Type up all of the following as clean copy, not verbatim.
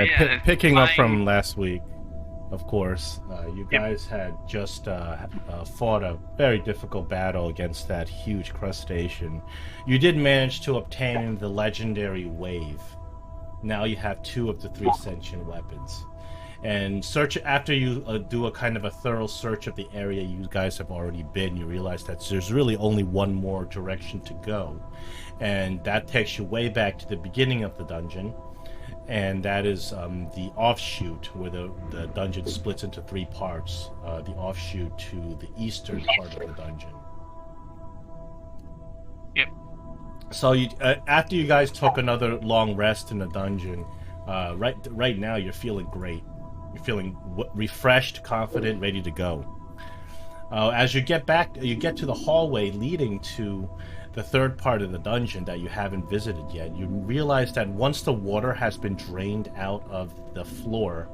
right, yeah, picking up from fine. last week, of course, you guys had just fought a very difficult battle against that huge crustacean. You did manage to obtain the legendary wave. Now you have two of the three sentient weapons. And search after you do a kind of a thorough search of the area you guys have already been, you realize that there's really only one more direction to go, and that takes you way back to the beginning of the dungeon, and that is the offshoot where the dungeon splits into three parts. The offshoot to the eastern part of the dungeon. Yep. So after you guys took another long rest in the dungeon, right now you're feeling great. You're feeling refreshed, confident, ready to go. As you get to the hallway leading to the third part of the dungeon that you haven't visited yet. You realize that once the water has been drained out of the floor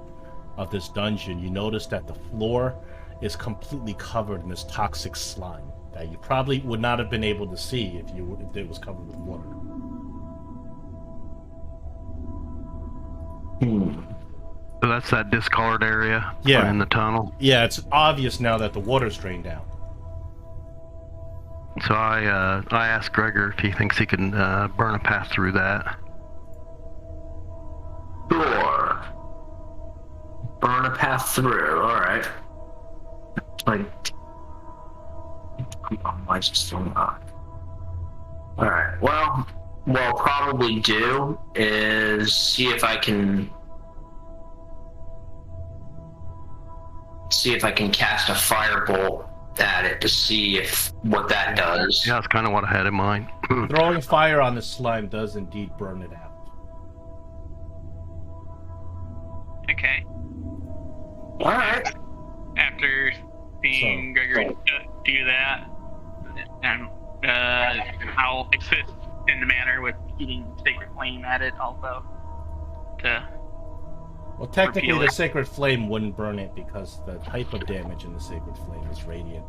of this dungeon, you notice that the floor is completely covered in this toxic slime that you probably would not have been able to see if it was covered with water. So that's that discard area in the tunnel? Yeah, it's obvious now that the water's drained out. So I asked Gregor if he thinks he can burn a path through that. Sure. Burn a path through, alright. Like... Why is it still not? Alright, well, what I'll probably do is see if I can cast a firebolt at it to see what that does. Yeah, that's kind of what I had in mind. Throwing fire on the slime does indeed burn it out. Okay. Alright. After seeing Gregory do that, and I'll assist in the manner with heating Sacred Flame at it also. Well, technically the Sacred Flame wouldn't burn it because the type of damage in the Sacred Flame is radiant.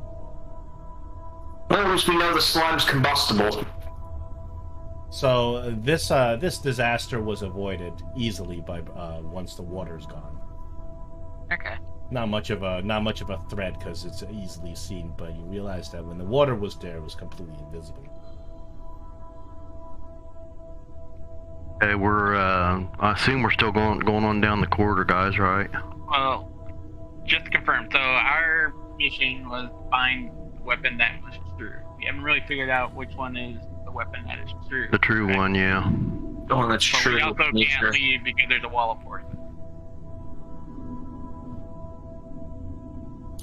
Well, at least we know the slime's combustible. So this disaster was avoided easily by once the water's gone. Okay. Not much of a threat because it's easily seen, but you realize that when the water was there, it was completely invisible. Okay, I assume we're still going on down the corridor, guys, right? Well, just to confirm, so our mission was to find the weapon that was true. We haven't really figured out which one is the weapon that is true. The true one, yeah. The one that's but true. we also can't leave because there's a wall of force.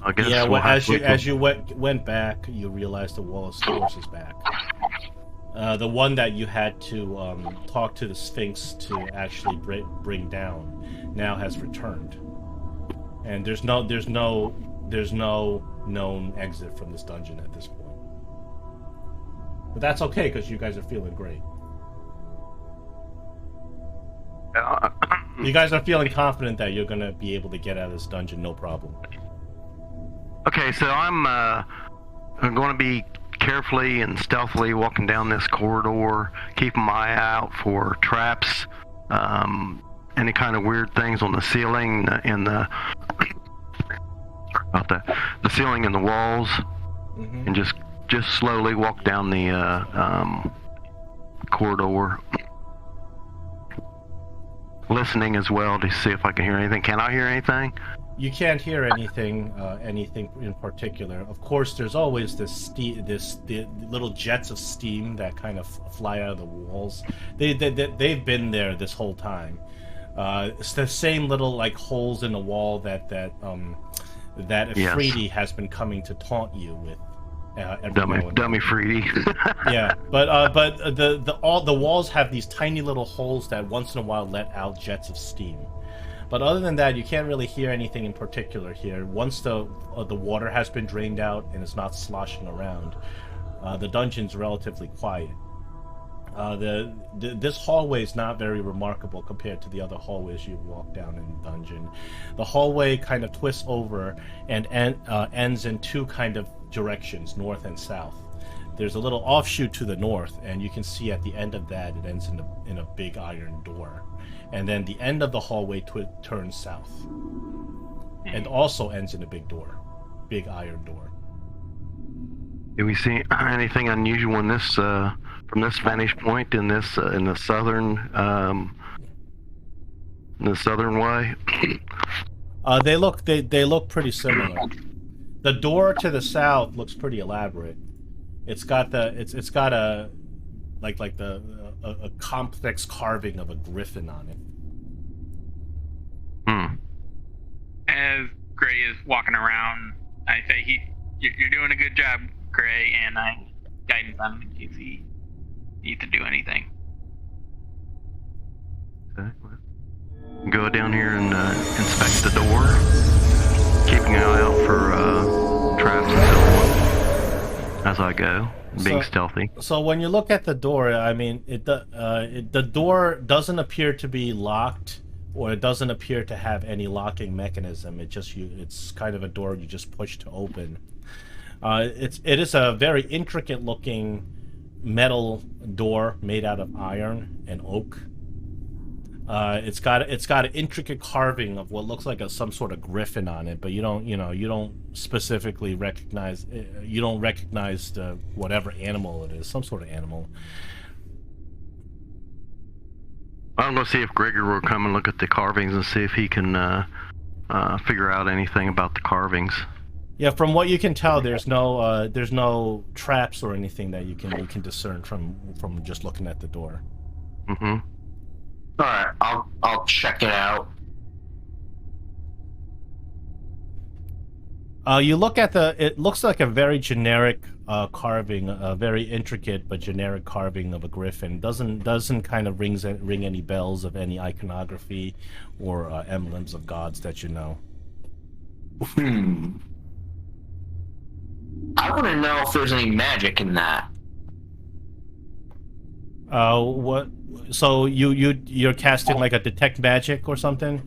I guess yeah, well, as you went back, you realized the wall of force is back. The one that you had to talk to the Sphinx to actually bring down now has returned, and there's no known exit from this dungeon at this point. But that's okay because you guys are feeling great. You guys are feeling confident that you're gonna be able to get out of this dungeon no problem. Okay, so I'm going to be carefully and stealthily walking down this corridor, keeping my eye out for traps, any kind of weird things on the ceiling and the ceiling and the walls, and just slowly walk down the corridor, listening as well to see if I can hear anything. Can I hear anything? You can't hear anything in particular. Of course, there's always the little jets of steam that kind of fly out of the walls. They've been there this whole time. It's the same little like holes in the wall that Afridi has been coming to taunt you with. Dummy Afridi. Yeah, but the walls have these tiny little holes that once in a while let out jets of steam. But other than that, you can't really hear anything in particular here. Once the water has been drained out and it's not sloshing around, the dungeon's relatively quiet. This hallway is not very remarkable compared to the other hallways you've walked down in the dungeon. The hallway kind of twists over and ends in two kind of directions, north and south. there's a little offshoot to the north, and you can see at the end of that it ends in a big iron door, and then the end of the hallway turns south, and also ends in a big iron door. Do we see anything unusual in this from this vantage point in this in the southern way? They look pretty similar. The door to the south looks pretty elaborate. It's got a complex carving of a griffin on it. As Gray is walking around, I say, "You're doing a good job, Gray," and I guide him in case he needs to do anything. Okay. Go down here and inspect the door, keeping an eye out for traps and so on as I go, being stealthy. So when you look at the door, I mean, the door doesn't appear to be locked, or it doesn't appear to have any locking mechanism. It's kind of a door you just push to open. It is a very intricate looking metal door made out of iron and oak. It's got an intricate carving of what looks like some sort of griffin on it, but you don't specifically recognize the whatever animal it is, some sort of animal. I'm gonna see if Gregor will come and look at the carvings and see if he can figure out anything about the carvings. Yeah, from what you can tell, there's no traps or anything that you can discern from just looking at the door. Mm-hmm. All right, I'll check it out. You look at it looks like a very generic carving, a very intricate but generic carving of a griffin. Doesn't kind of ring any bells of any iconography or emblems of gods that you know. I want to know if there's any magic in that. What? So you're casting like a detect magic or something?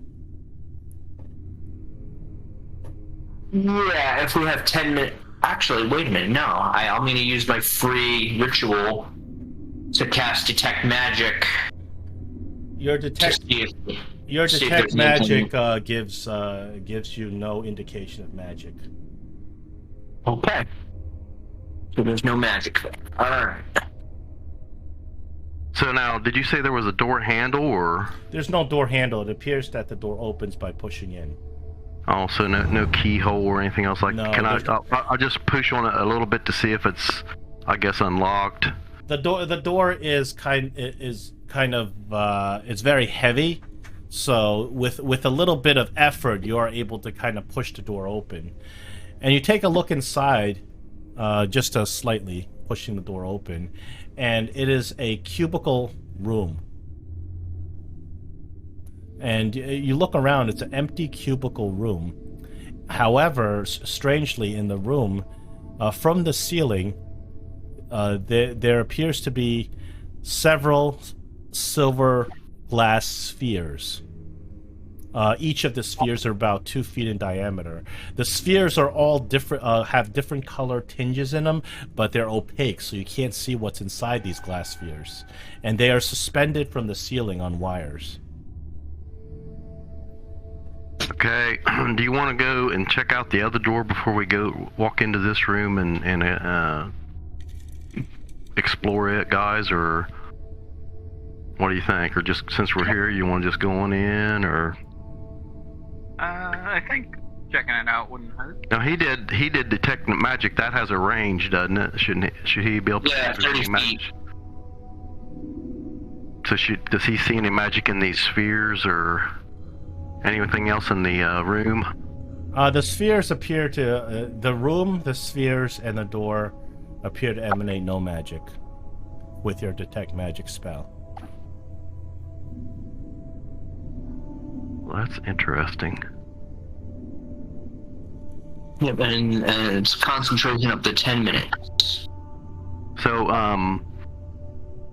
Yeah, if we have 10 minutes. Actually, wait a minute. No, I'm going to use my free ritual to cast detect magic. Your detect magic gives you no indication of magic. Okay. So there's no magic there. All right. So now, did you say there was a door handle, or? There's no door handle. It appears that the door opens by pushing in. Oh, so no keyhole or anything else like? No, Can I'll just push on it a little bit to see if it's, I guess, unlocked. The door is it's very heavy, so with a little bit of effort, you are able to kind of push the door open, and you take a look inside, just slightly pushing the door open. And it is a cubicle room. And you look around, it's an empty cubicle room. However, strangely, in the room, from the ceiling, there appears to be several silver glass spheres. Each of the spheres are about 2 feet in diameter. The spheres are all different, have different color tinges in them, but they're opaque, so you can't see what's inside these glass spheres. And they are suspended from the ceiling on wires. Okay, do you want to go and check out the other door before we walk into this room and explore it, guys, or what do you think? Or just since we're here, you want to just go on in, or? I think checking it out wouldn't hurt. No, he did detect magic. That has a range, doesn't it? Should he be able to? Yeah, 30 feet. So does he see any magic in these spheres or anything else in the room? The spheres appear to the room, the spheres, and the door appear to emanate no magic with your detect magic spell. Well, that's interesting. Yep, and it's concentration up to 10 minutes. So,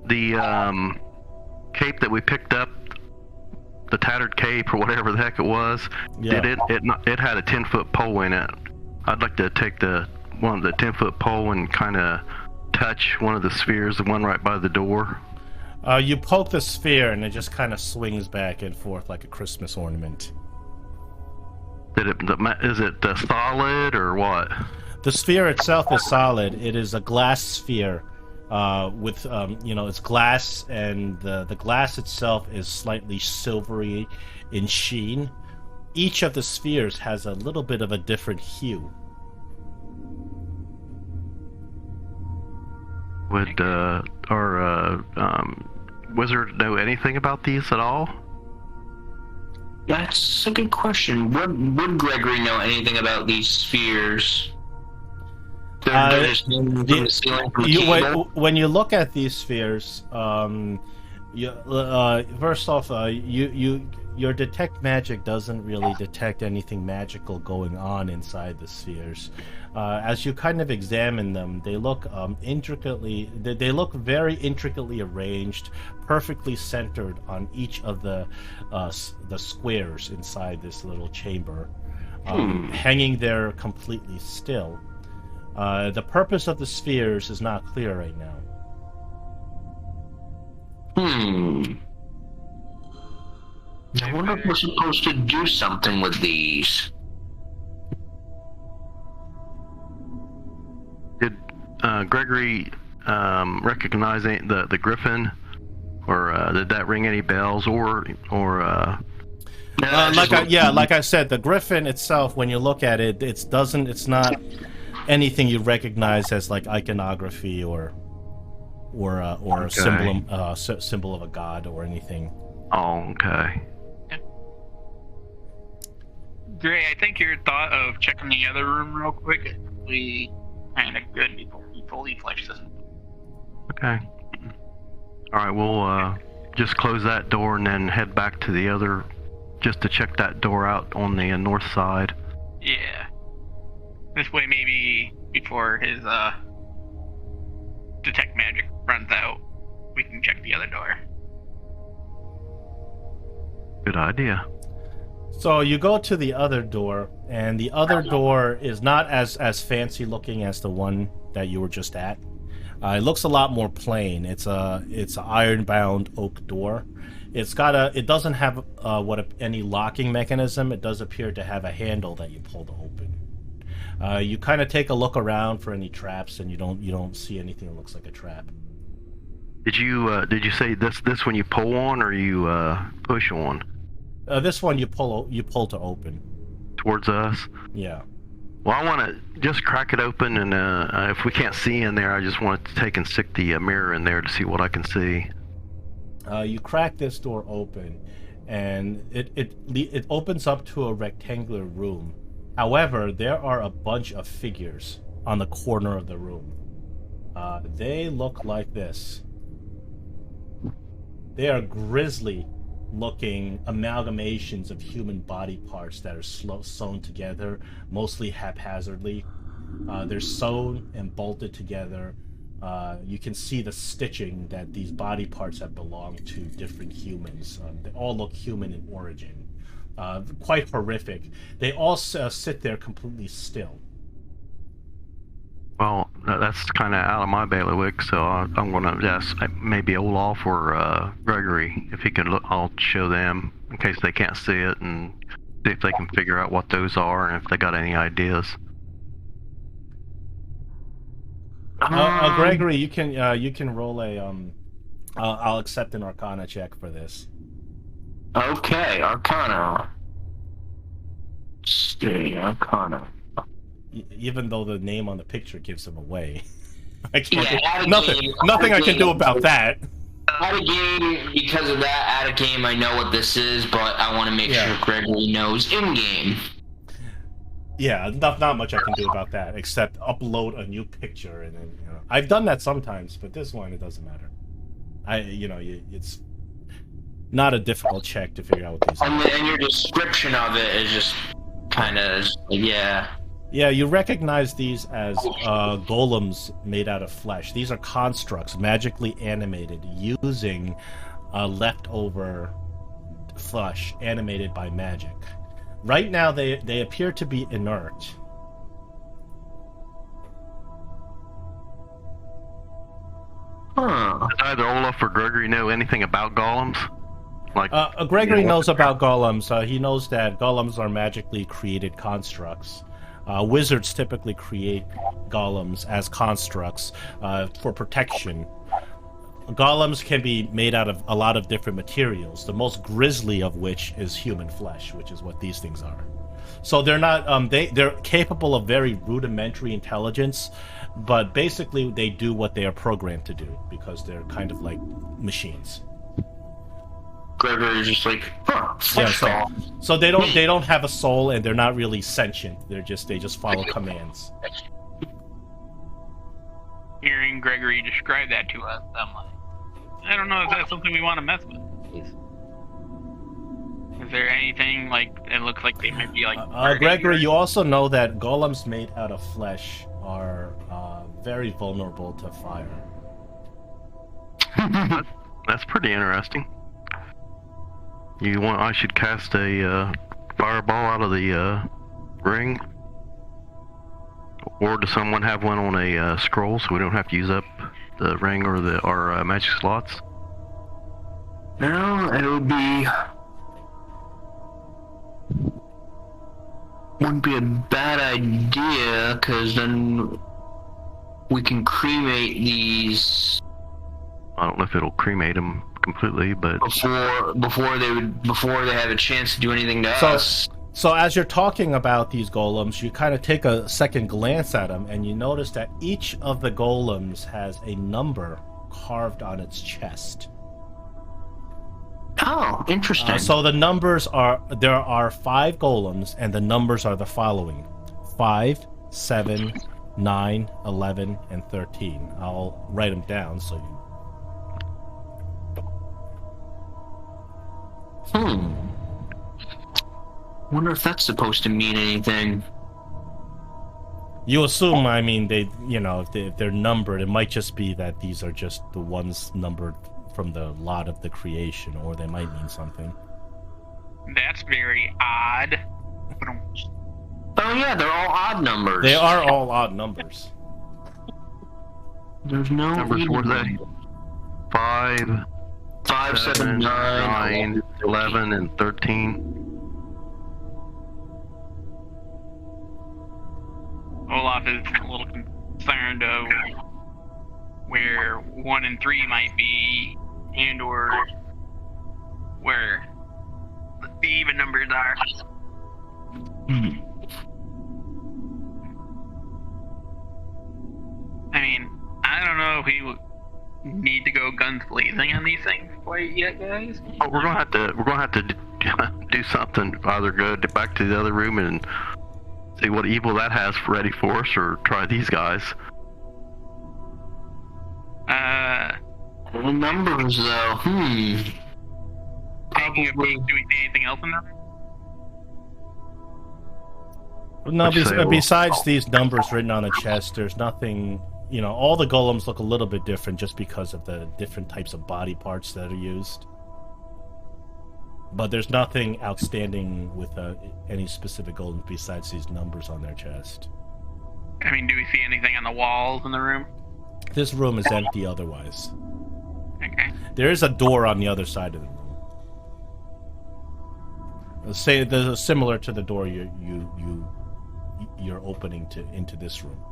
the cape that we picked up, the tattered cape or whatever the heck it was, yeah. It had a 10-foot pole in it. I'd like to take one of the 10-foot pole and kind of touch one of the spheres, the one right by the door? You poke the sphere and it just kind of swings back and forth like a Christmas ornament. Is it solid or what? The sphere itself is solid. It is a glass sphere with, it's glass, and the glass itself is slightly silvery in sheen. Each of the spheres has a little bit of a different hue. Would our wizard know anything about these at all? That's a good question. Would Gregory know anything about these spheres? They're just hanging from the ceiling from a cable? When you look at these spheres, first off, your detect magic doesn't really detect anything magical going on inside the spheres. As you kind of examine them, they look intricately. They look very intricately arranged, perfectly centered on each of the squares inside this little chamber, hanging there completely still. The purpose of the spheres is not clear right now. I wonder if we're supposed to do something with these. Did Gregory recognize the griffin, or did that ring any bells, or? Like I said, the griffin itself, when you look at it, it's not anything you recognize as like iconography or a symbol of a god or anything. Oh, okay. Gray, I think your thought of checking the other room real quick is probably kind of good before we fully flesh this. Okay. All right, we'll just close that door and then head back to the other, just to check that door out on the north side. Yeah. This way, maybe before his detect magic runs out, we can check the other door. Good idea. So you go to the other door, and the other door is not as fancy looking as the one that you were just at. It looks a lot more plain. It's a iron-bound oak door. It doesn't have any locking mechanism. It does appear to have a handle that you pull to open. You kind of take a look around for any traps, and you don't see anything that looks like a trap. Did you say this when you pull on, or you push on? This one you pull to open. Towards us? Yeah. Well, I want to just crack it open, and if we can't see in there, I just want to take and stick the mirror in there to see what I can see. You crack this door open, and it opens up to a rectangular room. However, there are a bunch of figures on the corner of the room. They look like this. They are grisly looking amalgamations of human body parts that are sewn together, mostly haphazardly. They're sewn and bolted together. You can see the stitching that these body parts have belonged to different humans. They all look human in origin. Quite horrific. They all sit there completely still. Well, that's kind of out of my bailiwick, so I'm going to ask maybe Olaf or Gregory if he can look. I'll show them in case they can't see it, and see if they can figure out what those are and if they got any ideas. Gregory, you can roll a I'll accept an Arcana check for this. Okay, Arcana. Stay Arcana. Even though the name on the picture gives him away, I can't. Nothing I can do about that. Out of game, because of that, out of game, I know what this is, but I want to make sure Gregory knows in game. Yeah, not much I can do about that except upload a new picture, and then I've done that sometimes, but this one it doesn't matter. It's not a difficult check to figure out what these are. And your description of it is just kind of Yeah, you recognize these as golems made out of flesh. These are constructs magically animated using leftover flesh animated by magic. Right now, they appear to be inert. Does either Olaf or Gregory know anything about golems? Like, Gregory knows about golems. He knows that golems are magically created constructs. Wizards typically create golems as constructs for protection. Golems can be made out of a lot of different materials, the most grisly of which is human flesh, which is what these things are. So they're not they're capable of very rudimentary intelligence, but basically they do what they are programmed to do because they're kind of like machines. Gregory is just like, so they don't have a soul and they're not really sentient. They just follow commands. Hearing Gregory describe that to us, I'm like, I don't know if that's something we want to mess with. Is there anything like it looks like they might be like? Gregory, you also know that golems made out of flesh are very vulnerable to fire. That's pretty interesting. I should cast a fireball out of the ring, or does someone have one on a scroll so we don't have to use up the ring or our magic slots? No, it wouldn't be a bad idea, because then we can cremate these. I don't know if it'll cremate them completely, but before they have a chance to do anything to us. So as you're talking about these golems, you kind of take a second glance at them, and you notice that each of the golems has a number carved on its chest. Oh, interesting. So the numbers there are 5 golems, and the numbers are the following: 5, 7, 9, 11, and 13. I'll write them down so you... Wonder if that's supposed to mean anything. You assume, I mean, if they're numbered, it might just be that these are just the ones numbered from the lot of the creation, or they might mean something. That's very odd. Oh yeah, they're all odd numbers. They are all odd numbers. There's no numbers. What are they? 5, 7, 9, 11, and 13. Olaf is a little concerned of where 1 and 3 might be, and or where the even numbers are. I mean, I don't know if we would need to go guns blazing on these things quite yet, guys. Oh, we're gonna have to do something. Either go back to the other room and see what evil that has ready for us, or try these guys. The numbers, though. Taking a peek, do we see anything else in there? No, besides these numbers written on the chest, there's nothing. All the golems look a little bit different just because of the different types of body parts that are used. But there's nothing outstanding with any specific golem besides these numbers on their chest. I mean, do we see anything on the walls in the room? This room is empty otherwise. Okay. There is a door on the other side of the room. Similar to the door you're opening into this room.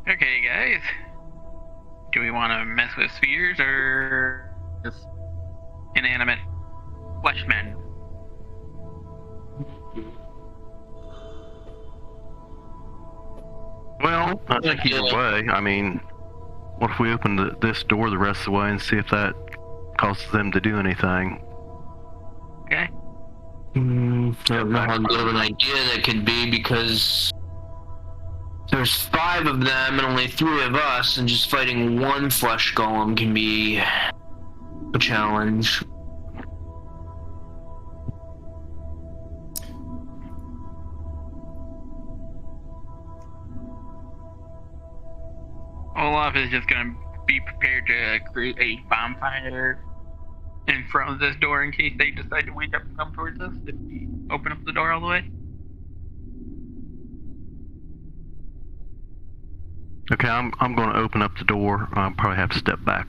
Okay, guys. Do we want to mess with spheres or just inanimate flesh men? Well, I think either way. I mean, what if we open this door the rest of the way and see if that causes them to do anything? Okay. I don't know how good of an idea that could be, because there's 5 of them and only 3 of us, and just fighting one flesh golem can be a challenge. Olaf is just gonna be prepared to create a bonfire in front of this door in case they decide to wake up and come towards us if we open up the door all the way. Okay, I'm going to open up the door. I'll probably have to step back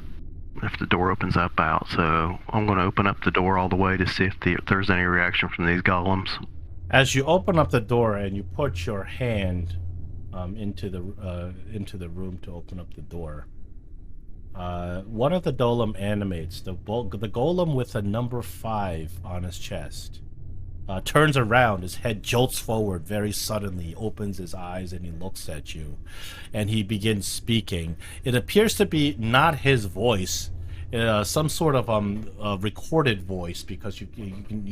if the door opens up out. So I'm going to open up the door all the way to see if there's any reaction from these golems. As you open up the door and you put your hand into the room to open up the door, one of the golem animates. The golem with a number 5 on his chest turns around. His head jolts forward very suddenly, opens his eyes, and he looks at you, and he begins speaking. It appears to be not his voice, some sort of recorded voice, because you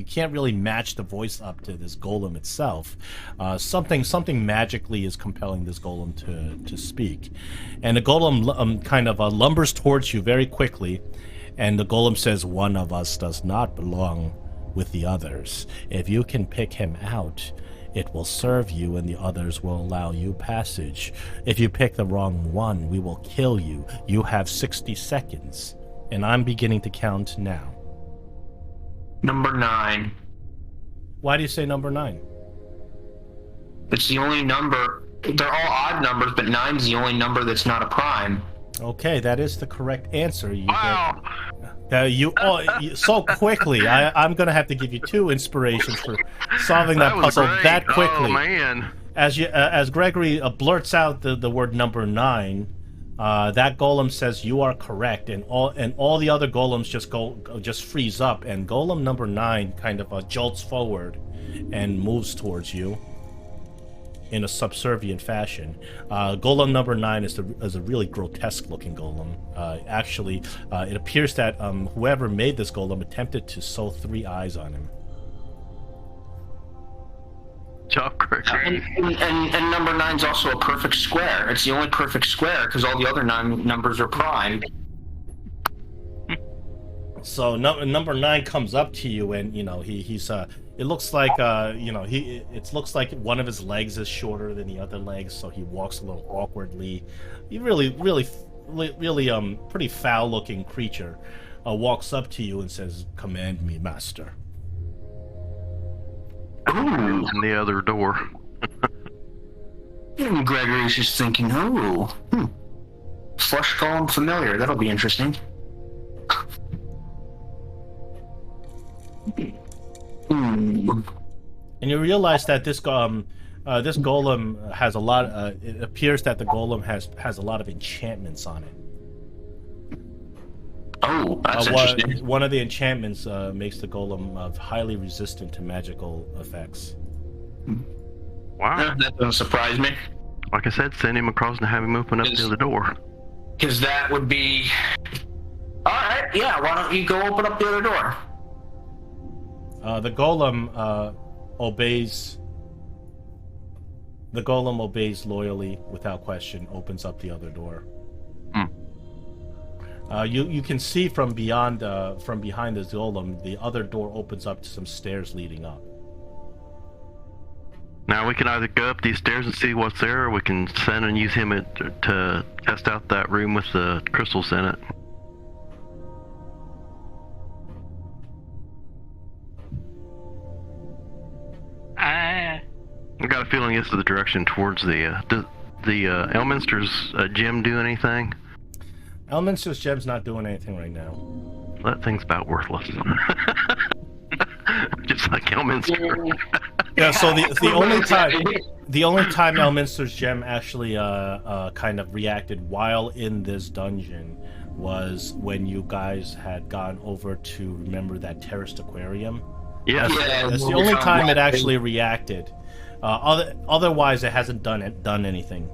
can't really match the voice up to this golem itself. Something magically is compelling this golem to speak, and the golem kind of lumbers towards you very quickly, and the golem says, "One of us does not belong with the others. If you can pick him out, it will serve you and the others will allow you passage. If you pick the wrong one, we will kill you. You have 60 seconds. And I'm beginning to count now." Number 9. Why do you say number 9? It's the only number. They're all odd numbers, but 9's the only number that's not a prime. Okay, that is the correct answer. Wow! So quickly. I'm going to have to give you 2 inspirations for solving that puzzle great. that quickly. Oh, man. As Gregory blurts out the word number 9, that golem says you are correct, and all the other golems just freeze up, and golem number 9 kind of jolts forward and moves towards you in a subservient fashion. Golem number 9 is a really grotesque looking golem. Actually, it appears that whoever made this golem attempted to sew 3 eyes on him. Job, Gregory. And number 9's also a perfect square. It's the only perfect square because all the other 9 numbers are prime. So number 9 comes up to you, and he's it looks like it looks like one of his legs is shorter than the other legs, so he walks a little awkwardly. He really pretty foul looking creature walks up to you and says, "Command me, master." Ooh. In the other door. And Gregory's just thinking, flesh golem familiar. That'll be interesting. And you realize that this golem has a lot. It appears that the golem has a lot of enchantments on it. Oh, that's interesting. One of the enchantments makes the golem highly resistant to magical effects. Wow. That doesn't surprise me. Like I said, send him across and have him open up the other door. Because that would be... Alright, yeah, why don't you go open up the other door? The golem obeys. The golem obeys loyally, without question. Opens up the other door. You can see from behind the golem, the other door opens up to some stairs leading up. Now we can either go up these stairs and see what's there, or we can send and use him to test out that room with the crystals in it. I got a feeling this is the direction towards the Elminster's gem do anything? Elminster's gem's not doing anything right now. That thing's about worthless. Just like Elminster. Yeah, so the only time Elminster's gem actually kind of reacted while in this dungeon was when you guys had gone over to remember that terraced aquarium. Yeah. That's the only time it actually reacted. Otherwise, it hasn't done anything.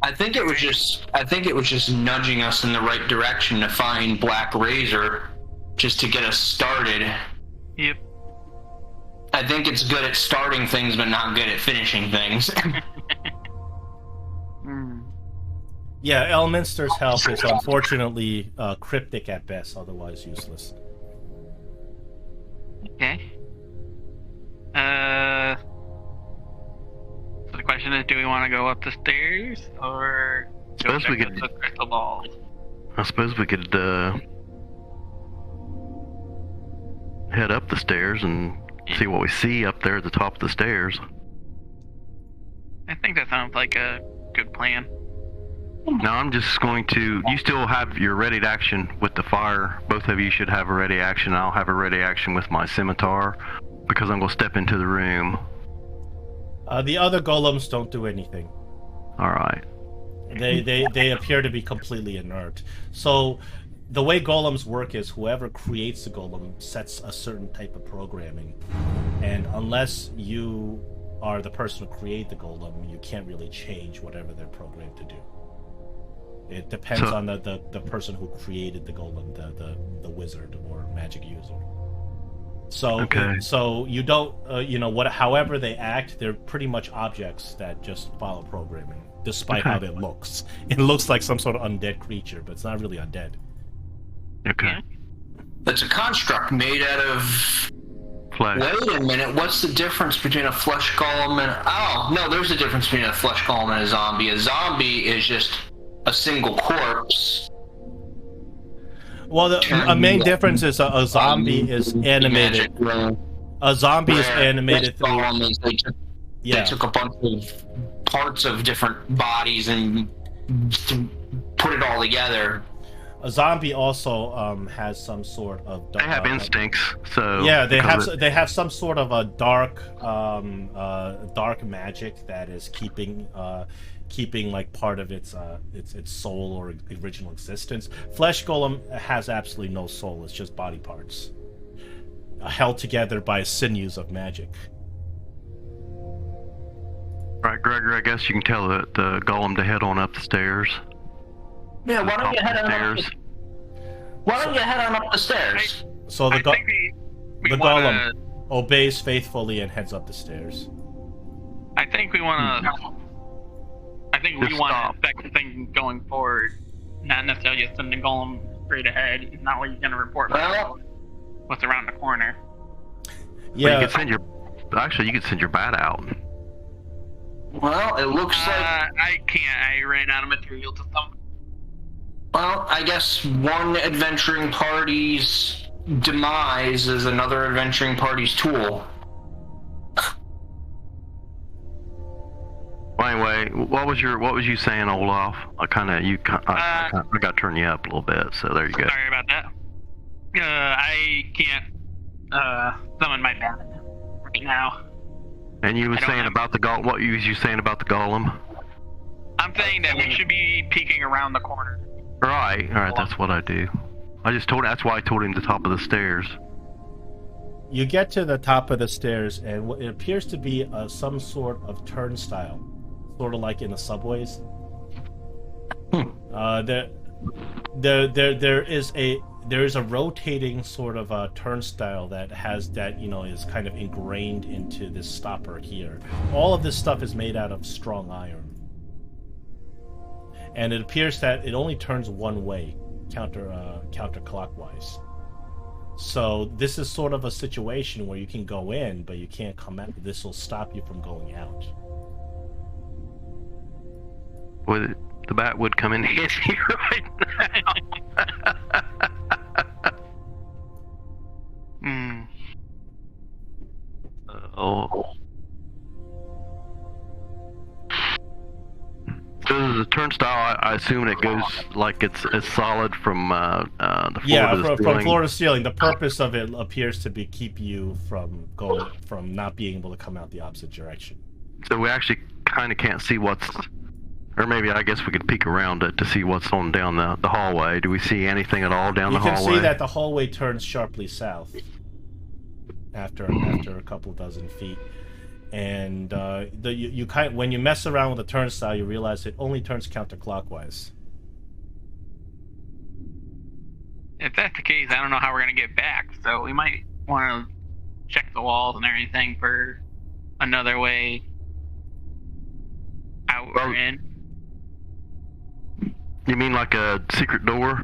I think it was just nudging us in the right direction to find Black Razor, just to get us started. Yep. I think it's good at starting things, but not good at finishing things. Yeah, Elminster's help is unfortunately cryptic at best, otherwise useless. Okay. So the question is, do we want to go up the stairs or go Suppose we check could- out the crystal balls? I suppose we could head up the stairs and see what we see up there at the top of the stairs. I think that sounds like a good plan. Now I'm just going to... You still have your ready action with the fire. Both of you should have a ready action. I'll have a ready action with my scimitar because I'm going to step into the room. The other golems don't do anything. All right. They appear to be completely inert. So the way golems work is whoever creates the golem sets a certain type of programming. And unless you are the person who created the golem, you can't really change whatever they're programmed to do. It depends on the person who created the golem, the wizard or magic user. So so you don't however they act, they're pretty much objects that just follow programming, despite how it looks. It looks like some sort of undead creature, but it's not really undead. Okay. It's a construct made out of flesh. Wait a minute, what's the difference between a flesh golem and... Oh, no, there's a difference between a flesh golem and a zombie. A zombie is just a single corpse. Well, a main difference is a zombie is animated. A zombie is animated through... They took a bunch of parts of different bodies and put it all together. A zombie also has some sort of... They have instincts, so... Yeah, they have some sort of a dark magic that is keeping like part of its soul or original existence. Flesh golem has absolutely no soul. It's just body parts held together by sinews of magic. Right, Gregor, I guess you can tell the golem to head on up the stairs. Yeah, why don't you head on up the stairs? So the we golem obeys faithfully and heads up the stairs. I think we want to affect the thing going forward, not necessarily just send the golem straight ahead. Not what you're going to report what's around the corner. Yeah. Well, you could send your bat out. Well, it looks like... I can't. I ran out of material to thump. Well, I guess one adventuring party's demise is another adventuring party's tool. Well, anyway, what was you saying, Olaf? I got to turn you up a little bit, so there you go. Sorry about that. I can't summon my bat right now. And you were saying about the golem. What was you saying about the golem? I'm saying that we should be peeking around the corner. Right, that's what I do. That's why I told him the top of the stairs. You get to the top of the stairs, and it appears to be some sort of turnstile, sort of like in the subways. There is a rotating sort of a turnstile that is kind of ingrained into this stopper here. All of this stuff is made out of strong iron. And it appears that it only turns one way, counterclockwise. So this is sort of a situation where you can go in, but you can't come out. This will stop you from going out. Well, the bat would come in handy right now. So the turnstile, I assume it goes like it's solid from the floor to the ceiling. From floor to ceiling. The purpose of it appears to be keep you from not being able to come out the opposite direction. So we actually kind of can't see or maybe I guess we could peek around it to see what's on down the hallway. Do we see anything at all down the hallway? You can see that the hallway turns sharply south after a couple dozen feet. And when you mess around with the turnstile, you realize it only turns counterclockwise. If that's the case, I don't know how we're gonna get back. So we might want to check the walls and everything for another way out or in. You mean like a secret door?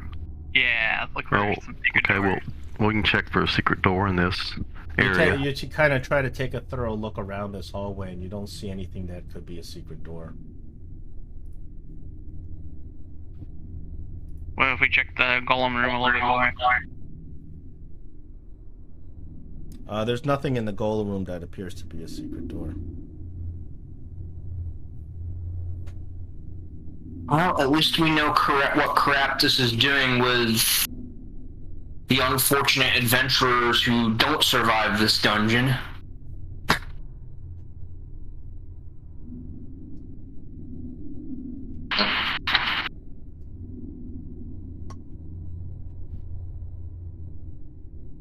Yeah, let's look for some secret door. Okay, well, we can check for a secret door in this area. You kind of try to take a thorough look around this hallway, and you don't see anything that could be a secret door. What if we check the golem room a little bit more? There's nothing in the golem room that appears to be a secret door. Well, at least we know what Keraptis is doing with the unfortunate adventurers who don't survive this dungeon.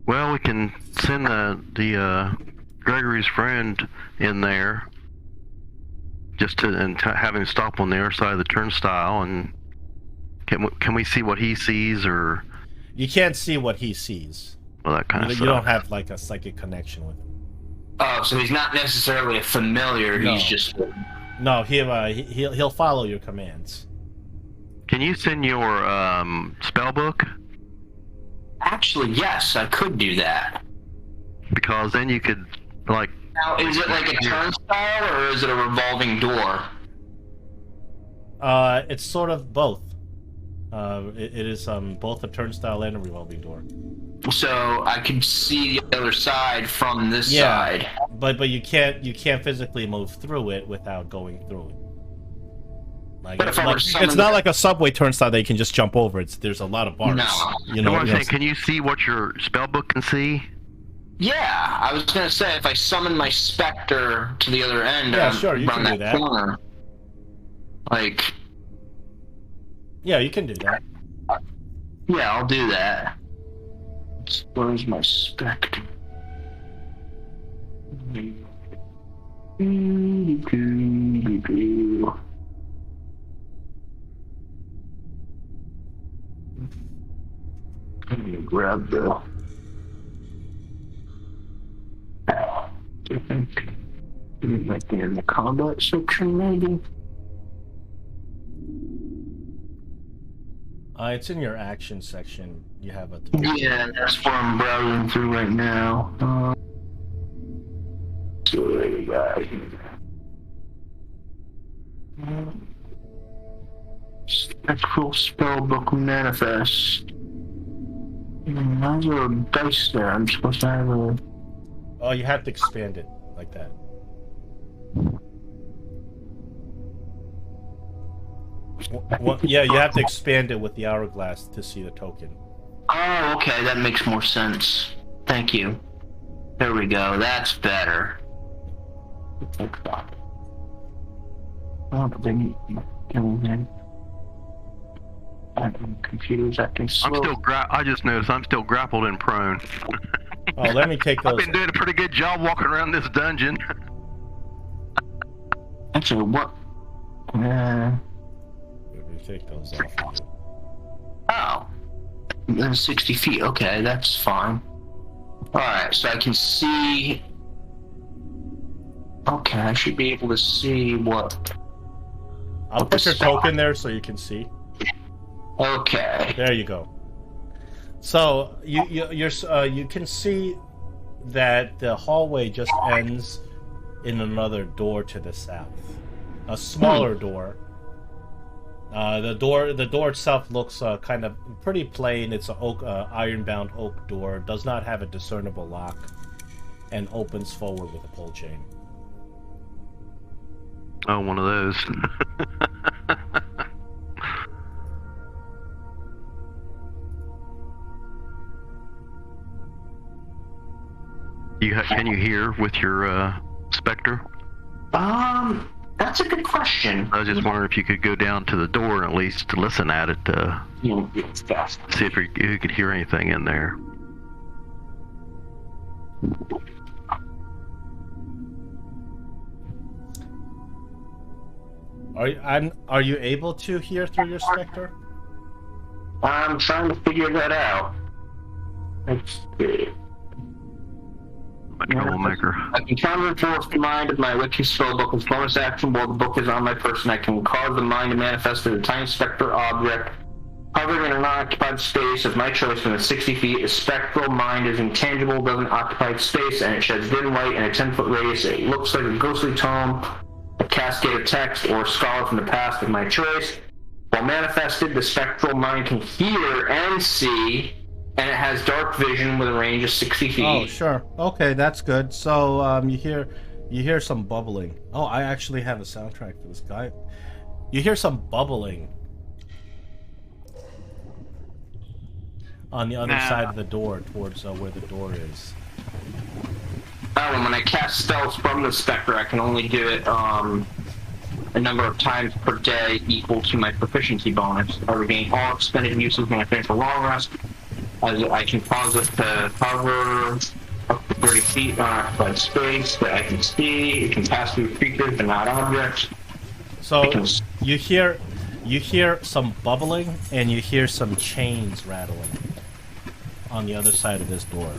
Well, we can send the Gregory's friend in there, just to have him stop on the other side of the turnstile, and can we see what he sees, or you can't see what he sees? Well, that kind of stuff. You don't have like a psychic connection with him. Oh, so he's not necessarily a familiar. No. He's just no. He'll follow your commands. Can you send your spell book? Actually, yes, I could do that. Because then you could, like... Now, is it like a turnstile, or is it a revolving door? It's sort of both. It is both a turnstile and a revolving door. So I can see the other side from this side. But you can't physically move through it without going through it. It's not like a subway turnstile that you can just jump over. There's a lot of bars. No. You know what I'm saying? Can you see what your spellbook can see? Yeah, I was gonna say if I summon my specter to the other end, sure, you can do that. Corner, like, yeah, you can do that. Yeah, I'll do that. Where's my specter? I'm gonna grab the... I think it might be in the combat section, maybe? It's in your action section. You have a... Yeah, that's what I'm browsing through right now. So what do we got here? Spectral Spellbook Manifest. How's there a dice there? I'm supposed to have a... Oh, you have to expand it like that. Yeah, you have to expand it with the hourglass to see the token. Oh, okay, that makes more sense. Thank you. There we go, that's better. Oh, but then I'm confused, acting slow. I just noticed I'm still grappled and prone. Oh, let me take those. I've been doing a pretty good job walking around this dungeon. Actually, what? Let me take those off. Oh. Then 60 feet, okay, that's fine. Alright, so I can see... Okay, I should be able to see what... I'll put your token there so you can see. Okay. There you go. So you can see that the hallway just ends in another door to the south, a smaller door. The door itself looks kind of pretty plain. It's an oak, iron-bound oak door. Does not have a discernible lock, and opens forward with a pull chain. Oh, one of those. Can you hear with your specter? That's a good question. I was just wondering if you could go down to the door and at least listen at it. It's fast. See if you could hear anything in there. Are you able to hear through your specter? I'm trying to figure that out. Let's see. Troublemaker. I can counter-enforce the mind of my witching spellbook with bonus action while the book is on my person. I can cause the mind to manifest as a tiny spectral object hovering in an unoccupied space of my choice within 60 feet. A spectral mind is intangible, doesn't occupy space, and it sheds dim light in a 10-foot radius. It looks like a ghostly tome, a cascade of text, or a scholar from the past of my choice. While manifested, the spectral mind can hear and see, and it has dark vision with a range of 60 feet. Oh, sure. Okay, that's good. So you hear some bubbling. Oh, I actually have a soundtrack for this guy. You hear some bubbling on the other side of the door, towards where the door is. Oh, and when I cast stealth from the specter, I can only do it a number of times per day equal to my proficiency bonus. I regain all expended uses when I finish a long rest. I can cause it to cover up to 30 feet on space that I can see. It can pass through creatures but not objects. So you hear some bubbling and you hear some chains rattling on the other side of this door.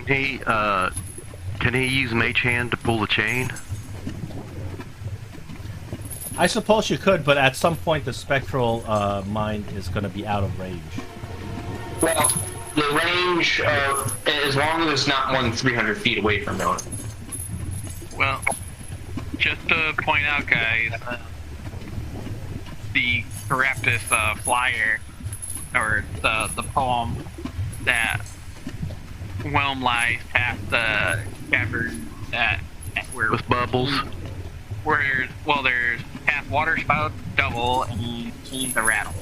Can he use Mage Hand to pull the chain? I suppose you could, but at some point the spectral mind is going to be out of range. Well, the range, as long as it's not more than 300 feet away from it. Well, just to point out, guys, the Keraptis flyer, or the poem that Whelm lies past the cavern where With bubbles? Where, well, there's half water spout, double, and keys the rattle.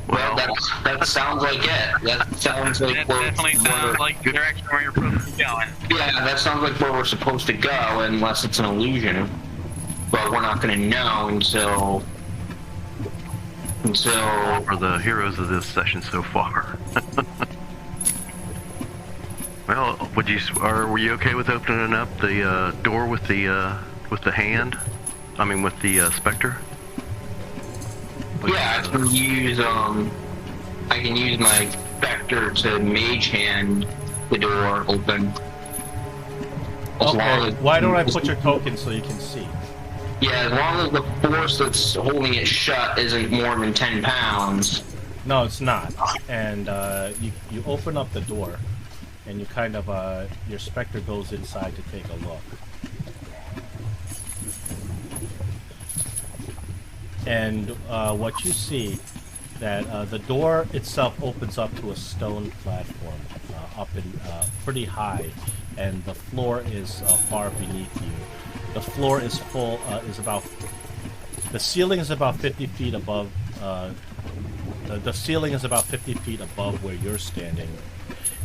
Well, that sounds like it. That sounds like That definitely sounds like the direction where you're supposed to be going. Yeah, that sounds like where we're supposed to go, unless it's an illusion. But we're not going to know until We're the heroes of this session so far. Well, were you okay with opening up the door with the hand? I mean, with the specter? Yeah, I can use my specter to mage hand the door open. Okay, why don't I put your token so you can see? Yeah, as long as the force that's holding it shut isn't more than 10 pounds. No, it's not. And you open up the door, and you kind of your specter goes inside to take a look. And what you see, that the door itself opens up to a stone platform up in pretty high, and the floor is far beneath you. The floor is the ceiling is about 50 feet above. The ceiling is about 50 feet above where you're standing,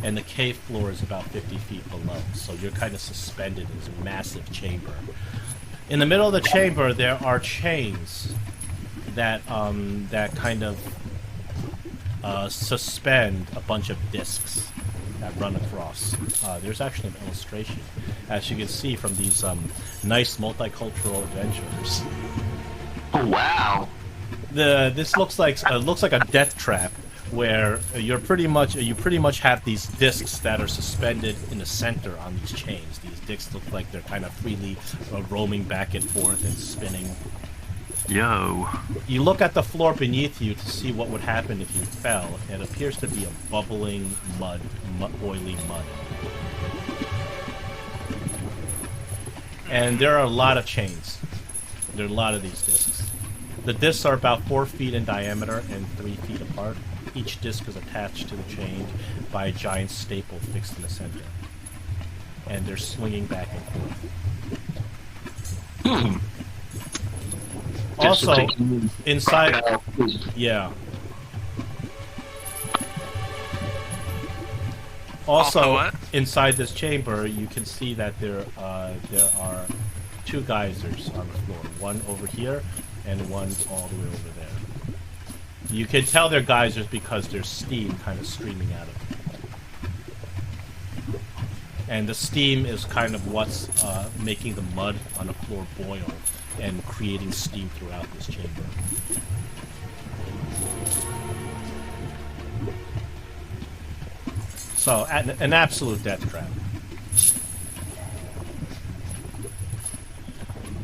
and the cave floor is about 50 feet below. So you're kind of suspended in this massive chamber. In the middle of the chamber, there are chains that kind of suspend a bunch of discs that run across. There's actually an illustration, as you can see from these nice multicultural adventures. Oh wow! This looks like a death trap, where you pretty much have these discs that are suspended in the center on these chains. These discs look like they're kind of freely roaming back and forth and spinning. Yo. You look at the floor beneath you to see what would happen if you fell. It appears to be a bubbling oily mud. And there are a lot of chains. There are a lot of these discs. The discs are about 4 feet in diameter and 3 feet apart. Each disc is attached to the chain by a giant staple fixed in the center. And they're swinging back and forth. Also, inside, yeah. Also, inside this chamber, you can see that there are two geysers on the floor. One over here, and one all the way over there. You can tell they're geysers because there's steam kind of streaming out of them. And the steam is kind of what's making the mud on the floor boil and creating steam throughout this chamber. So, an absolute death trap.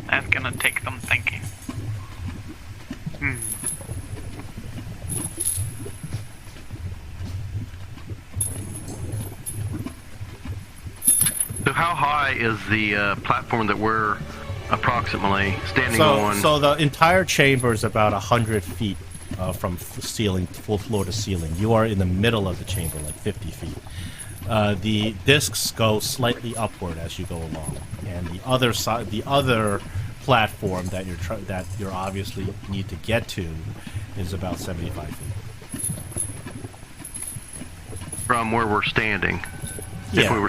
That's gonna take some thinking. So how high is the platform that we're approximately, standing So, on... so the entire chamber is about 100 feet from ceiling, full floor to ceiling. You are in the middle of the chamber, like 50 feet. The discs go slightly upward as you go along, and the other side, the other platform that you're obviously need to get to, is about 75 feet. From where we're standing. Yeah. If we were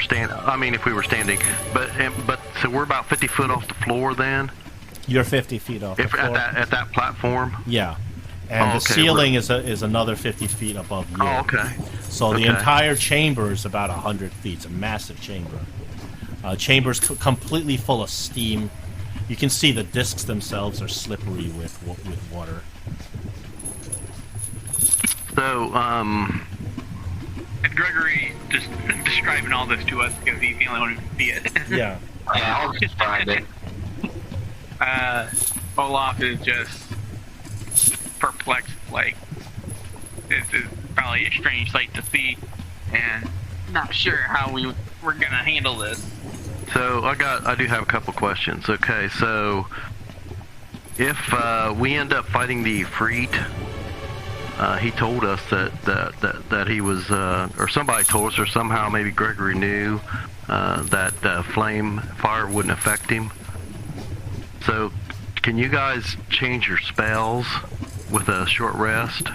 standing, but so we're about 50 foot off the floor then. You're 50 feet off the floor. At that platform. Yeah, and the okay, ceiling is another 50 feet above you. Oh, okay. So the Okay. entire chamber is about 100 feet. It's a massive chamber. Chamber's completely full of steam. You can see the discs themselves are slippery with water. So, And Gregory just describing all this to us because he's the only one who can see it. Yeah. Yeah, I'll describe it. Olaf is just perplexed, like, this is probably a strange sight to see, and not sure how we're gonna handle this. so I do have a couple questions. Okay, so if we end up fighting the Freet, he told us that he was, or somebody told us, or somehow maybe Gregory knew that fire wouldn't affect him. So, can you guys change your spells with a short rest?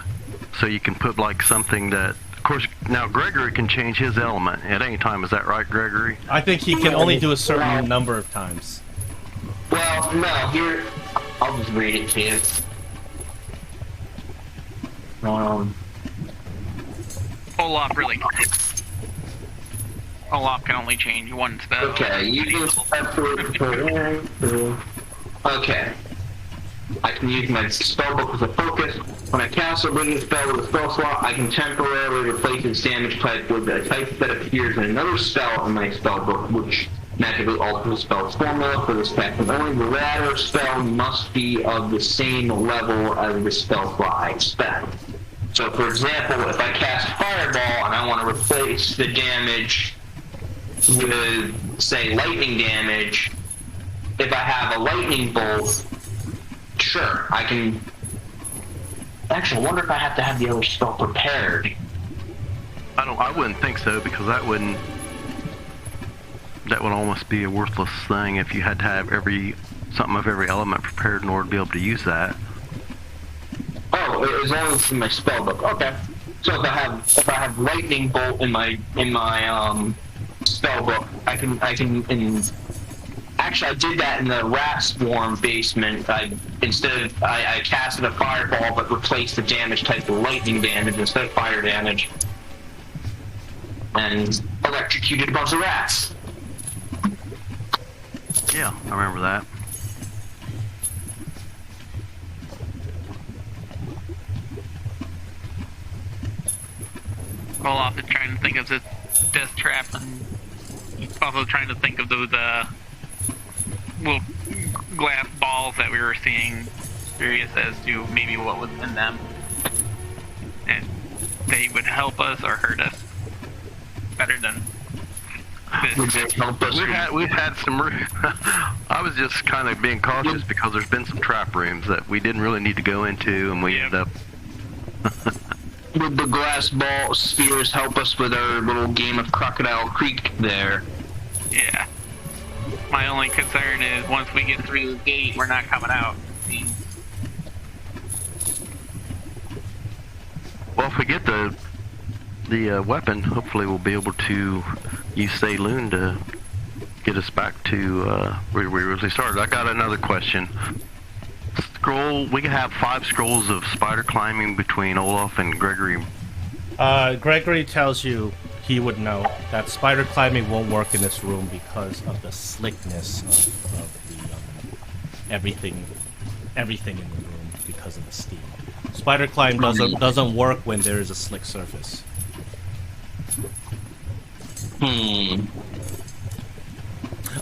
So you can put like something that, of course, now Gregory can change his element at any time. Is that right, Gregory? I think he can only do a certain number of times. Well, no, here, I'll just read it to you. Olaf can only change one spell. Okay, you can okay. I can use my spellbook as a focus. When I cast or bring a spell with a spell slot, I can temporarily replace its damage type with a type that appears in another spell in my spellbook, which magically alters the spell's formula for this effect. And only the latter spell must be of the same level as the spell slot I expect. So, for example, if I cast Fireball and I want to replace the damage with, say, lightning damage, if I have a lightning bolt, sure, I can... Actually, I wonder if I have to have the other spell prepared. I wouldn't think so, because that would almost be a worthless thing if you had to have something of every element prepared in order to be able to use that. Oh, as long as it's in my spellbook. Okay. So if I have lightning bolt in my spellbook, I can actually I did that in the rat swarm basement. I casted a fireball but replaced the damage type with lightning damage instead of fire damage, and electrocuted a bunch of rats. Yeah, I remember that. Olaf is trying to think of this death trap, and he's also trying to think of those little glass balls that we were seeing, curious as to maybe what was in them, and they would help us or hurt us better than Would this. they help us? We've had some. I was just kind of being cautious because there's been some trap rooms that we didn't really need to go into, and we ended up. Would the glass ball spheres help us with our little game of Crocodile Creek there? Yeah. My only concern is once we get through the gate, we're not coming out. Well, if we get the weapon, hopefully we'll be able to use Saloon to get us back to where we originally started. I got another question. We can have 5 scrolls of spider climbing between Olaf and Gregory. Gregory tells you he would know that spider climbing won't work in this room because of the slickness of the everything in the room because of the steam. Spider climb doesn't work when there is a slick surface.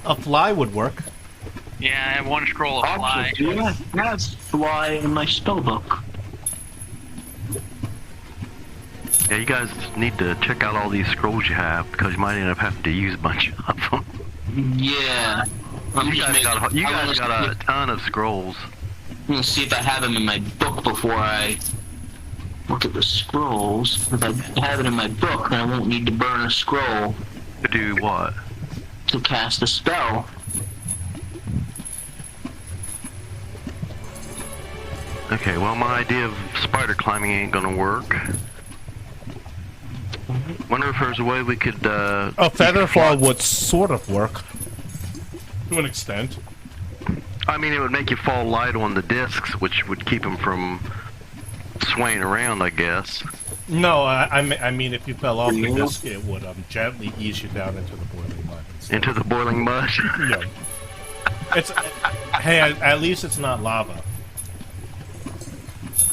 A fly would work. Yeah, I have 1 scroll of fly. Yeah, that's fly in my spellbook. Yeah, you guys need to check out all these scrolls you have because you might end up having to use a bunch of them. Yeah. You guys got a ton of scrolls. I'm gonna see if I have them in my book before I look at the scrolls. If I have it in my book, then I won't need to burn a scroll. To do what? To cast a spell. Okay, well, my idea of spider climbing ain't gonna work. Wonder if there's a way we could, A feather fall would sort of work. To an extent. I mean, it would make you fall light on the discs, which would keep them from swaying around, I guess. No, I mean, if you fell off the disc, it would gently ease you down into the boiling mud. Into the boiling mud? Yeah. It's, hey, at least it's not lava.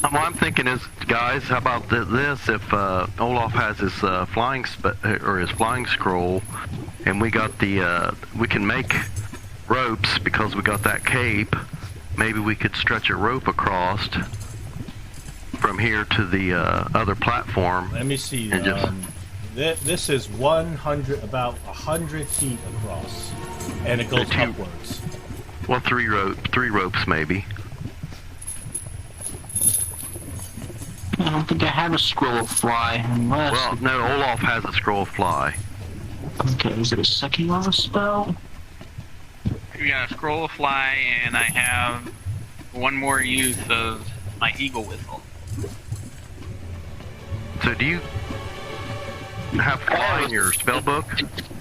What I'm thinking is, guys, how about this? If Olaf has his flying scroll, and we got the we can make ropes because we got that cape. Maybe we could stretch a rope across from here to the other platform. Let me see. And This is about 100 feet across, and it goes upwards. Well, three ropes maybe. I don't think I have a scroll of fly, unless... Well, no, Olaf has a scroll of fly. Okay, is it a second level spell? We got a scroll of fly, and I have one more use of my eagle whistle. So do you have fly in your spell book?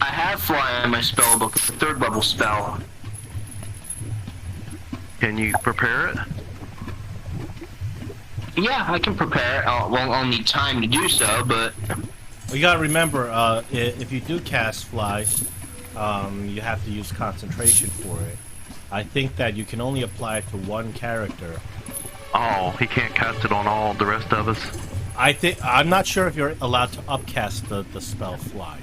I have fly in my spell book. It's a third level spell. Can you prepare it? Yeah, I can prepare it. I'll need time to do so, but... Well, you gotta remember, if you do cast fly, you have to use concentration for it. I think that you can only apply it to one character. Oh, he can't cast it on all the rest of us? I'm not sure if you're allowed to upcast the spell fly.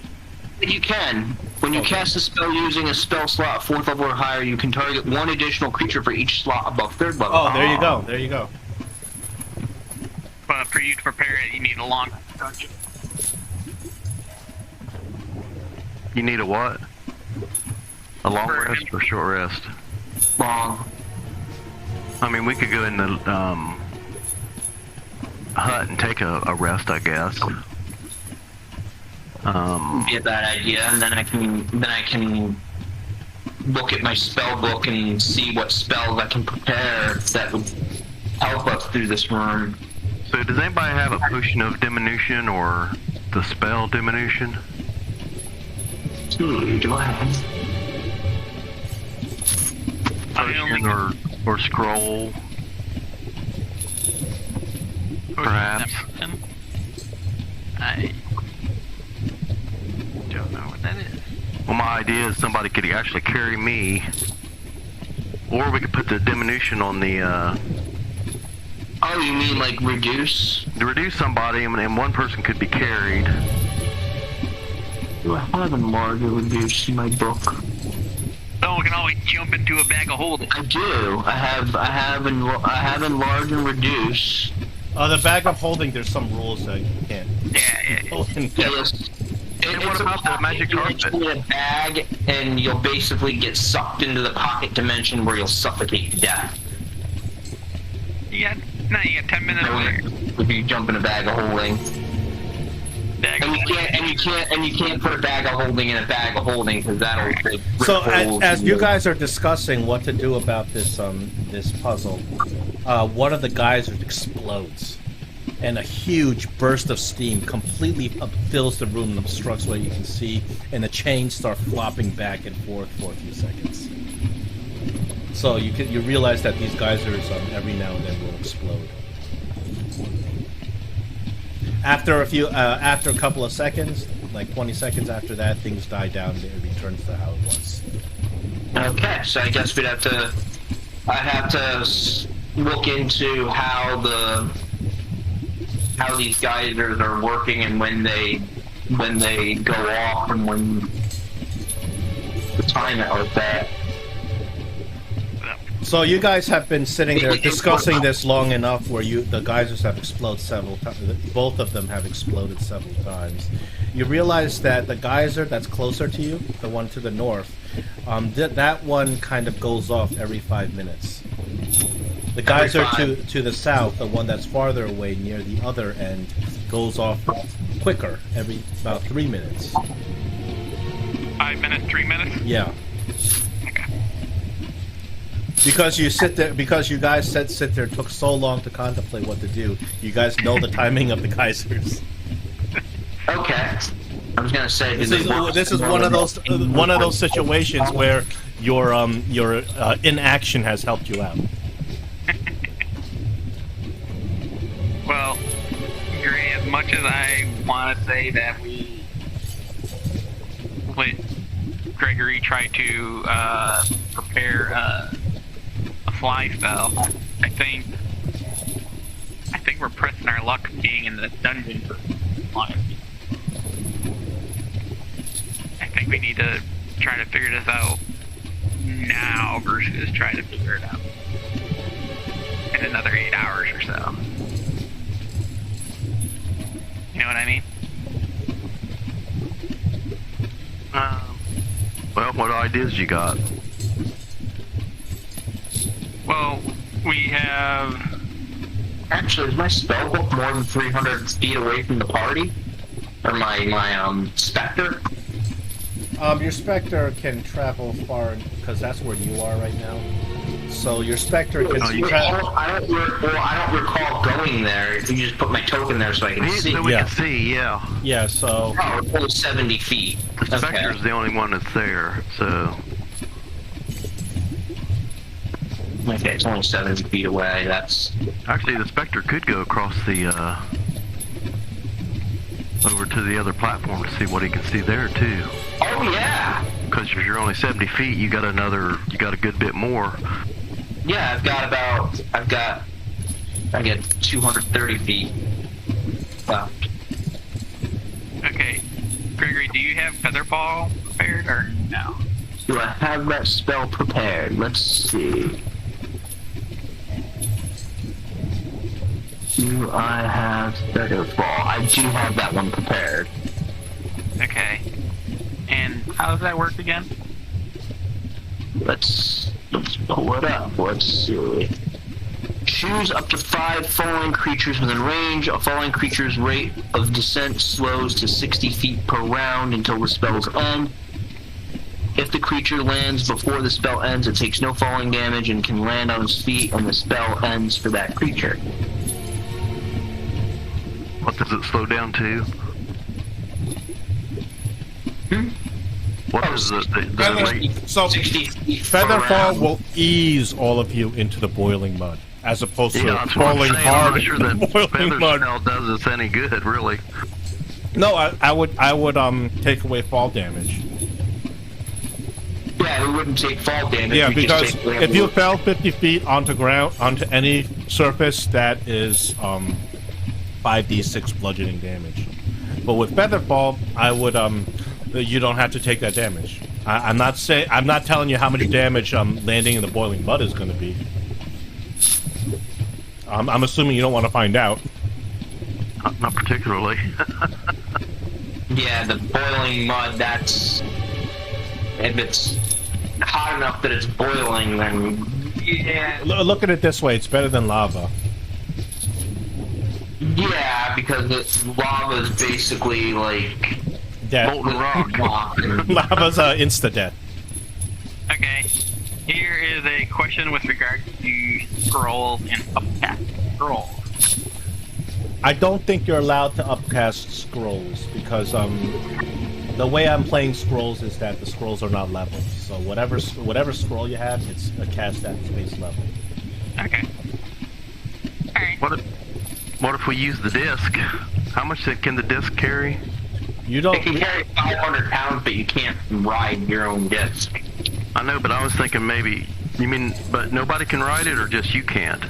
You can. When you cast a spell using a spell slot 4th level or higher, you can target one additional creature for each slot above 3rd level. Oh, there you go. There you go. But for you to prepare it, you need a long dungeon. You need a what? A long rest or short rest? Long. I mean, we could go in the hut and take a rest, I guess. Be a bad idea, and then I can look at my spell book and see what spells I can prepare that would help us through this room. So does anybody have a potion of diminution or the spell diminution? Do I have? Potion or scroll? Perhaps. I don't know what that is. Well, my idea is somebody could actually carry me, or we could put the diminution on the. Oh, you mean like reduce? Reduce somebody, and one person could be carried. Do I have enlarge or reduce in my book? Oh, we can always jump into a bag of holding. I do. I have enlarge and reduce. The bag of holding, there's some rules that you can't. Yes. What about the magic carpet? In a bag, and you'll basically get sucked into the pocket dimension where you'll suffocate to death. You got 10 minutes later. If you jump in a bag of holding. And you can't put a bag of holding in a bag of holding because that'll rip So holes as in you guys are discussing what to do about this this puzzle, one of the geysers explodes, and a huge burst of steam completely fills the room and obstructs what you can see, and the chains start flopping back and forth for a few seconds. So you realize that these geysers every now and then will explode. After a couple of seconds, like 20 seconds after that, things die down and it returns to how it was. Okay, so I guess I have to look into how these geysers are working and when they go off and when the time out with that. So you guys have been sitting there discussing this long enough where the geysers have exploded several times. Both of them have exploded several times. You realize that the geyser that's closer to you, the one to the north, that one kind of goes off every 5 minutes. The geyser to the south, the one that's farther away near the other end, goes off quicker, every about 3 minutes. 5 minutes, 3 minutes? Yeah. Okay. Because you sit there, because you guys sit there, took so long to contemplate what to do. You guys know the timing of the geysers. Okay. I was gonna say This is one of those situations where your inaction has helped you out. Well, Gray, as much as I want to say that we let Gregory try to prepare a fly spell, I think we're pressing our luck being in the dungeon for long. I think we need to try to figure this out now versus try to figure it out in another 8 hours or so. You know what I mean? Well, what ideas you got? Well, we have... Actually, is my spell book more than 300 feet away from the party? Or my specter? Your specter can travel far, because that's where you are right now. So your specter can travel... I don't recall going there. If you just put my token there so I can see. So we can see, yeah. Yeah, so... Oh, it's only 70 feet. The specter's the only one that's there, so... Okay, it's only 70 feet away. That's... Actually, the specter could go across the, over to the other platform to see what he can see there, too. Oh, yeah! Because if you're only 70 feet, you got a good bit more. Yeah, I get 230 feet left. Okay. Gregory, do you have Featherball prepared or no? Do I have that spell prepared? Let's see. Do I have Featherball? I do have that one prepared. Okay. And how does that work again? Let's pull it up. Let's see. Choose up to 5 falling creatures within range. A falling creature's rate of descent slows to 60 feet per round until the spell's end. If the creature lands before the spell ends, it takes no falling damage and can land on its feet, and the spell ends for that creature. What does it slow down to? What is the rate? So, 60 feet per Featherfall round. will ease all of you into the boiling mud, as opposed to That's what I'm falling saying. hard I'm not sure into the that boiling feather mud. spell does us any good, really. No, I would take away fall damage. Yeah, we wouldn't take fall damage. Yeah, we just because take if you fell 50 feet onto any surface, that is 5d6 bludgeoning damage. But with Featherfall, I would you don't have to take that damage. I'm not telling you how much damage landing in the boiling mud is going to be. I'm assuming you don't want to find out. Not particularly. Yeah, the boiling mud, that's... If it's hot enough that it's boiling, then... Yeah, Look at it this way: it's better than lava. yeah, because lava is basically like... Death. Molten rock. Lava's insta death. Okay. Here is a question with regard to scrolls and upcast scrolls. I don't think you're allowed to upcast scrolls because the way I'm playing scrolls is that the scrolls are not leveled. So whatever scroll you have, it's a cast at base level. Okay. Alright. What if we use the disc? How much can the disc carry? You don't. It can carry 500 pounds, but you can't ride your own disc. I know, but I was thinking maybe... You mean, but nobody can ride it, or just you can't?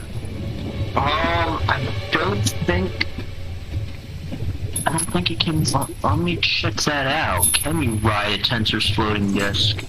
I don't think it can... Let me check that out. Can you ride a Tensor's floating disc?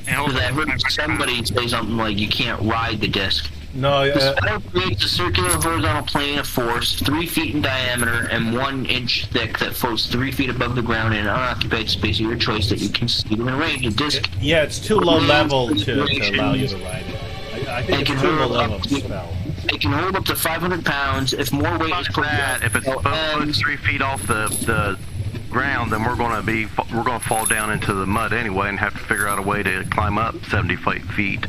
Because I heard somebody say something like you can't ride the disc. No, The spell creates a circular horizontal plane of force 3 feet in diameter and 1 inch thick that floats 3 feet above the ground in an unoccupied space of your choice that you can see within range. The disc. yeah, it's too low level to allow you to ride it. I think it's too low level to spell. It can hold up to 500 pounds if more weight is put that, if it's 3 feet off the ground, then we're going to fall down into the mud anyway and have to figure out a way to climb up 75 feet.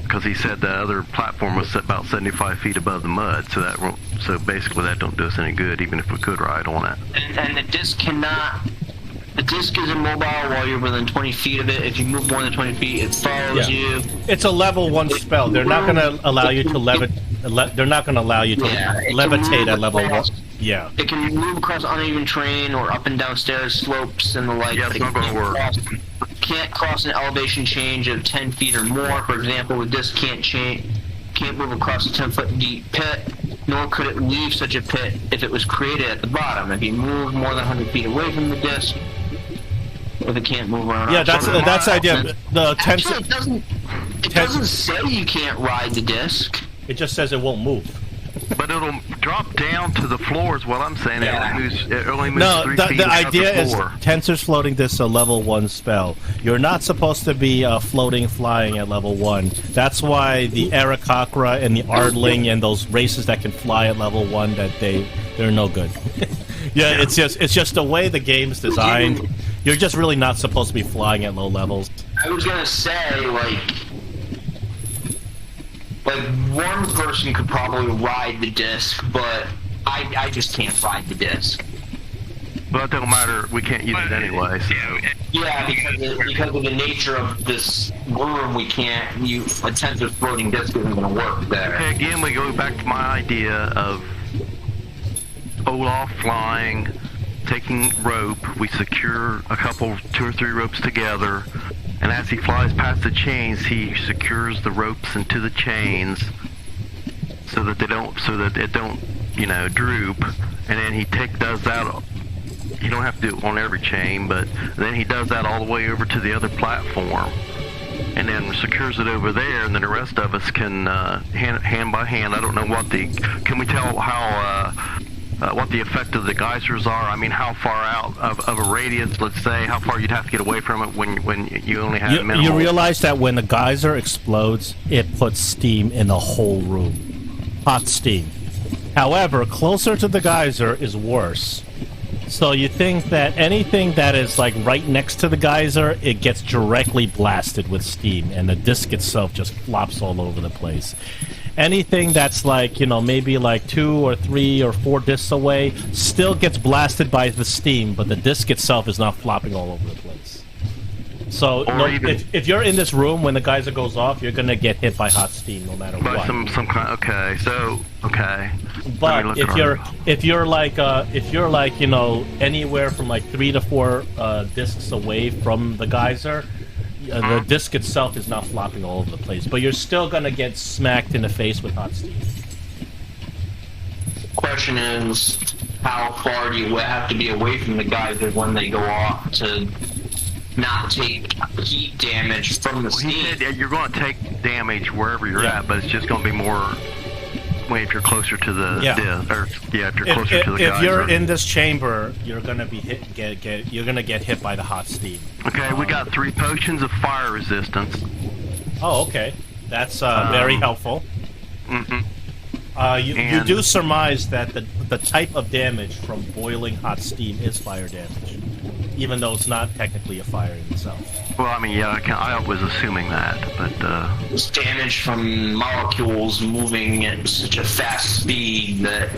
Because he said the other platform was about 75 feet above the mud, so basically that don't do us any good, even if we could ride on it. And the disc cannot. The disc is immobile while you're within 20 feet of it. If you move more than 20 feet, it follows you. It's a level 1 spell. They're not going to allow you to They're not going to allow you to levitate at level 1. Yeah. It can move across uneven terrain or up and down stairs, slopes, and the like. Yeah, it's not going to work. Can't cross an elevation change of 10 feet or more. For example, the disc can't move across a 10-foot deep pit, nor could it leave such a pit if it was created at the bottom. If you move more than 100 feet away from the disc, if it can't move around. Yeah, that's the idea. Actually, it doesn't say you can't ride the disc. It just says it won't move. But it'll drop down to the floor is what I'm saying. Yeah. It only moves No, 3 feet the above idea the is floor. Tensor's floating disc is a level 1 spell. You're not supposed to be floating flying at level 1. That's why the Arakakra and the Ardling and those races that can fly at level 1, that they're no good. Yeah, it's just the way the game's designed. You're just really not supposed to be flying at low levels. I was gonna say, like one person could probably ride the disc, but I just can't ride the disc. Well, it don't matter. We can't use it anyway. So. Yeah, because of the nature of this room, we can't use a tensor floating disc isn't gonna work there. Okay, again, we go back to my idea of Olaf flying, taking rope. We secure two or three ropes together. And as he flies past the chains, he secures the ropes into the chains so that it don't, droop. And then he does that. You don't have to do it on every chain, but then he does that all the way over to the other platform, and then secures it over there. And then the rest of us can hand by hand. I don't know can we tell how what the effect of the geysers are? I mean, how far out of a radius, let's say, how far you'd have to get away from it when you only have minimal. You realize that when the geyser explodes, it puts steam in the whole room. Hot steam. However, closer to the geyser is worse. So you think that anything that is like right next to the geyser, it gets directly blasted with steam, and the disc itself just flops all over the place. Anything that's like, maybe like 2 or 3 or 4 discs away still gets blasted by the steam, but the disc itself is not flopping all over the place. So if you're in this room when the geyser goes off, you're gonna get hit by hot steam no matter by what. some kind. Okay. But if you're like anywhere from like 3 to 4 discs away from the geyser, the disc itself is not flopping all over the place, but you're still gonna get smacked in the face with hot steam. Question is, how far do you have to be away from the geyser when they go off to not take heat damage from the steam? He said you're going to take damage wherever you're at, but it's just going to be more if you're closer to the if you're closer to the geyser. If you're in this chamber, you're gonna be you're gonna get hit by the hot steam. Okay, we got 3 potions of fire resistance. Oh, okay, that's very helpful. Mm-hmm. You do surmise that the type of damage from boiling hot steam is fire damage, even though it's not technically a fire in itself. Well, I mean, I was assuming that, but it's damage from molecules moving at such a fast speed that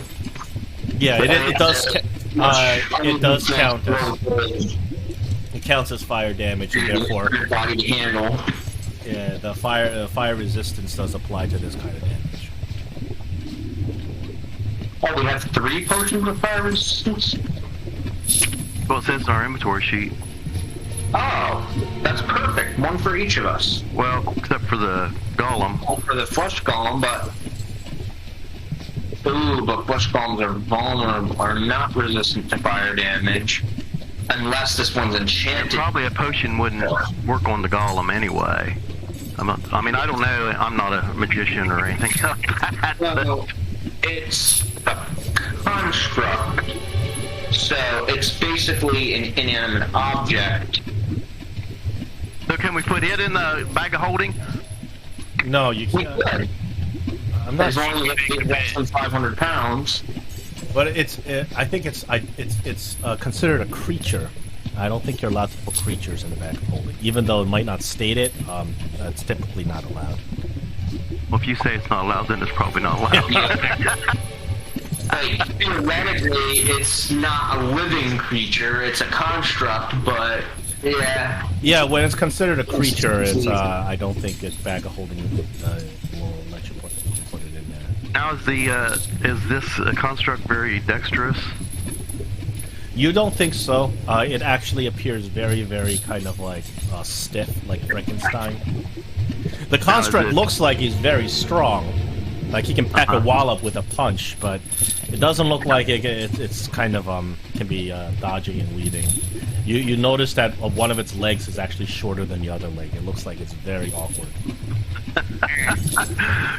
it does count as it counts as fire damage, and therefore body to handle. Yeah, the fire resistance does apply to this kind of damage. Oh, we have 3 potions of fire resistance? Well, it says in our inventory sheet. Oh, that's perfect. 1 for each of us. Well, except for the golem. Oh, for the flesh golem, but flesh golems are vulnerable, are not resistant to fire damage. unless this one's enchanted. Probably a potion wouldn't work on the golem anyway. I mean, I don't know. I'm not a magician or anything like that. No, it's a construct. So it's basically an inanimate object. So can we put it in the bag of holding? No, you We can't. could, I'm not as long as it weighs less than 500 pounds. But I think it's considered a creature. I don't think you're allowed to put creatures in the bag of holding, even though it might not state it. It's typically not allowed. Well, if you say it's not allowed, then it's probably not allowed. Theoretically, it's not a living creature; it's a construct. But yeah. Yeah, when it's considered a creature, it's I don't think it's bag of holding will let you put it in there. Now, is this construct very dexterous? You don't think so? It actually appears very, very kind of like stiff, like Frankenstein. The construct looks like he's very strong, like he can pack a wallop with a punch, but it doesn't look like it's kind of can be dodging and weaving. You notice that one of its legs is actually shorter than the other leg. It looks like it's very awkward.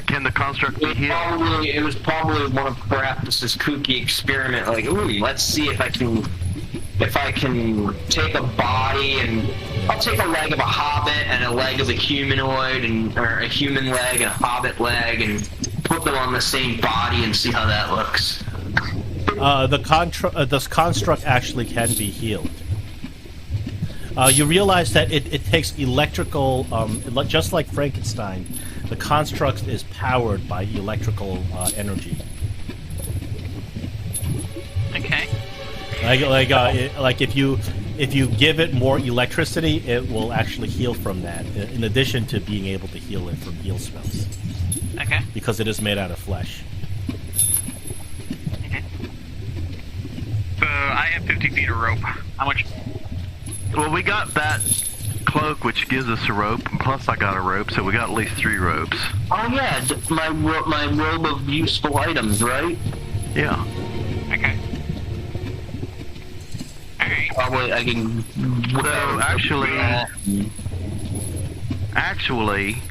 Can the construct be healed? It was probably one of Keraptis' kooky experiment. Like, ooh, let's see if I can take a body and I'll take a leg of a hobbit and a leg of a humanoid or a human leg and a hobbit leg and put them on the same body and see how that looks. This construct actually can be healed. You realize that it takes electrical, just like Frankenstein, the construct is powered by electrical energy. Okay. Like if you give it more electricity, it will actually heal from that. In addition to being able to heal it from heal spells. Okay. Because it is made out of flesh. Okay. So I have 50 feet of rope. How much? Well, we got that cloak, which gives us a rope, and plus I got a rope, so we got at least 3 ropes. Oh yeah, my robe of useful items, right? Yeah. Okay. Alright. Probably I can. So actually,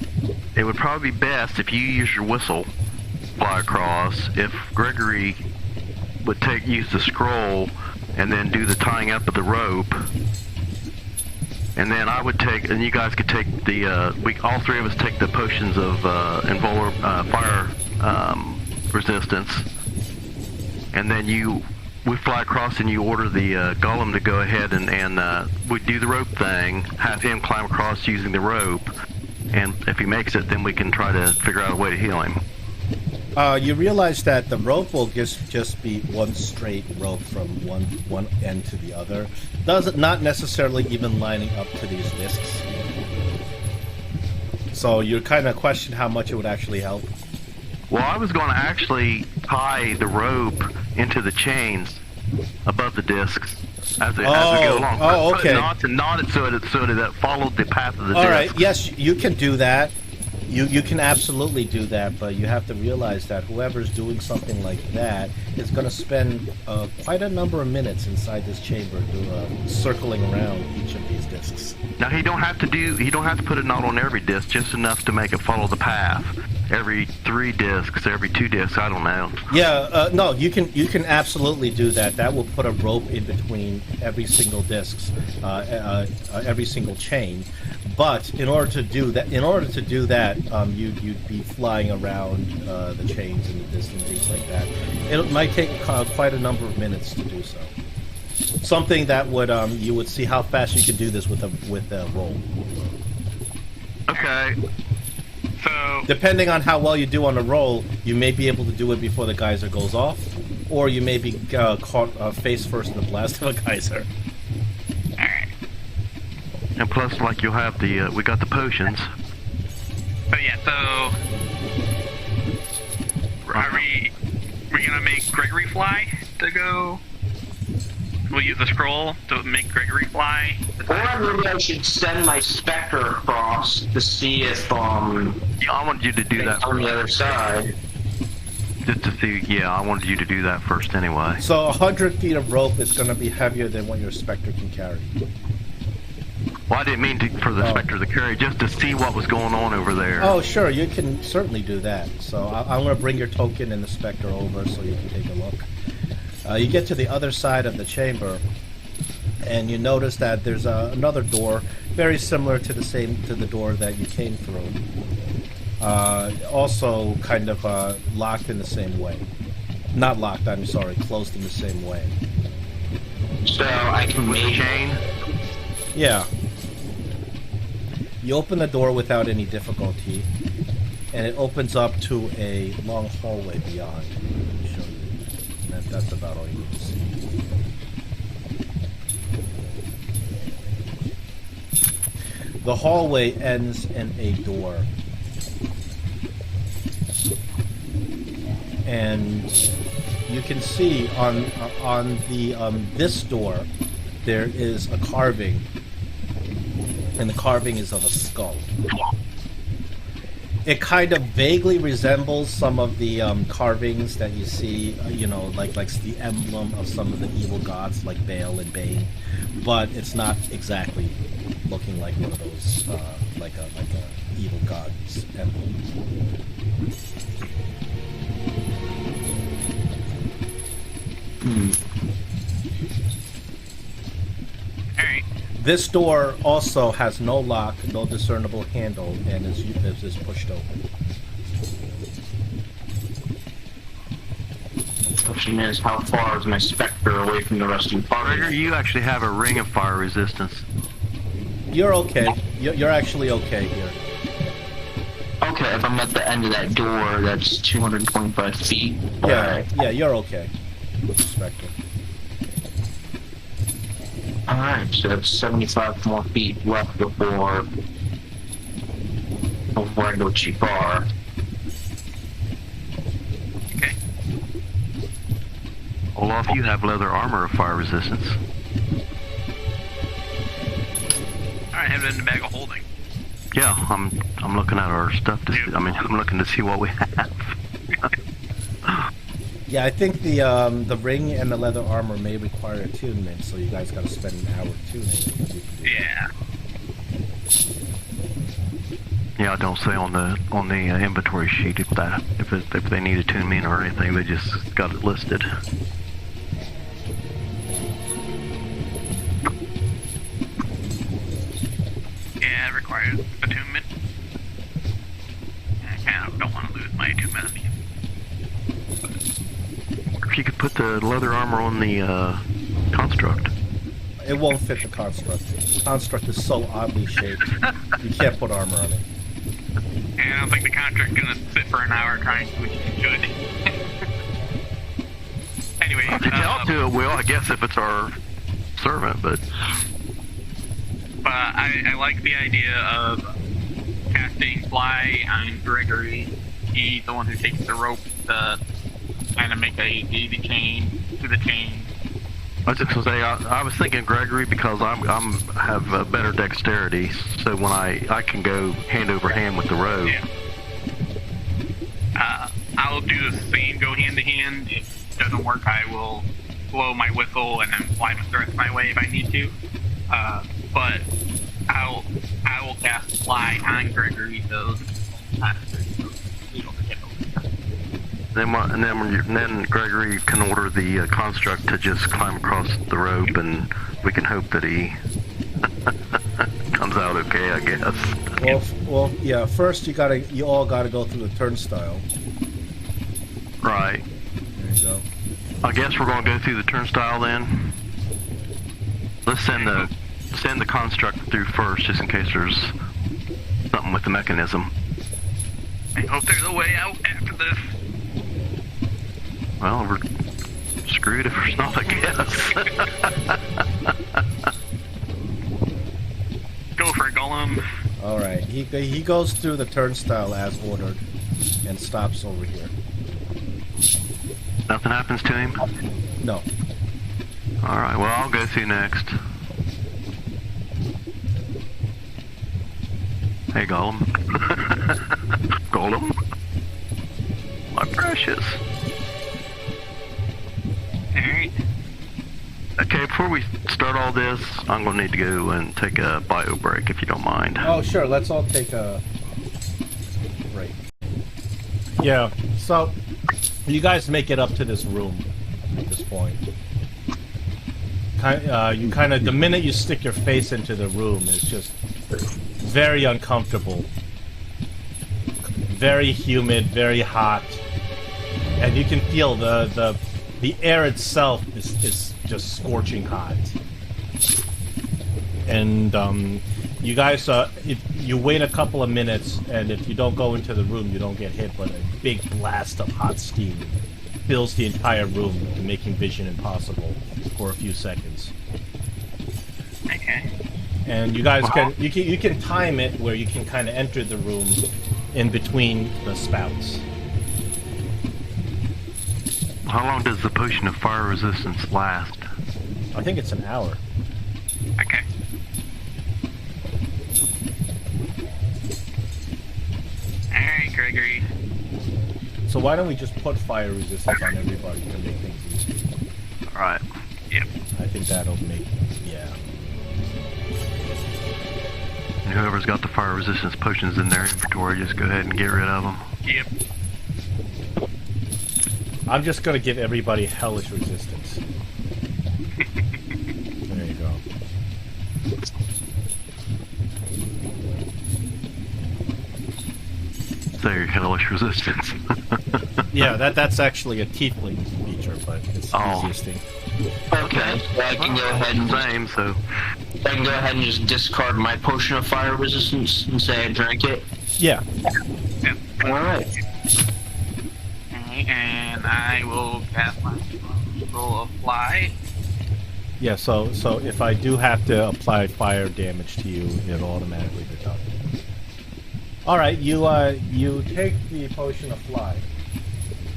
it would probably be best if you use your whistle, fly across. If Gregory would use the scroll, and then do the tying up of the rope. And then I would take, and you guys could take all 3 of us take the potions of fire resistance, and then we fly across and you order the golem to go ahead and we do the rope thing, have him climb across using the rope, and if he makes it, then we can try to figure out a way to heal him. You realize that the rope will just be one straight rope from one end to the other. Not necessarily even lining up to these discs. So you kind of question how much it would actually help. Well, I was going to actually tie the rope into the chains above the discs as we go along. Oh, okay. Knot it so that it followed the path of the disc. All right. Yes, you can do that. You can absolutely do that, but you have to realize that whoever's doing something like that is going to spend quite a number of minutes inside this chamber circling around each of these discs. Now he don't have to put a knot on every disc, just enough to make it follow the path. Every 3 discs, every 2 discs, I don't know. Yeah, no, you can absolutely do that. That will put a rope in between every single discs, every single chain. But in order to do that, you'd be flying around the chains and the discs and things like that. It might take quite a number of minutes to do so. Something that would you would see how fast you could do this with a roll. Okay. So Depending on how well you do on the roll, you may be able to do it before the geyser goes off, or you may be caught face first in the blast of a geyser. alright. And plus, like, you'll have we got the potions. So yeah, so are we gonna make Gregory fly to go? We'll use the scroll to make Gregory fly. Or maybe I should send my specter across to see if Yeah, I want you to do that on the other side. Just to see, yeah, I wanted you to do that first anyway. So 100 feet of rope is going to be heavier than what your Spectre can carry. Well, I didn't mean for the Spectre to carry, just to see what was going on over there. Oh, sure, you can certainly do that. So I'm going to bring your token and the Spectre over so you can take a look. You get to the other side of the chamber, and you notice that there's another door, very similar to the door that you came through. Also kind of locked in the same way. Not locked, I'm sorry, closed in the same way. So I can make chain? Yeah. You open the door without any difficulty, and it opens up to a long hallway beyond. Let me show you. That's about all you need to see. The hallway ends in a door. And you can see on the this door there is a carving, and the carving is of a skull. It kind of vaguely resembles some of the carvings that you see, like the emblem of some of the evil gods, like Baal and Bane, but it's not exactly looking like one of those, like a evil god's emblem. Alright. This door also has no lock, no discernible handle, and is pushed open. The question is, how far is my Spectre away from the rest of the party? Gregor, you actually have a ring of fire resistance. You're okay. You're actually okay here. Okay, if I'm at the end of that door, that's 225 feet. Yeah, yeah, you're okay with the Spectre. Alright, so that's 75 more feet left before I go too far. Okay. Olaf, you have leather armor of fire resistance. I have it in the bag of holding. Yeah, I'm looking at our stuff I'm looking to see what we have. Yeah, I think the ring and the leather armor may require attunement, so you guys got to spend an hour tuning. Yeah. Yeah, I don't say on the inventory sheet if they need attunement or anything. They just got it listed. Yeah, it requires attunement. I kind of don't want to lose my attunement. If you could put the leather armor on the construct. It won't fit the construct. The construct is so oddly shaped, you can't put armor on it. And I don't think the contract's gonna sit for an hour trying to do what you should. Anyway, If you tell it to, it will, I guess, if it's our servant, but I like the idea of casting fly on Gregory. He's the one who takes the rope to kind of make a daisy chain to the chain. I was just gonna say, I was thinking Gregory because I have better dexterity, so when I can go hand over hand with the rope. Yeah. I'll do the same, go hand to hand. If it doesn't work, I will blow my whistle and then fly the rest my way if I need to. But I will cast fly on Gregory, so Then Gregory can order the construct to just climb across the rope, and we can hope that he comes out okay, I guess. Well, yeah. First, you all gotta go through the turnstile. Right. There you go. I guess we're gonna go through the turnstile then. Let's send the construct through first, just in case there's something with the mechanism. I hope there's a way out after this. Well, we're screwed if there's not, I guess. Go for it, Golem. All right. He goes through the turnstile as ordered, and stops over here. Nothing happens to him? No. Alright, well, I'll go through next. Hey, Golem. Golem? My precious. Alright. Okay, before we start all this, I'm gonna need to go and take a bio break if you don't mind. Oh, sure. Let's all take a break. Yeah. So, you guys make it up to this room at this point. You kind of, the minute you stick your face into the room, it's just very uncomfortable, very humid, very hot, and you can feel the air itself is just scorching hot. And you guys, you wait a couple of minutes, and if you don't go into the room, you don't get hit, but a big blast of hot steam fills the entire room, making vision impossible for a few seconds. Okay. And you guys you can time it where you can kind of enter the room in between the spouts. How long does the potion of fire resistance last? I think it's an hour. Okay. Alright, Gregory. So why don't we just put fire resistance on everybody to make things easy? Alright. Yep. I think that'll make, yeah. And whoever's got the fire resistance potions in their inventory, just go ahead and get rid of them. Yep. I'm just gonna give everybody hellish resistance. There you go. So your hellish resistance. Yeah, that's actually a tiefling feature, but it's the easiest thing. Okay, so I can go ahead and Same, so I can go ahead and just discard my potion of fire resistance and say I drank it. Yeah. Yep. Alright. Alright, and I will cast my roll of fly. Yeah, so if I do have to apply fire damage to you, it'll automatically deduct. Alright, you take the potion of fly.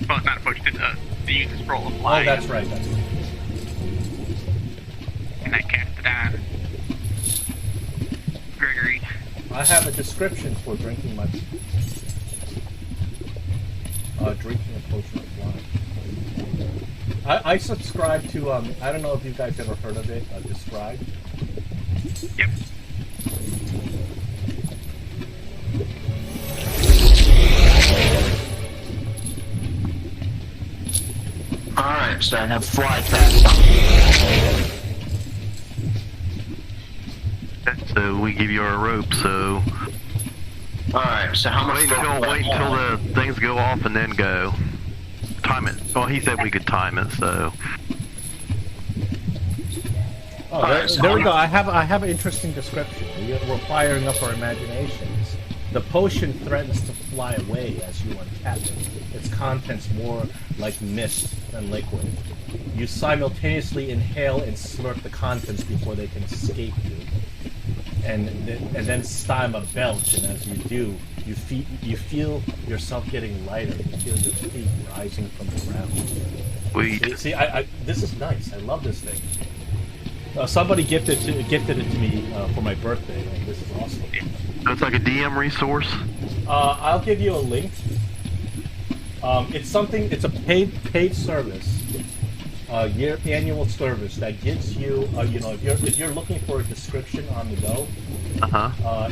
Well, it's not a potion, it's the user's roll of fly. Oh, that's right, that's right. And I cast it on Gregory. I have a description for drinking my drinking a potion of fly. I subscribe to I don't know if you guys ever heard of it, Describe. Yep. Alright, so I have fly cast on. So we give you our rope, so Alright, so how much wait until the things go off and then go. Time it. Well, he said we could time it, so. Oh, there we go. I have an interesting description. We're firing up our imaginations. The potion threatens to fly away as you uncap it. Its contents more like mist than liquid. You simultaneously inhale and slurp the contents before they can escape you. And then stim a belch, and as you do, you feel yourself getting lighter. You feel your feet rising from the ground. See, this is nice. I love this thing. Somebody gifted it to me for my birthday. Like, this is awesome. So it's like a DM resource? I'll give you a link. It's a paid service. Annual service that gives you, if you're looking for a description on the go,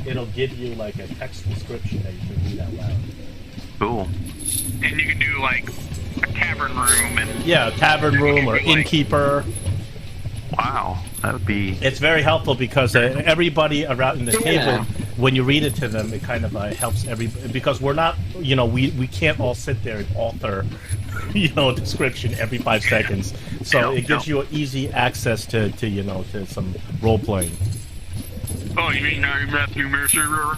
it'll give you like a text description that you can read out loud. Cool. And you can do like a tavern room and tavern room or innkeeper. Wow, that would be. It's very helpful because everybody around the table, when you read it to them, it kind of helps because we're not, we can't all sit there and alter, a description every 5 seconds. So it gives you easy access to some role playing. Oh, you mean Matthew Mercer?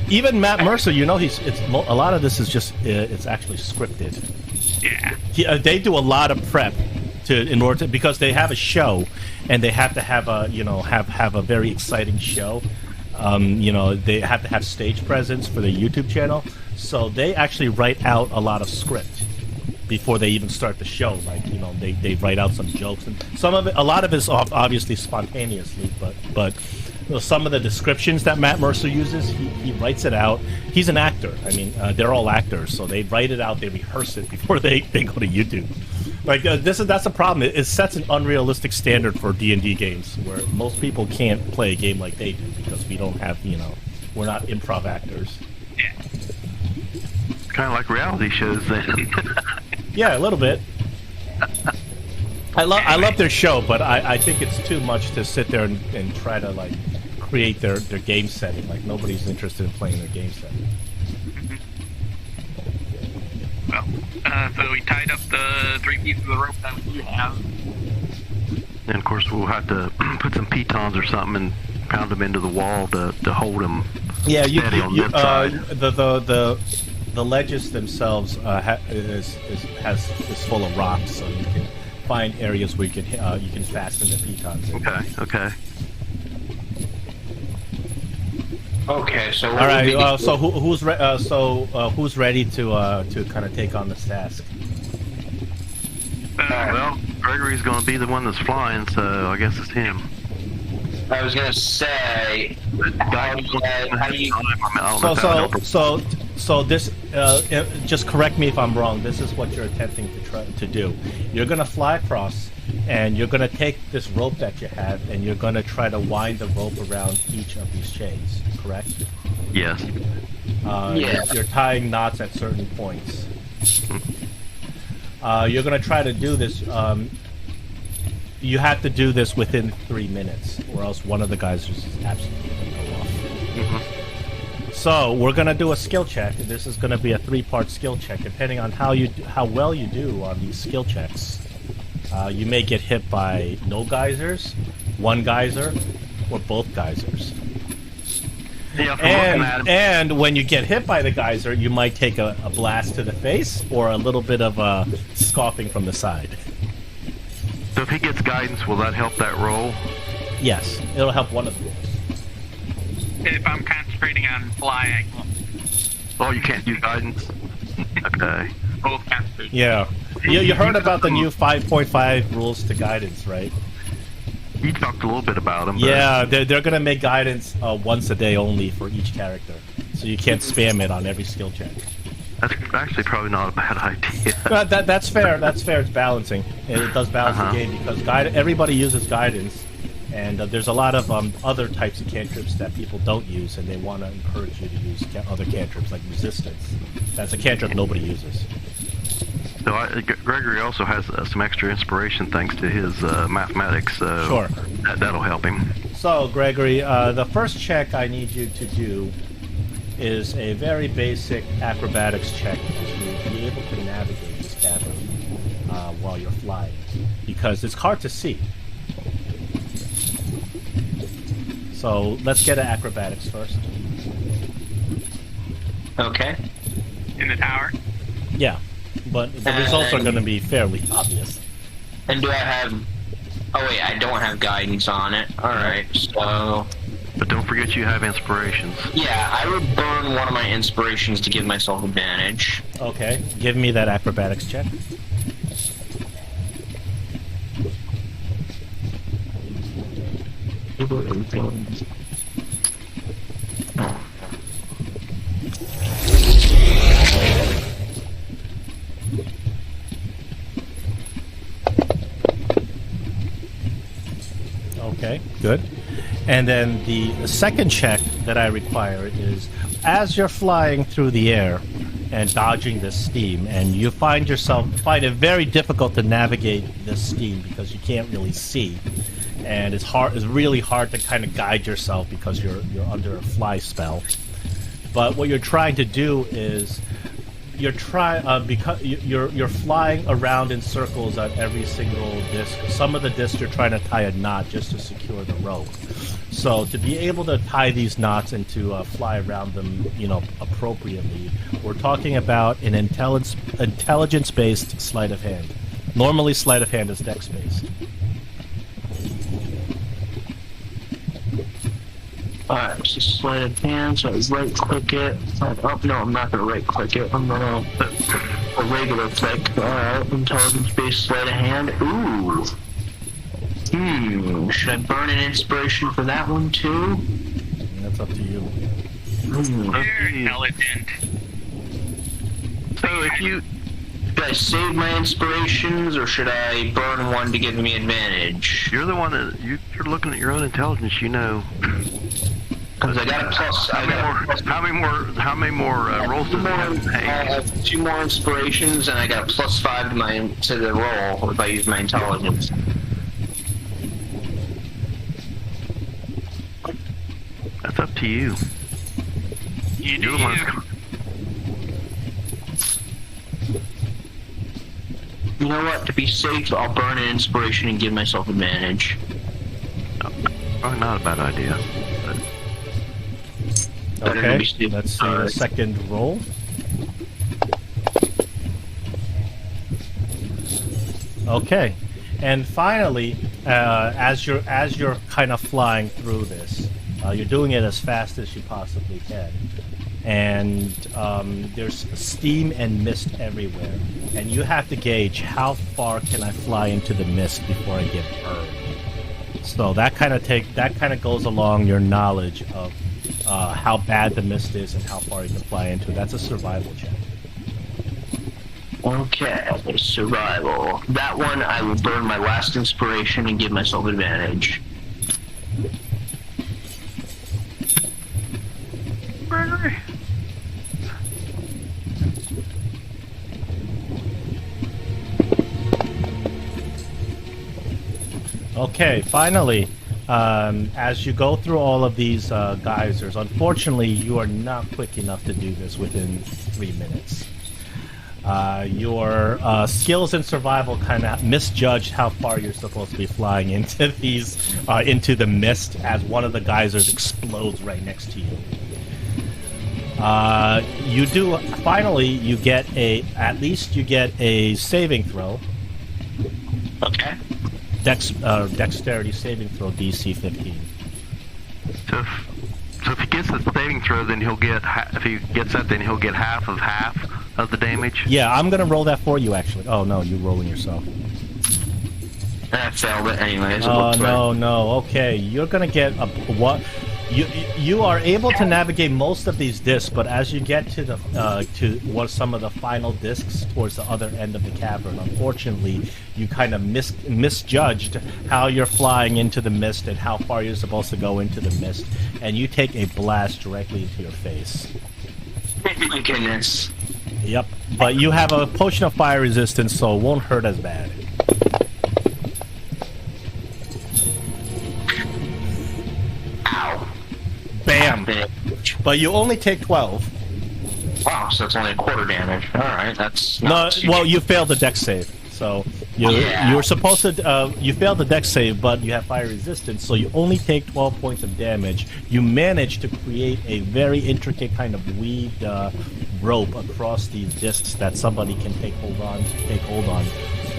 Even Matt Mercer, a lot of this is just it's actually scripted. Yeah. They do a lot of prep because they have a show, and they have to have a very exciting show. They have to have stage presence for their YouTube channel, so they actually write out a lot of script before they even start the show. Like they write out some jokes, and a lot of it's obviously spontaneously, but some of the descriptions that Matt Mercer uses, he writes it out. He's an actor. I mean, they're all actors, so they write it out, they rehearse it before they go to YouTube. Like that's the problem. It sets an unrealistic standard for D&D games, where most people can't play a game like they do because we don't have, we're not improv actors. Yeah. Kind of like reality shows then. Yeah, a little bit. I love their show, but I think it's too much to sit there and try to like create their game setting. Like nobody's interested in playing their game setting. Well, so we tied up the 3 pieces of the rope that we have. And of course we'll have to put some pitons or something and pound them into the wall to hold them. Yeah, the ledges themselves is full of rocks, so you can find areas where you can fasten the pitons in. Okay. Okay, so all right. So who's ready to kind of take on this task? Well, Gregory's going to be the one that's flying, so I guess it's him. I was gonna say, So this, just correct me if I'm wrong. This is what you're attempting to do. You're gonna fly across, and you're gonna take this rope that you have, and you're gonna try to wind the rope around each of these chains. Correct? Yes. You're tying knots at certain points. You're gonna try to do this. You have to do this within 3 minutes, or else one of the guys is absolutely going to go off. Mm-hmm. So we're going to do a skill check. This is going to be a 3-part skill check. Depending on how well you do on these skill checks, you may get hit by no geysers, one geyser, or both geysers. Yeah, and when you get hit by the geyser, you might take a blast to the face or a little bit of a scoffing from the side. So if he gets guidance, will that help that roll? Yes, it'll help one of the rolls. If I'm concentrating on fly, I can't. Oh, you can't do guidance? Okay. Both concentration. Yeah. You heard about the new 5.5 rules to guidance, right? You talked a little bit about them. Yeah, they're going to make guidance once a day only for each character. So you can't spam it on every skill check. That's actually probably not a bad idea. That's fair. That's fair. It's balancing. It does balance the game because everybody uses guidance, and there's a lot of other types of cantrips that people don't use, and they want to encourage you to use other cantrips like resistance. That's a cantrip nobody uses. So Gregory also has some extra inspiration thanks to his mathematics. So sure. That'll help him. So Gregory, the first check I need you to do is a very basic acrobatics check to be able to navigate this cavern while you're flying, because it's hard to see. So let's get an acrobatics first. Okay. In the tower? Yeah, but the results are going to be fairly obvious. And do I have... Oh wait, I don't have guidance on it. Alright, so... But don't forget you have inspirations. Yeah, I would burn one of my inspirations to give myself advantage. Okay, give me that acrobatics check. Okay, good. And then the second check that I require is, as you're flying through the air and dodging this steam, and you find it very difficult to navigate this steam because you can't really see, and it's really hard to kind of guide yourself because you're under a fly spell. But what you're trying to do is because you're flying around in circles on every single disc. Some of the discs you're trying to tie a knot just to secure the rope. So to be able to tie these knots and to fly around them, appropriately, we're talking about an intelligence-based sleight of hand. Normally, sleight of hand is dex-based. Alright, so sleight of hand, so I right-click it. Oh, no, I'm not going to right-click it. I'm going to a regular click. Alright, intelligence-based sleight of hand. Ooh. Should I burn an inspiration for that one too? That's up to you. You're intelligent. So if you... Should I save my inspirations, or should I burn one to give me advantage? You're the one that... You're looking at your own intelligence, you know. Because I got a plus... How many more rolls does it have to I take? have 2 more inspirations, and I got a +5 to the roll if I use my intelligence. That's up to you. You do You're the one you. that's... You know what? To be safe, I'll burn an inspiration and give myself advantage. Probably not a bad idea. But Okay, let's see the second roll. Okay, and finally, as you're kind of flying through this, you're doing it as fast as you possibly can, and there's steam and mist everywhere, and you have to gauge how far can I fly into the mist before I get burned. So that kind of goes along your knowledge of how bad the mist is and how far you can fly into it. That's a survival check. Okay, survival. That one, I will burn my last inspiration and give myself advantage. Okay, finally, as you go through all of these geysers, unfortunately, you are not quick enough to do this within 3 minutes. Your skills in survival kind of misjudged how far you're supposed to be flying into these, into the mist as one of the geysers explodes right next to you. Finally, you get at least you get a saving throw. Okay. Dexterity saving throw, DC 15. So if he gets the saving throw, then he'll get... If he gets that, then he'll get half of the damage? Yeah, I'm gonna roll that for you, actually. Oh, no, you're rolling yourself. I failed it anyways. Oh, no. Okay, you're gonna get a... What? You are able to navigate most of these discs, but as you get to the some of the final discs towards the other end of the cavern, unfortunately, you kind of misjudged how you're flying into the mist and how far you're supposed to go into the mist, and you take a blast directly into your face. My goodness. Yep, but you have a potion of fire resistance, so it won't hurt as bad. Ow. Bam! But you only take 12. Wow, so that's only a quarter damage. Alright, that's No, not too well, you failed the dex save. So you were supposed to you failed the dex save, but you have fire resistance, so you only take 12 points of damage. You managed to create a very intricate kind of weaved rope across these discs that somebody can take hold on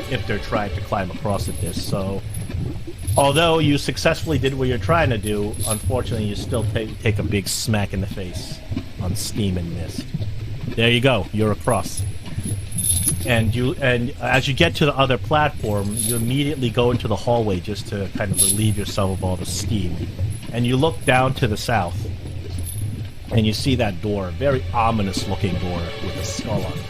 if they're trying to climb across the disc. So although you successfully did what you're trying to do, unfortunately you still take a big smack in the face on steam and mist. There you go, you're across. And as you get to the other platform, you immediately go into the hallway just to kind of relieve yourself of all the steam. And you look down to the south, and you see that door, a very ominous looking door with a skull on it.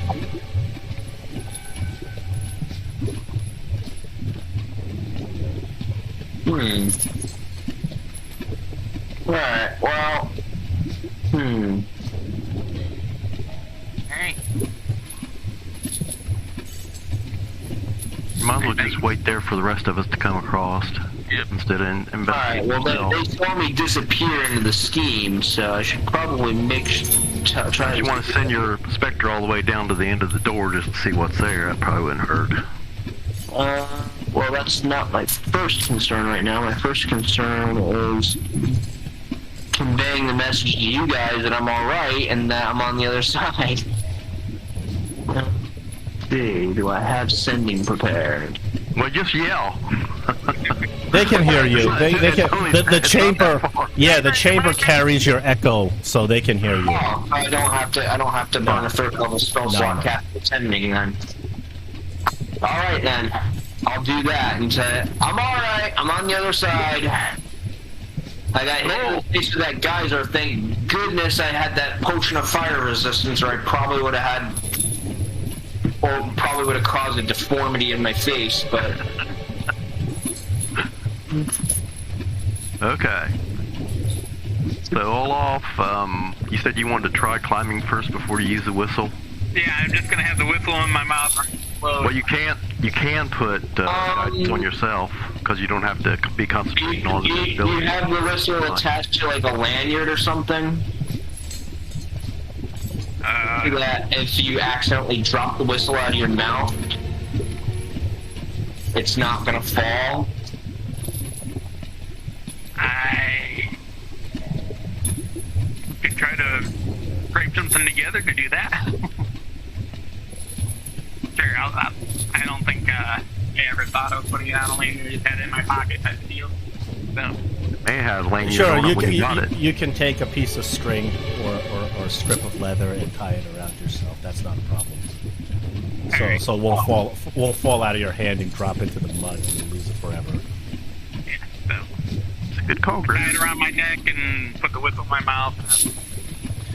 Alright, well... Alright. You might as well just wait there for the rest of us to come across. Yep. Instead of investigating. Alright, well, they saw me disappear into the scheme, so I should probably try You to... want to send your specter all the way down to the end of the door just to see what's there. That probably wouldn't hurt. Well, that's not my first concern right now. My first concern is conveying the message to you guys that I'm alright and that I'm on the other side. Let's see, do I have sending prepared? Well, just yell. They can hear you. They can. The chamber. Yeah, the chamber carries your echo, so they can hear you. Oh, I don't have to burn a third level spell slot cast sending then. Alright then. I'll do that and say, I'm alright, I'm on the other side. I got hit in the face with that geyser. Thank goodness I had that potion of fire resistance, or I probably would have had, or probably would have caused a deformity in my face, but... Okay. So Olaf, you said you wanted to try climbing first before you use the whistle? Yeah, I'm just gonna have the whistle in my mouth. Well, you can put guidance on yourself, because you don't have to be concentrating on the ability. Do you have the whistle attached to like a lanyard or something? That if you accidentally drop the whistle out of your mouth, it's not gonna fall. I could try to scrape something together to do that. Sure, I don't think I ever thought of putting it on a lanyard. Just had it in my pocket type of deal. So. May have lanyard Sure, on it when you got it. You can take a piece of string or a strip of leather and tie it around yourself. That's not a problem. So it won't fall out of your hand and drop into the mud and you lose it forever. Yeah, so. It's a good call, Chris. Tie it around my neck and put the whistle in my mouth.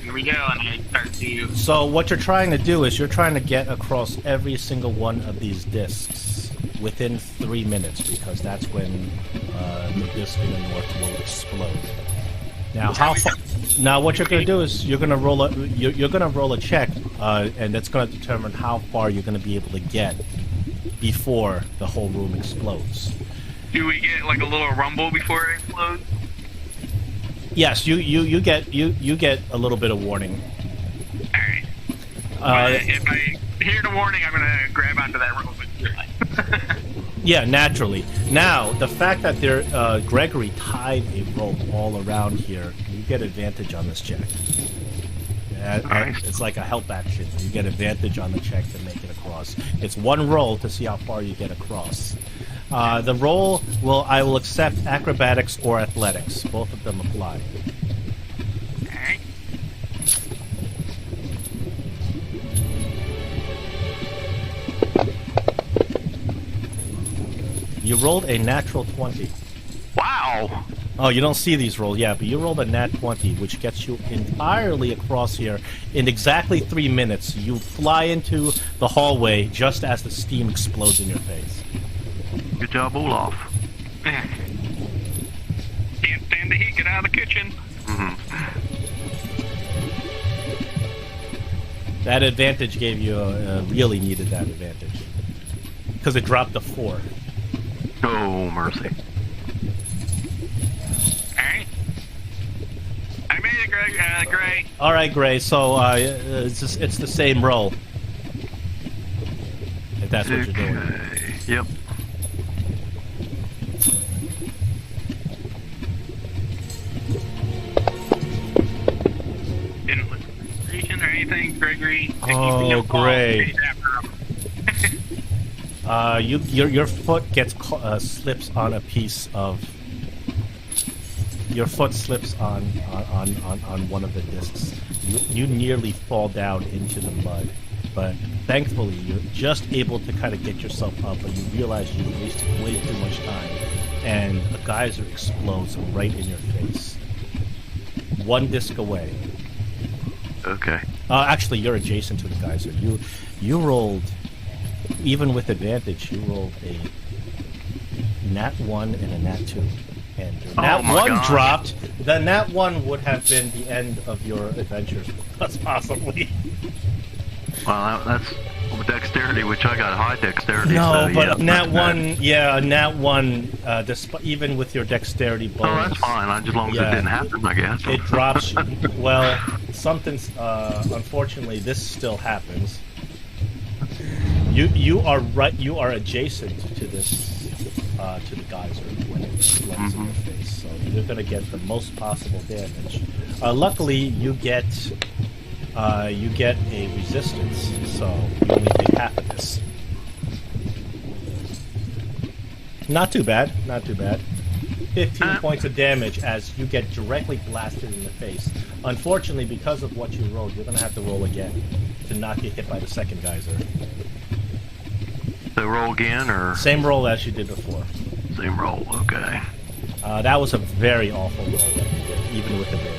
Here we go, and I start to... So what you're trying to do is you're trying to get across every single one of these discs within 3 minutes, because that's when the disc in the north will explode. Now, Now, what you're going to do is you're going to roll a check, and that's going to determine how far you're going to be able to get before the whole room explodes. Do we get like a little rumble before it explodes? Yes, you get a little bit of warning. Alright. If I hear the warning, I'm gonna grab onto that rope and Yeah, naturally. Now, the fact that Gregory tied a rope all around here, you get advantage on this check. It's like a help action. You get advantage on the check to make it across. It's one roll to see how far you get across. The roll I will accept acrobatics or athletics. Both of them apply. Alright. You rolled a natural 20. Wow! Oh, you don't see these rolls, yeah, but you rolled a nat 20, which gets you entirely across here in exactly 3 minutes. You fly into the hallway just as the steam explodes in your face. Good job, Olaf. Can't stand the heat. Get out of the kitchen. That advantage gave you really needed that advantage because it dropped to 4. Oh, mercy. Alright. I made it, Gray. All right, Gray. So it's the same roll. If that's what you're doing. Yep. Didn't look or anything, Gregory. Oh, Gray. Your foot gets slips on a piece of. Your foot slips on one of the discs. You nearly fall down into the mud, but thankfully you're just able to kind of get yourself up. But you realize you wasted way too much time, and a geyser explodes right in your face. One disc away. Okay. Actually, you're adjacent to the geyser. You rolled, even with advantage, you rolled a nat 1 and a nat 2. And your nat 1 dropped. The nat 1 would have been the end of your adventures with us, possibly. Well, that's with dexterity, which I got high dexterity. No, so, but yeah, nat 1, yeah, nat 1, even with your dexterity bonus. Oh, that's fine. As long as it didn't happen, I guess. It drops. Well, something's. Unfortunately, this still happens. You are right. You are adjacent to this, to the geyser when it explodes in your face. So you're going to get the most possible damage. Luckily, you get a resistance, so you only take half of this. Not too bad. Not too bad. 15 points of damage as you get directly blasted in the face. Unfortunately, because of what you rolled, you're going to have to roll again to not get hit by the second geyser. So roll again, or Same roll as you did before. same roll? Okay. That was a very awful roll that you did, even with advantage.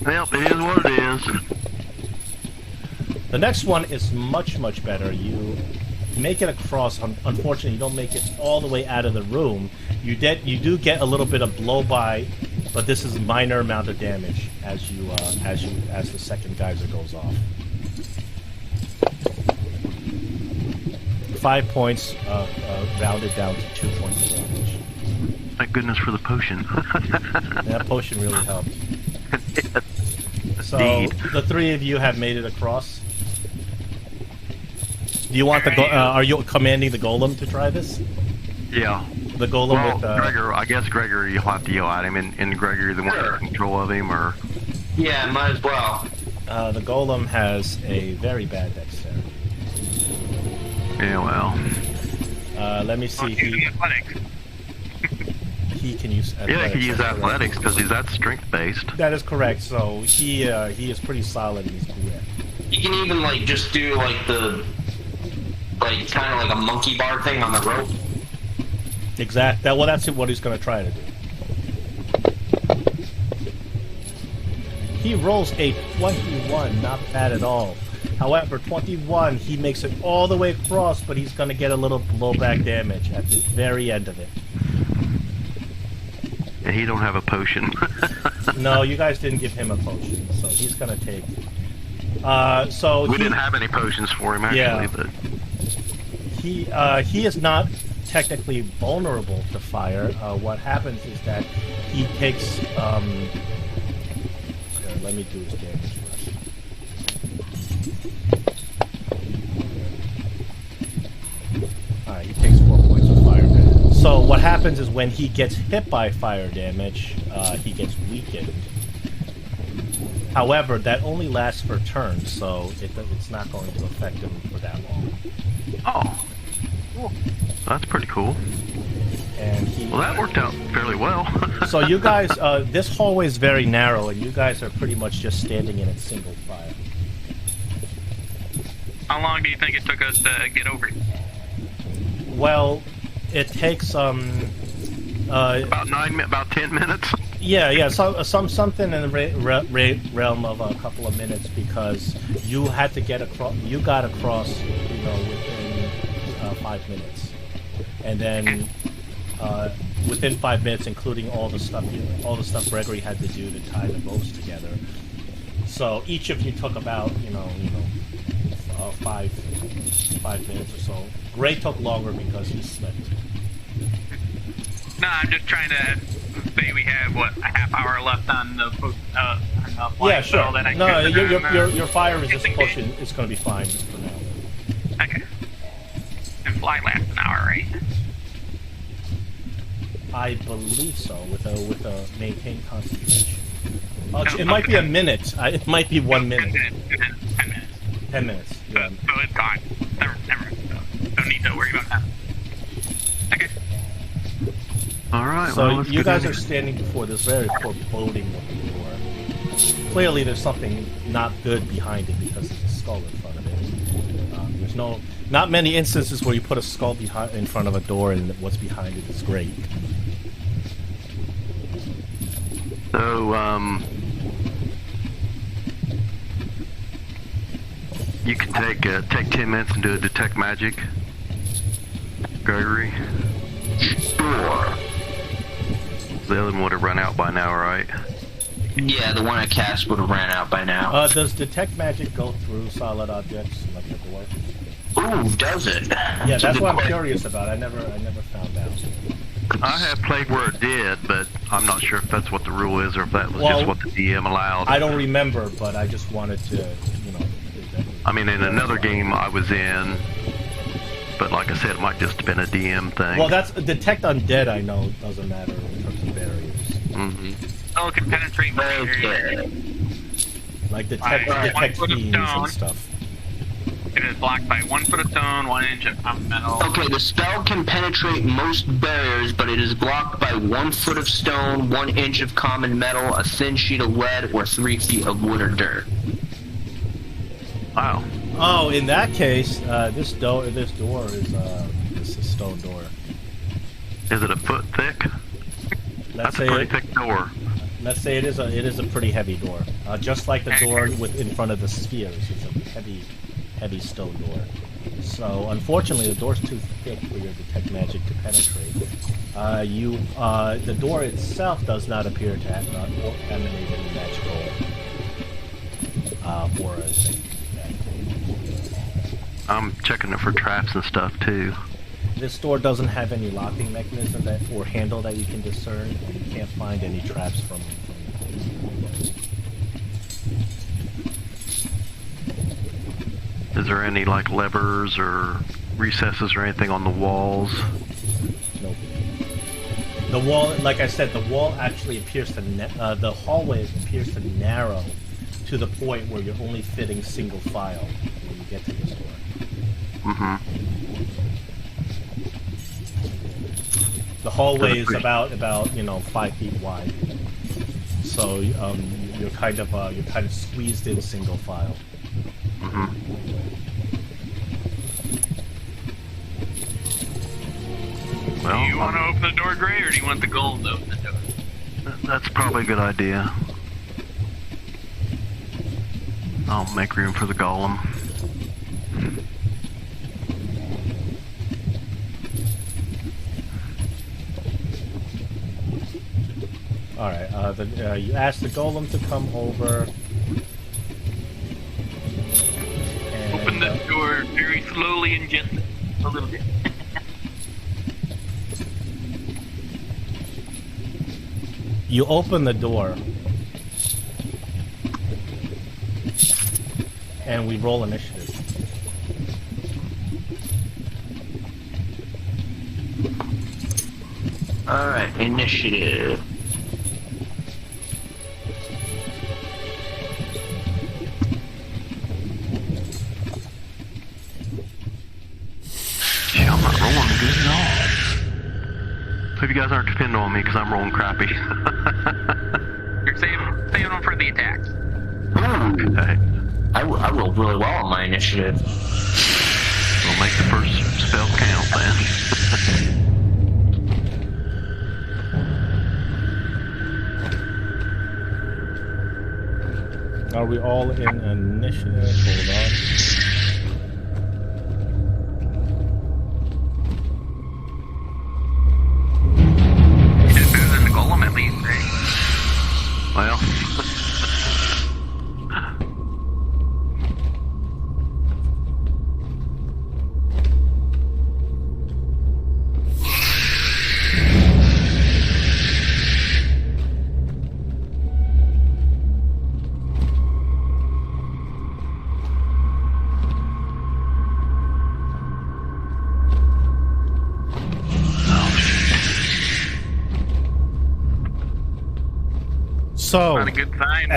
Well, it is what it is. The next one is much, much better. You make it across. Unfortunately, you don't make it all the way out of the room. You do get a little bit of blow by, but this is minor amount of damage as the second geyser goes off. 5 points, rounded down to 2 points of damage. Thank goodness for the potion. That potion really helped. Yes, So indeed. the three of you have made it across. Do you want are you commanding the golem to try this? Yeah. The golem Well, with Gregor, I guess Gregor, you'll have to yell at him, and Gregor, you're the one in control of him, or... Yeah, might as well. the golem has a very bad dexterity. Yeah, well... Let me see. Using athletics. He can use athletics. Yeah, he could use that's correct. athletics, because that's strength-based. That is correct. So he is pretty solid in his grip. You can even like just do like the kind of like a monkey bar thing on the rope. Well, that's what he's going to try to do. He rolls a 21, not bad at all. However, 21, he makes it all the way across, but he's going to get a little blowback damage at the very end of it. And he don't have a potion. No, you guys didn't give him a potion, so he's going to take... We didn't have any potions for him, actually, Yeah. but... He is not technically vulnerable to fire. What happens is that he takes... here, let me do his damage first. Alright, he takes 4 points of fire. So what happens is when he gets hit by fire damage, he gets weakened. However, that only lasts for turns, so it's not going to affect him for that long. Oh. Cool. That's pretty cool. And Well, that worked out fairly well. So you guys, this hallway is very narrow, and you guys are pretty much just standing in it single file. How long do you think it took us to get over? Well, it takes about 10 minutes. yeah, so something in the realm of a couple of minutes, because you had to get across. You got across, within 5 minutes, and then within 5 minutes, including all the stuff Gregory had to do to tie the ropes together. So each of you took about 5 minutes or so. Gray took longer because he slipped. No, I'm just trying to say we have a half hour left on the Yeah, sure. That I No, could, your fire resist potion is going to be fine for now. Okay. And fly lasts an hour, right? I believe so, with a maintained concentration. It might be a minute. It might be 1 minute. 10 minutes. 10 minutes. Yeah. So it's gone. Never. So don't need to worry about that. Okay. All right. So well, let's you get guys in are here. standing before this very foreboding looking door. Clearly, there's something not good behind it because there's a skull in front of it. There's not many instances where you put a skull in front of a door and what's behind it is great. So, you can take 10 minutes and do a detect magic, Gregory. Sure. The other one would have run out by now, right? Yeah, the one I cast would have ran out by now. Does detect magic go through solid objects like the door? Ooh, does it? Yeah, that's what I'm curious about. I never found out. I have played where it did, but I'm not sure if that's what the rule is or if that was Well, just what the DM allowed. I don't remember, but I just wanted to, I mean, in another game I was in, but like I said, it might just have been a DM thing. Well, that's detect undead. I know doesn't matter in terms of barriers. Mm-hmm. So it can penetrate barriers. Like detect One foot of fiends and stone. stuff. It is blocked by 1 foot of stone, 1 inch of common metal. Okay, the spell can penetrate most barriers, but it is blocked by 1 foot of stone, 1 inch of common metal, a thin sheet of lead, or 3 feet of wood or dirt. Wow. Oh, in that case, this door is a stone door. Is it a foot thick? Let's That's a pretty thick door. Let's say it is a pretty heavy door. Just like the door in front of the spheres, it's a heavy stone door. So unfortunately, the door's too thick for your detect magic to penetrate. The door itself does not appear to emanate any magical auras. I'm checking it for traps and stuff too. This door doesn't have any locking mechanism or handle that you can discern, and you can't find any traps from Is there any like levers or recesses or anything on the walls? Nope. The wall, like I said, the wall actually appears to the hallway appears to narrow to the point where you're only fitting single file when you get to this door. Mm-hmm. The hallway is about 5 feet wide, so you're kind of squeezed in single file. Mm-hmm. Well, do you want to open the door, Gray, or do you want the golem to open the door? That's probably a good idea. I'll make room for the golem. Alright, you ask the golem to come over. And, Open the door very slowly and gently. A little bit. You open the door. And we roll initiative. Alright, initiative. Yeah, I'm not rolling good at all. So if you guys aren't depending on me because I'm rolling crappy. You're saving them for the attacks. Ooh, Okay. I rolled really well on my initiative. We'll make the first spell count then. Are we all in initiative? Hold on. You did better than the golem at least, right? Well. So, Not a good sign.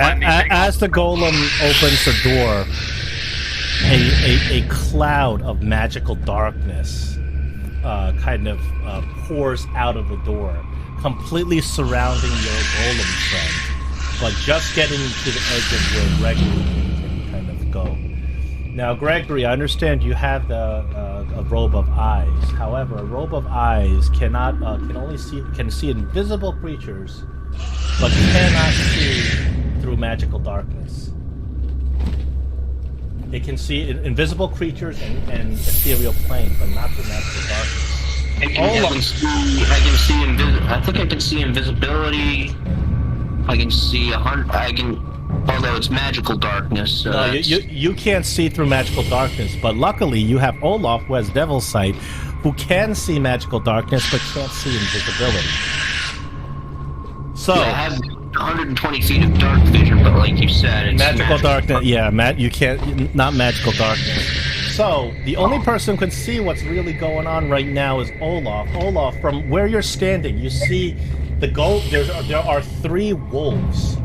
as the golem opens the door, a cloud of magical darkness pours out of the door, completely surrounding your golem friend, but just getting to the edge of where Gregory can kind of go. Now, Gregory, I understand you have a robe of eyes. However, a robe of eyes can see invisible creatures, but cannot see through magical darkness. It can see invisible creatures and ethereal planes, but not through magical darkness. I think I can see invisibility. I can see although it's magical darkness. So no, you can't see through magical darkness, but luckily you have Olaf, who has Devil's Sight, who can see magical darkness but can't see invisibility. So I have 120 feet of dark vision, but like you said, it's magical darkness. Yeah, you can't. Not magical darkness. So the only person who can see what's really going on right now is Olaf. Olaf, from where you're standing, you see there are 3 wolves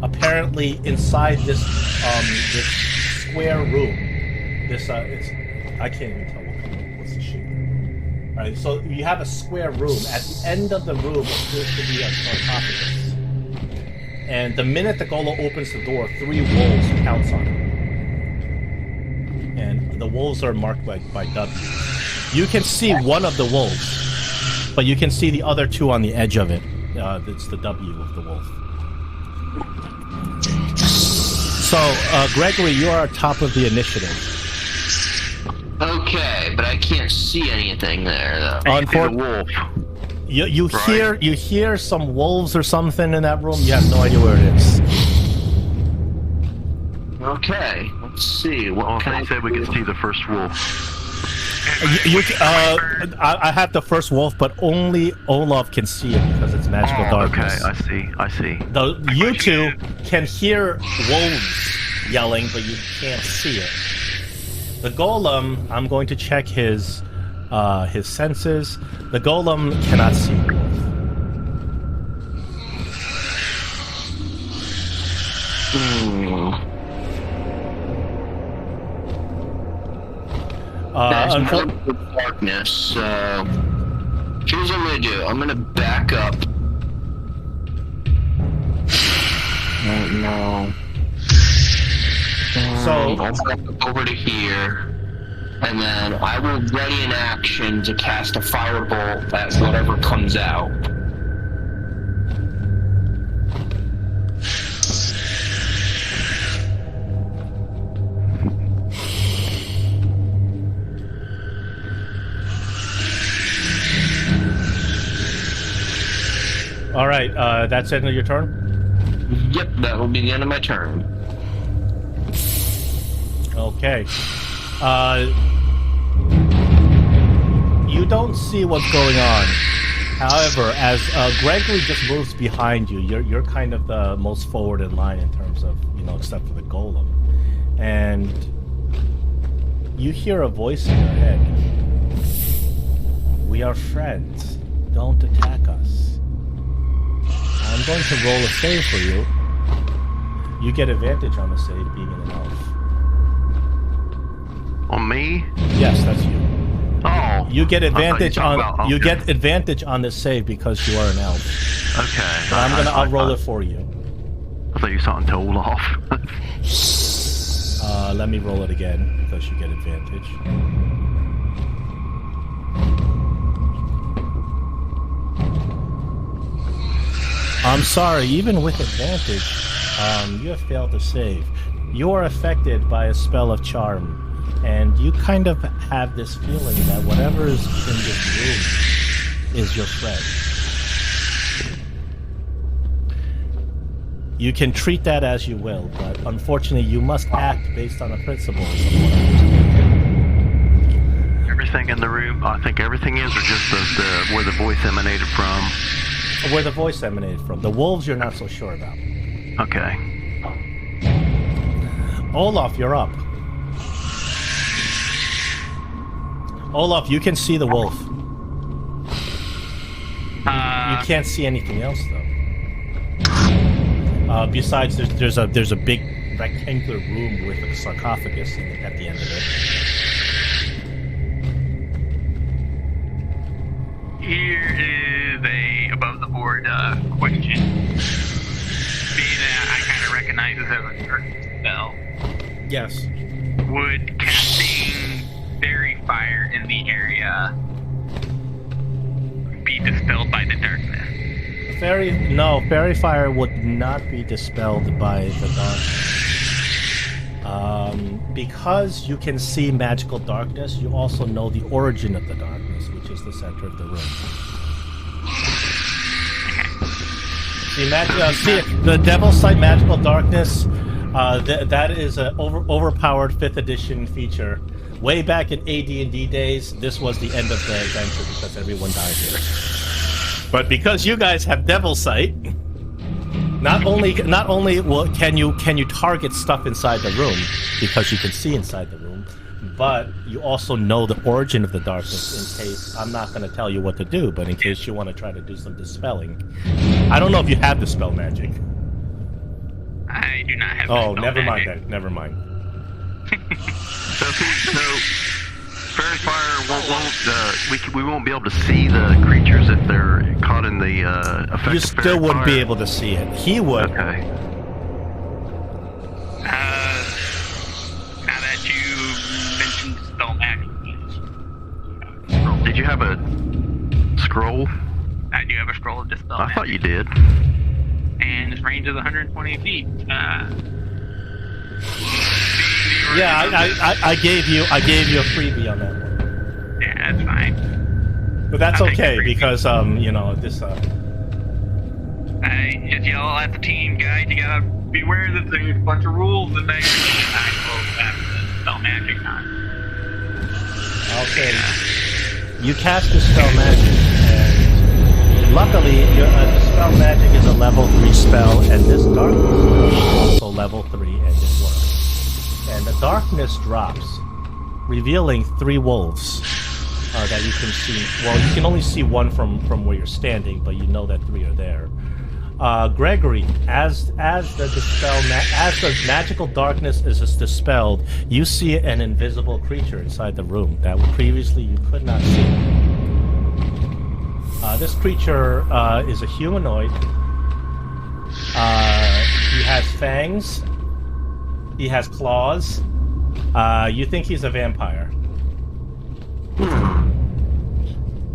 apparently inside this square room. I can't even tell what's the shape. All right, so you have a square room. At the end of the room appears to be a sarcophagus. And the minute the golem opens the door, 3 wolves pounce on it. The wolves are marked by W. You can see one of the wolves, but you can see the other two on the edge of it. It's the W of the wolf. So, Gregory, you are top of the initiative. Okay, but I can't see anything there, though. Wolf. You hear some wolves or something in that room. You have no idea where it is. Okay, let's see. What They said we could see the first wolf. I have the first wolf, but only Olaf can see it because it's magical darkness. Okay, I see. You two can hear wolves yelling, but you can't see it. The golem, I'm going to check his senses. The golem cannot see the wolf. There's no darkness, so here's what I'm gonna do. I'm gonna back up. No. So I'll back up over to here, and then I will ready an action to cast a firebolt at whatever comes out. all right, that's the end of your turn? Yep, that will be the end of my turn. Okay. You don't see what's going on. However, as Gregory just moves behind you, you're kind of the most forward in line in terms of, except for the golem. And you hear a voice in your head. We are friends. Don't attack us. I'm going to roll a save for you. You get advantage on the save being an elf. On me? Yes, that's you. Oh. You get advantage you on get advantage on this save because you are an elf. Okay. But I'll roll it for you. I thought you saw it told off. Let me roll it again because you get advantage. I'm sorry, even with advantage, you have failed to save. You are affected by a spell of charm, and you kind of have this feeling that whatever is in this room is your friend. You can treat that as you will, but unfortunately you must act based on the principles of what I'm doing. Everything in the room, I think everything is, or just where the voice emanated from? Where the voice emanated from. The wolves you're not so sure about. Okay. Olaf, you're up. Olaf, you can see the wolf. You can't see anything else, though. Besides, there's a big rectangular room with a sarcophagus at the end of it. Here is a above-the-board question. Being that I kind of recognize this as a certain spell, Yes. would casting fairy fire in the area be dispelled by the darkness? Fairy fire would not be dispelled by the darkness. Because you can see magical darkness, you also know the origin of the darkness, which is the center of the room. The Devil's Sight magical darkness, that is an overpowered 5th edition feature. Way back in AD&D days, this was the end of the adventure because everyone died here. But because you guys have Devil's Sight, not only can you target stuff inside the room because you can see inside the room, but you also know the origin of the darkness in case, I'm not going to tell you what to do, but in case you want to try to do some dispelling. I don't know if you have dispel magic. I do not have. Oh, never mind then. Never mind. So fairy fire we won't be able to see the creatures if they're caught in the effect. You still wouldn't be able to see it. He would. Okay. Now that you mentioned Did you have a scroll? I do have a scroll of dispel. I thought you did. And its range is 120 feet. Yeah, I gave you a freebie on that one. Yeah, that's fine. But that's I'll take okay the freebie. because this I just yell at the team, guys, you gotta be aware that there's a bunch of rules in there. And I will have the spell magic on. Okay. You cast Dispel Magic, and luckily, your Dispel Magic is a level 3 spell, and this Darkness spell is also level 3, and it works. And the Darkness drops, revealing 3 wolves that you can see. Well, you can only see one from where you're standing, but you know that 3 are there. Gregory, as the magical darkness is dispelled, you see an invisible creature inside the room that previously you could not see. This creature is a humanoid. He has fangs. He has claws. You think he's a vampire.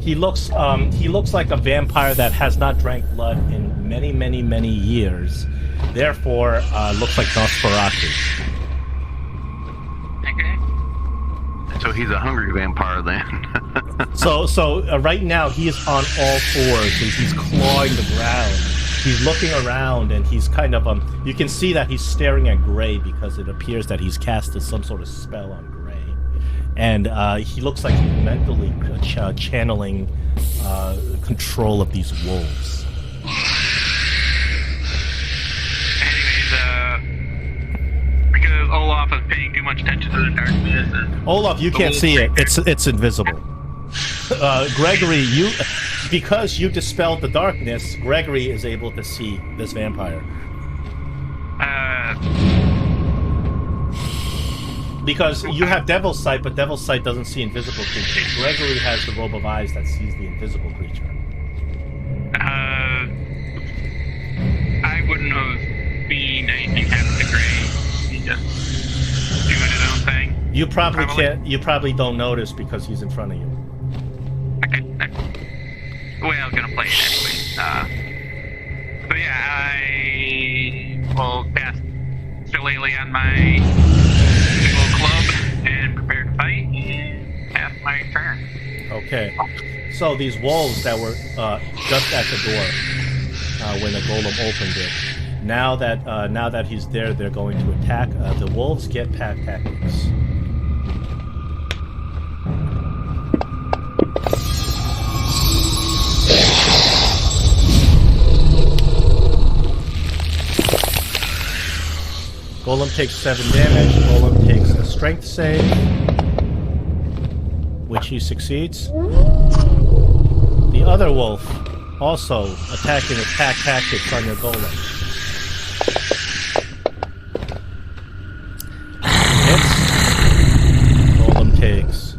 He looks like a vampire that has not drank blood in many, many, many years. Therefore, looks like Nosferatu. Okay. So he's a hungry vampire then. So right now he is on all fours. He's clawing the ground. He's looking around, and he's kind of you can see that he's staring at Gray because it appears that he's casted some sort of spell on Gray. And he looks like he's mentally channeling control of these wolves. Anyways, because Olaf is paying too much attention to the darkness. And Olaf, you can't see it. It's invisible. Gregory, because you dispelled the darkness, Gregory is able to see this vampire. Because you have Devil's Sight, but Devil's Sight doesn't see invisible creatures. Gregory has the robe of eyes that sees the invisible creature. I wouldn't have seen anything happen to Gray. He just doing his own thing. You probably can't. You probably don't notice because he's in front of you. Okay. That's the way I was gonna play it anyway. So yeah, I will cast Shillelagh on my little club and prepare to fight and pass my turn. Okay. So these wolves that were just at the door when the golem opened it. Now that he's there, they're going to attack. The wolves get pack tactics. Golem takes 7 damage. Golem takes a strength save, which he succeeds. The other wolf also attacking with pack tactics on your golem. Hits. Golem takes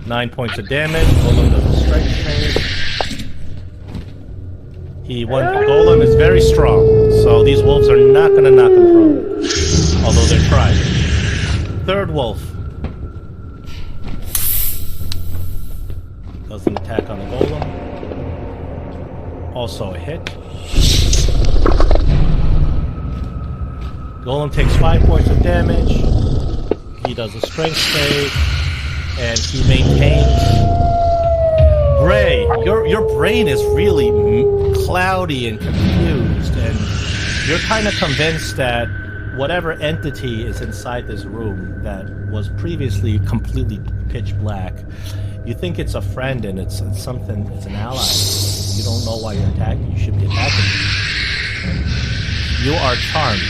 9 points of damage. Golem does a strength save. Golem is very strong, so these wolves are not going to knock him prone. Although they're trying. Third wolf does an attack on the golem. Also a hit. Golem takes 5 points of damage. He does a strength save, and he maintains. Gray, your brain is really cloudy and confused, and you're kind of convinced that whatever entity is inside this room that was previously completely pitch black, you think it's a friend and it's something, it's an ally. You don't know why you're attacking. You should be attacking. You are charmed.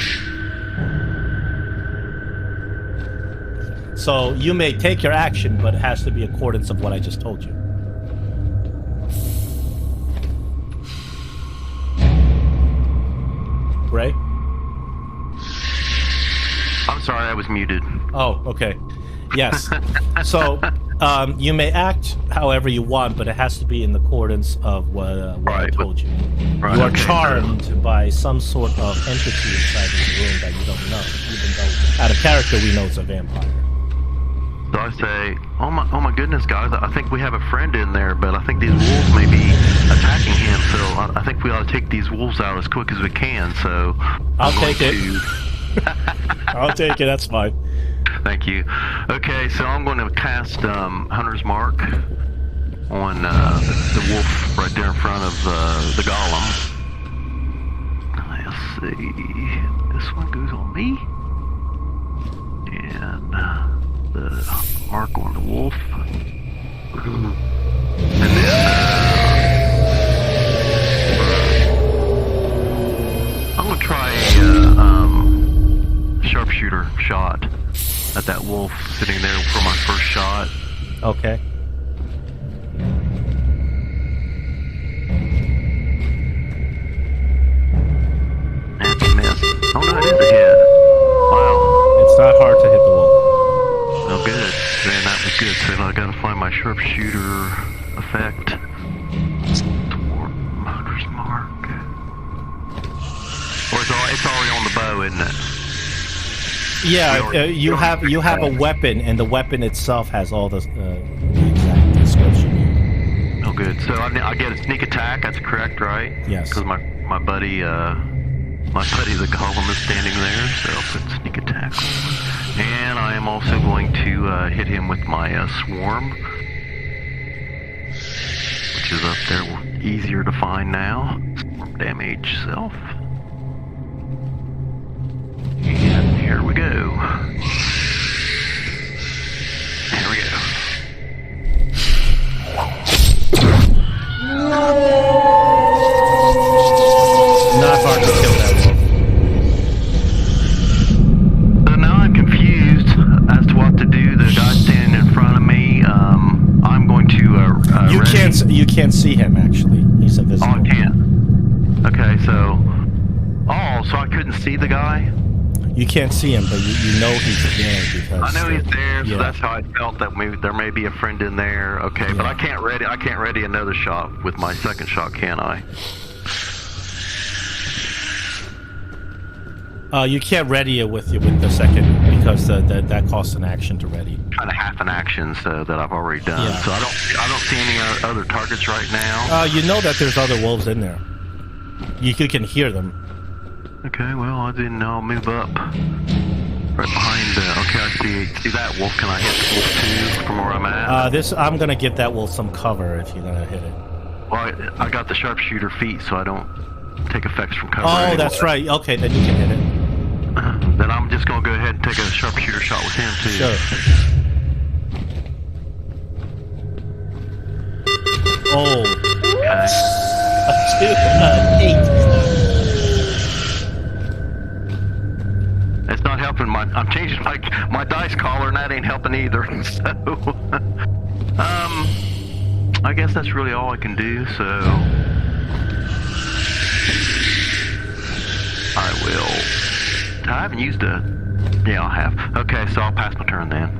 So you may take your action, but it has to be in accordance of what I just told you. Gray? I'm sorry, I was muted. Oh, okay. Yes. So you may act however you want, but it has to be in accordance of what I told you. Right, you are okay, charmed by some sort of entity inside this room that you don't know, even though out of character we know it's a vampire. So I say, oh my goodness, guys, I think we have a friend in there, but I think these wolves may be attacking him, so I think we ought to take these wolves out as quick as we can, so... I'll take it. I'll take it, that's fine. Thank you. Okay, so I'm going to cast Hunter's Mark on the wolf right there in front of the golem. Let's see. This one goes on me. And the mark on the wolf. And then I'm going to try a sharpshooter shot at that wolf sitting there for my first shot. Okay. And he missed. Oh no, it is a hit. Wow. It's not hard to hit the wolf. Oh good. Man, that was good. So I gotta find my sharpshooter effect. Hunter's Mark. Or it's already on the bow, isn't it? Yeah, you have a weapon, and the weapon itself has all the exact description. Oh, good. So I get a sneak attack. That's correct, right? Yes. Because my buddy the golem is standing there, so I'll put sneak attack on. And I am also going to hit him with my swarm, which is up there, easier to find now. Swarm damage self. And here we go. Here we go. Not hard to kill that wolf. So now I'm confused as to what to do. The guy standing in front of me, I'm going to You can't see him actually. He's invisible. Oh, I can't. Okay, so I couldn't see the guy. You can't see him, but you know he's there because I know he's there, so yeah. that's how I felt that maybe there may be a friend in there. Okay, but Yeah. I can't ready another shot with my second shot, can I? You can't ready it with the second because that costs an action to ready. Kind of half an action, so that I've already done. Yeah. So I don't see any other targets right now. You know that there's other wolves in there. You can hear them. Okay, well I didn't know. I'll move up right behind. Okay, I see that wolf. Can I hit wolf 2 from where I'm at? I'm gonna give that wolf some cover if you're gonna hit it. Well, I got the sharpshooter feat, so I don't take effects from cover. Oh, anymore. that's right. Okay, then you can hit it. Then I'm just gonna go ahead and take a sharpshooter shot with him too. Sure. Oh. Okay. 8. It's not helping. I'm changing my dice collar, and that ain't helping either. So, I guess that's really all I can do. So, I will. I haven't used a. Yeah, I have. Okay, so I'll pass my turn then.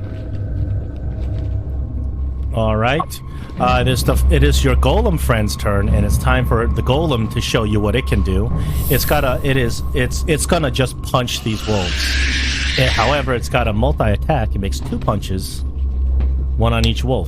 All right. It is your golem friend's turn, and it's time for the golem to show you what it can do. It's gonna just punch these wolves. However, it's got a multi-attack. It makes 2 punches, 1 on each wolf.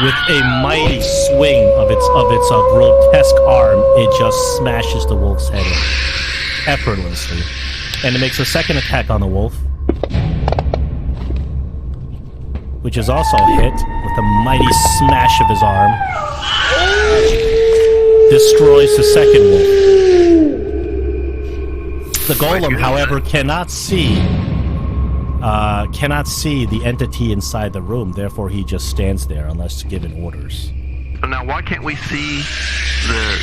With a mighty swing of its grotesque arm, it just smashes the wolf's head in effortlessly. And it makes a second attack on the wolf, which is also hit with a mighty smash of his arm. Destroys the second wolf. The golem, however, cannot see the entity inside the room. Therefore, he just stands there unless given orders. So now, why can't we see the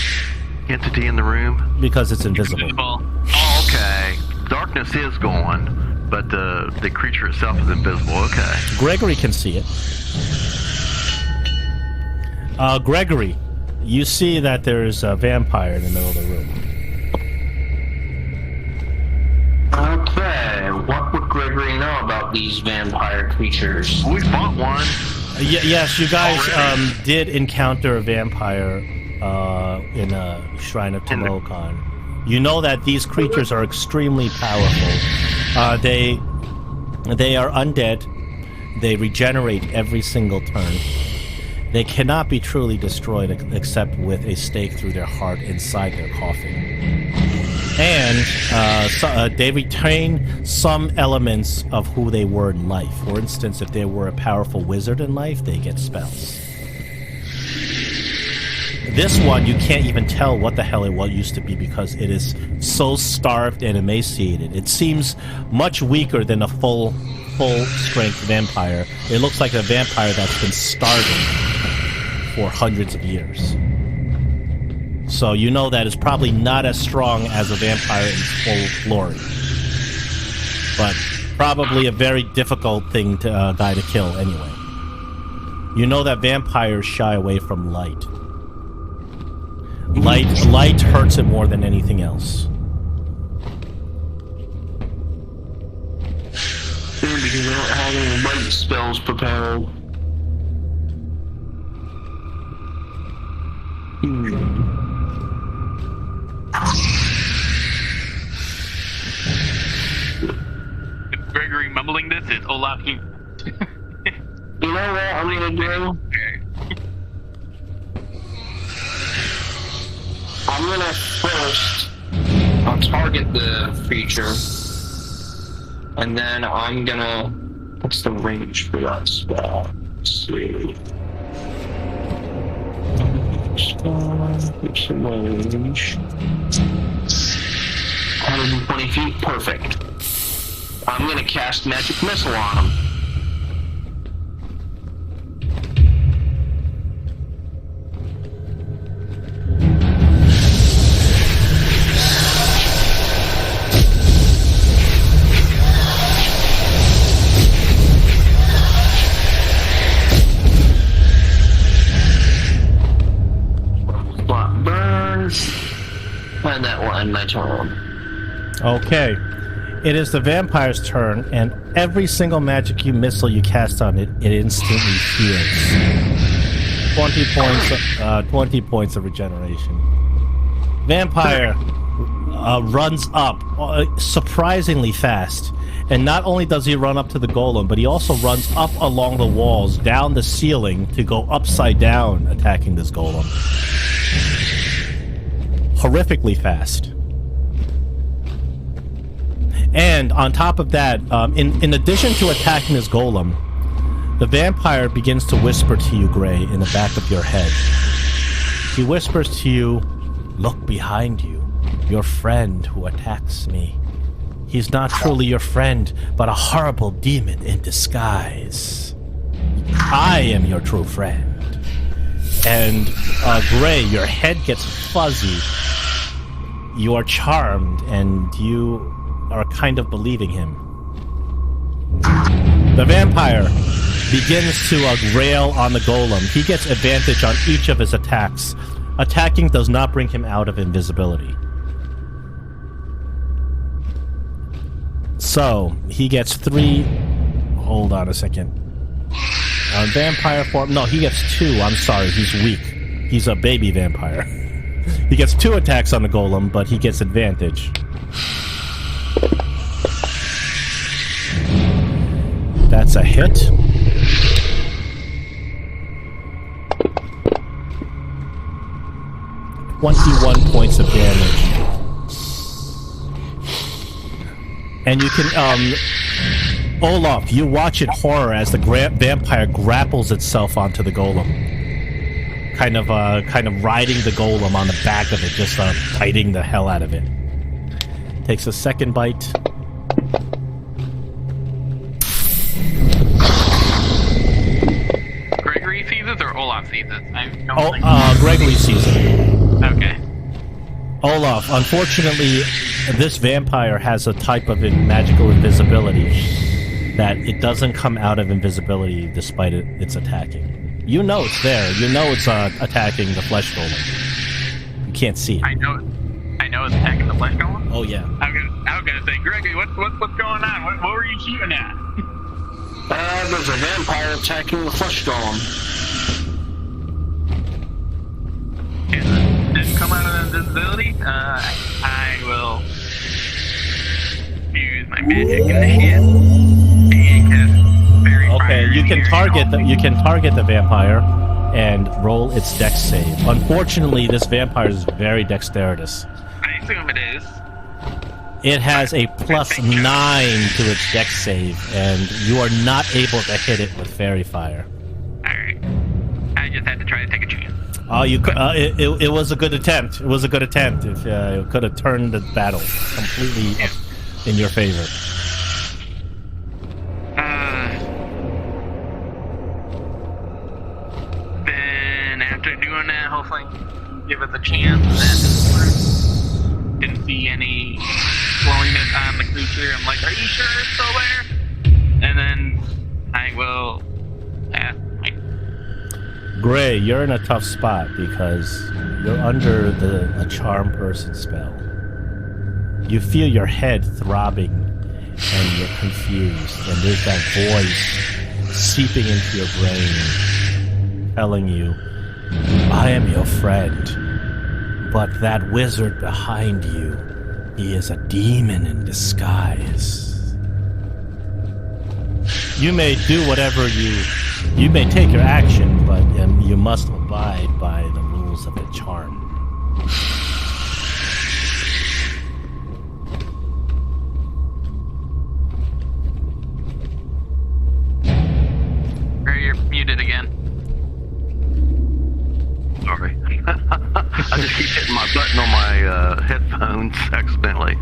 entity in the room? Because it's invisible. Invisible. Oh, okay. Darkness is gone, but the creature itself is invisible. Okay. Gregory can see it. Gregory, you see that there's a vampire in the middle of the room. Okay, what would Gregory know about these vampire creatures? We fought one. Yes, you guys did encounter a vampire in a Shrine of Temokan. You know that these creatures are extremely powerful. They are undead. They regenerate every single turn. They cannot be truly destroyed except with a stake through their heart inside their coffin. And they retain some elements of who they were in life. For instance, if they were a powerful wizard in life, they get spells. This one, you can't even tell what the hell it used to be because it is so starved and emaciated. It seems much weaker than a full-strength vampire. It looks like a vampire that's been starving for hundreds of years. So you know that it's probably not as strong as a vampire in full glory. But probably a very difficult guy to kill anyway. You know that vampires shy away from light. Light hurts it more than anything else. Because I don't have any light spells prepared. Gregory mumbling this is Olaf. You know what I'm gonna do? I'm gonna first, I'll target the creature, and then I'm gonna, what's the range for that spell? Let's see. What's the range? 120 feet, perfect. I'm gonna cast Magic Missile on him. And that will end my turn. Okay. It is the vampire's turn, and every single magic missile you cast on it, it instantly heals. 20 points of regeneration. Vampire runs up surprisingly fast. And not only does he run up to the golem, but he also runs up along the walls, down the ceiling, to go upside down, attacking this golem. Horrifically fast. And on top of that, in addition to attacking this golem, the vampire begins to whisper to you, Gray, in the back of your head. He whispers to you, "Look behind you, your friend who attacks me. He's not truly your friend, but a horrible demon in disguise. I am your true friend." And Gray, your head gets fuzzy. You are charmed, and you are kind of believing him. The vampire begins to rail on the golem. He gets advantage on each of his attacks. Attacking does not bring him out of invisibility. So, he gets 3... Hold on a second. Vampire form... No, he gets 2. I'm sorry, he's weak. He's a baby vampire. He gets 2 attacks on the golem, but he gets advantage. That's a hit. $21 points of damage. And you can, Olaf, you watch in horror as the vampire grapples itself onto the golem. Kind of riding the golem on the back of it, just biting the hell out of it. Takes a second bite. Gregory sees it or Olaf sees it? Gregory sees it. Okay. Olaf, unfortunately, this vampire has a type of magical invisibility that it doesn't come out of invisibility despite its attacking. You know it's there. You know it's attacking the flesh golem. You can't see it. I know it's attacking the flesh golem? Oh, yeah. I'm gonna say, Gregory, what's going on? What were you shooting at? There's a vampire attacking the flesh golem. didn't come out of invisibility. I will use my magic initiative and cast Fairy Okay, Fire you can here. target the vampire and roll its dex save. Unfortunately, this vampire is very dexterous. I assume it is. It has a +9 to its dex save, and you are not able to hit it with fairy fire. Alright. I just had to try to take a chance. Oh, it was a good attempt. It was a good attempt. If it could have turned the battle completely in your favor. Then after doing that, hopefully give us a chance. Then didn't see any glowiness on the creature. I'm like, are you sure it's still there? And then I will ask. Gray, you're in a tough spot because you're under a charm person spell. You feel your head throbbing and you're confused, and there's that voice seeping into your brain telling you, I am your friend, but that wizard behind you, he is a demon in disguise. You may do whatever you may take your action, but you must abide by the rules of the charm. You're muted again. Sorry. I just keep hitting my button on my headphones accidentally.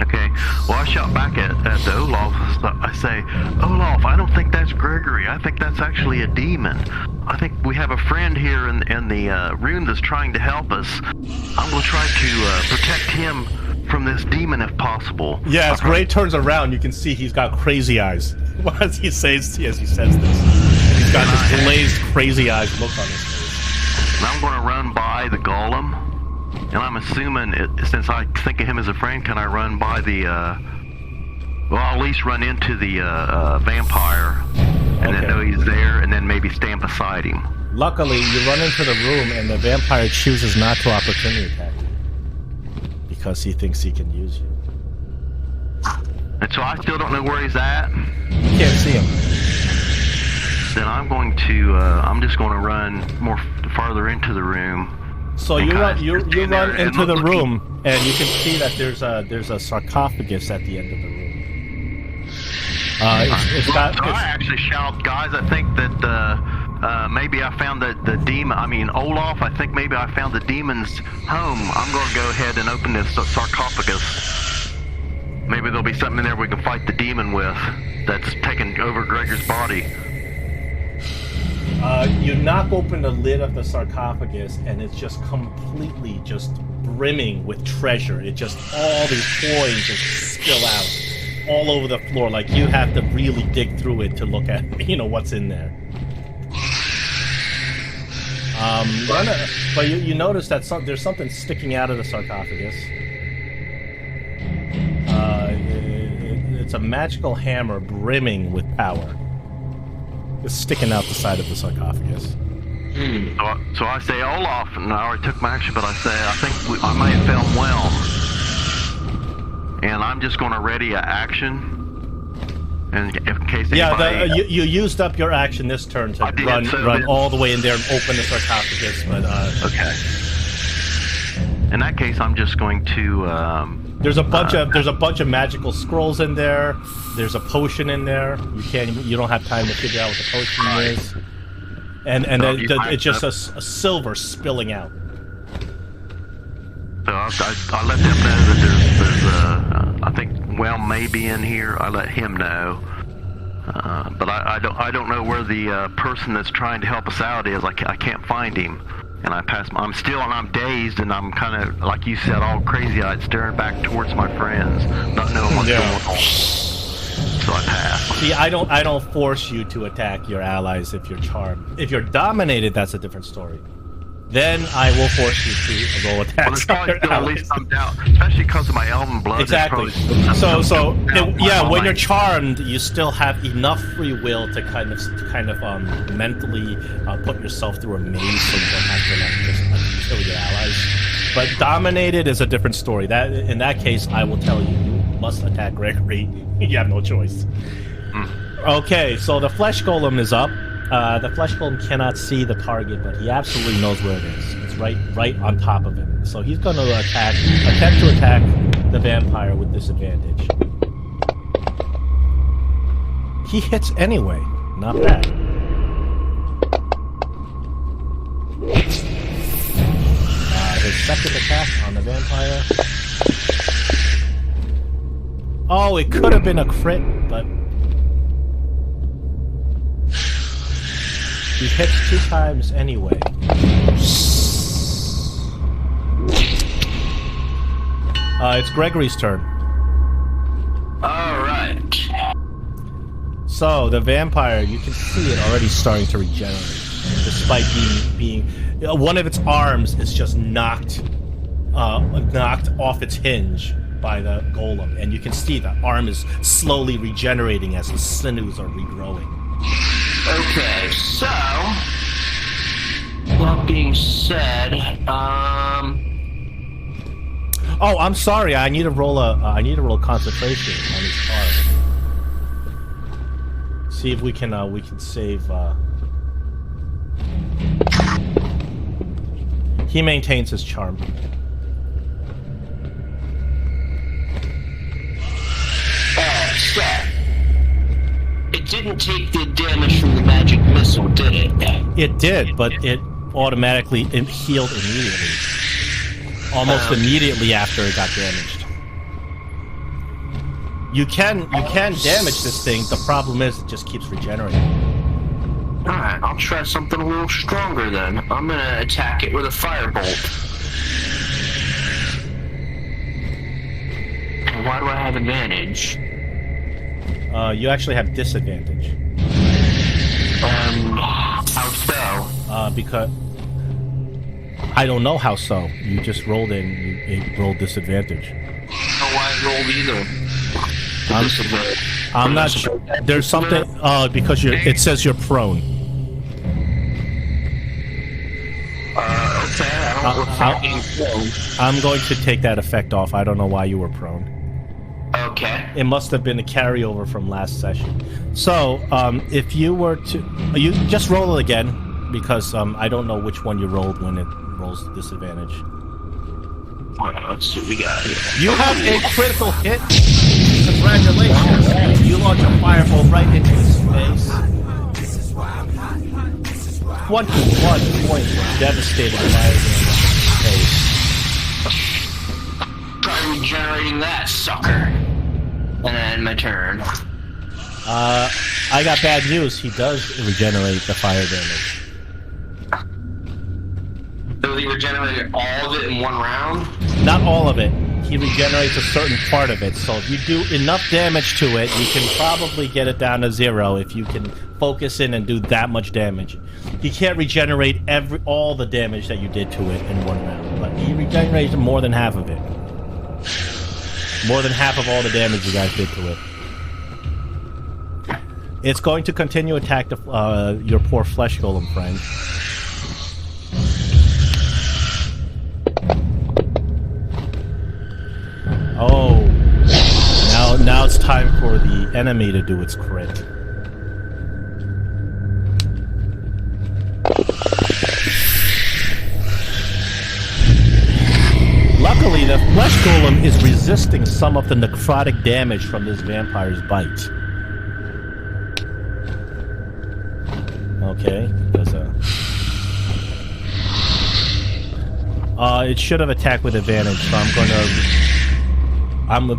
Okay, well, I shout back at the Olaf. I say, Olaf, I don't think that's Gregory. I think that's actually a demon. I think we have a friend here in the room that's trying to help us. I'm going to try to protect him from this demon if possible. Yeah, as Gray turns around, you can see he's got crazy eyes. As he says this, he's got this glazed, crazy eyes look on his face. And I'm going to run by the golem. And I'm assuming, since I think of him as a friend, can I run by the, well, I'll at least run into the vampire, and then know he's there, and then maybe stand beside him. Luckily, you run into the room, and the vampire chooses not to opportunity attack you, because he thinks he can use you. And so I still don't know where he's at. You can't see him. Then I'm going to, I'm just going to run farther into the room. So you run into the room, and you can see that there's a sarcophagus at the end of the room. I actually shout, guys, I think that maybe I found the demon. I mean, Olaf, I think maybe I found the demon's home. I'm going to go ahead and open this sarcophagus. Maybe there'll be something in there we can fight the demon with that's taking over Gregor's body. You knock open the lid of the sarcophagus, and it's just completely just brimming with treasure. It just, all these coins just spill out all over the floor. Like, you have to really dig through it to look at, what's in there. But you notice that there's something sticking out of the sarcophagus. It's a magical hammer brimming with power. It's sticking out the side of the sarcophagus. So I say, Olaf, and I already took my action, but I say, I think I might have found Whelm. And I'm just going to ready an action. And in case anybody... Yeah, you used up your action this turn to run all the way in there and open the sarcophagus, but... Okay. In that case, I'm just going to... There's a bunch of magical scrolls in there. There's a potion in there. You don't have time to figure out what the potion is. And it's just a silver spilling out. So I let them know that there's I think Whelm may be in here. I let him know. But I don't know where the person that's trying to help us out is. I can't find him. And I'm dazed, and I'm kind of, like you said, all crazy-eyed, staring back towards my friends, not knowing what's going on. So I pass. See, I don't force you to attack your allies if you're charmed. If you're dominated, that's a different story. then I will force you to roll Well, attacks. there's probably still at least some doubt, especially because of my elven blood. Exactly. When you're charmed, you still have enough free will to kind of mentally put yourself through a maze, so you don't have to just kill your allies. But dominated is a different story. That in that case, I will tell you, you must attack Gregory. You have no choice. Okay, so the flesh golem is up. The flesh golem cannot see the target, but he absolutely knows where it is. It's right on top of him. So he's going to attempt to attack the vampire with disadvantage. He hits anyway. Not bad. His second attack on the vampire. Oh, it could have been a crit, but he hits 2 times anyway. It's Gregory's turn. Alright. So, the vampire, you can see it already starting to regenerate. Despite being one of its arms is just knocked off its hinge by the golem. And you can see the arm is slowly regenerating as the sinews are regrowing. Okay, so that being said, oh, I'm sorry. I need to roll a concentration on his arm. See if we can save. He maintains his charm. So it didn't take the damage from the magic missile, did it? It did, but it automatically healed immediately. Almost immediately after it got damaged. You can damage this thing. The problem is it just keeps regenerating. Alright, I'll try something a little stronger then. I'm gonna attack it with a firebolt. And why do I have advantage? You actually have disadvantage. How so? Because I don't know how so. You just rolled it rolled disadvantage. I don't know why I rolled either. I'm not sure. There's something. Because it says you're prone. Okay. I'm going to take that effect off. I don't know why you were prone. Okay. It must have been a carryover from last session. So, if you were to, you just roll it again, because I don't know which one you rolled when it rolls disadvantage. Alright, let's see what we got here. You have a critical hit. Congratulations! You launch a fireball right into his face. 21 points of devastating fire damage in his face. Try regenerating that sucker. And then my turn. I got bad news. He does regenerate the fire damage. So he regenerated all of it in one round? Not all of it. He regenerates a certain part of it. So if you do enough damage to it, you can probably get it down to 0 if you can focus in and do that much damage. He can't regenerate all the damage that you did to it in one round, but he regenerates more than half of it. More than half of all the damage you guys did to it. It's going to continue to attack your poor flesh golem friend. Oh, now it's time for the enemy to do its crit. Luckily, the flesh golem is resisting some of the necrotic damage from this vampire's bite. Okay, there's a... it should have attacked with advantage, so I'm gonna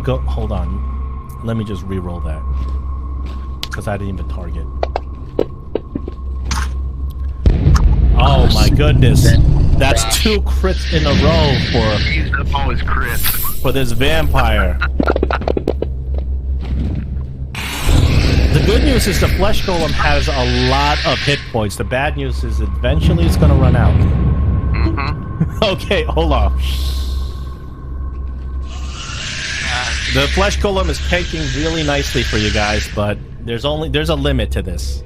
go... Hold on. Let me just re-roll that. Because I didn't even target. Oh my goodness. That's 2 crits in a row He's up all his crits. for this vampire. The good news is the flesh golem has a lot of hit points. The bad news is eventually it's going to run out. Okay, hold on. The flesh golem is tanking really nicely for you guys, but there's a limit to this.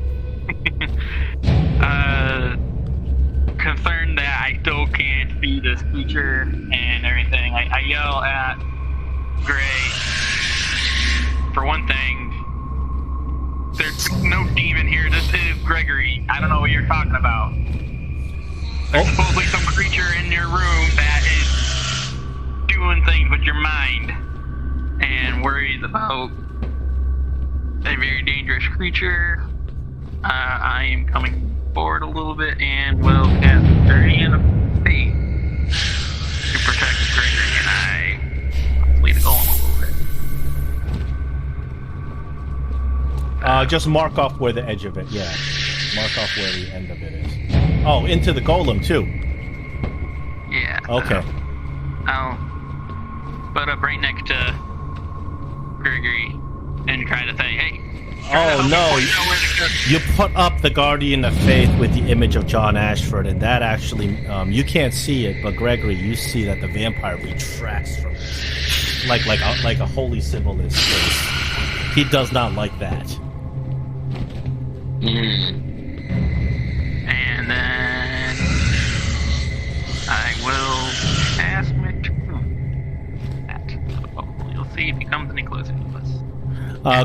Concerned that I still can't see this creature and everything, I yell at Gray. For one thing, there's no demon here. This is Gregory. I don't know what you're talking about. There's supposedly some creature in your room that is doing things with your mind and worries about a very dangerous creature. I am coming forward a little bit and will cast Guardian of Faith to protect Gregory and I hopefully to golem a little bit. Just mark off where the edge of it. Yeah, mark off where the end of it is. Oh, into the golem too. Yeah. Okay. I'll put up right next to Gregory and try to say, hey. Oh no! You put up the Guardian of Faith with the image of John Ashford, and that actually, you can't see it, but Gregory, you see that the vampire retracts from it, like a holy symbol in his face. He does not like that. And then I will cast that. Hopefully, you'll see if he comes any closer to us.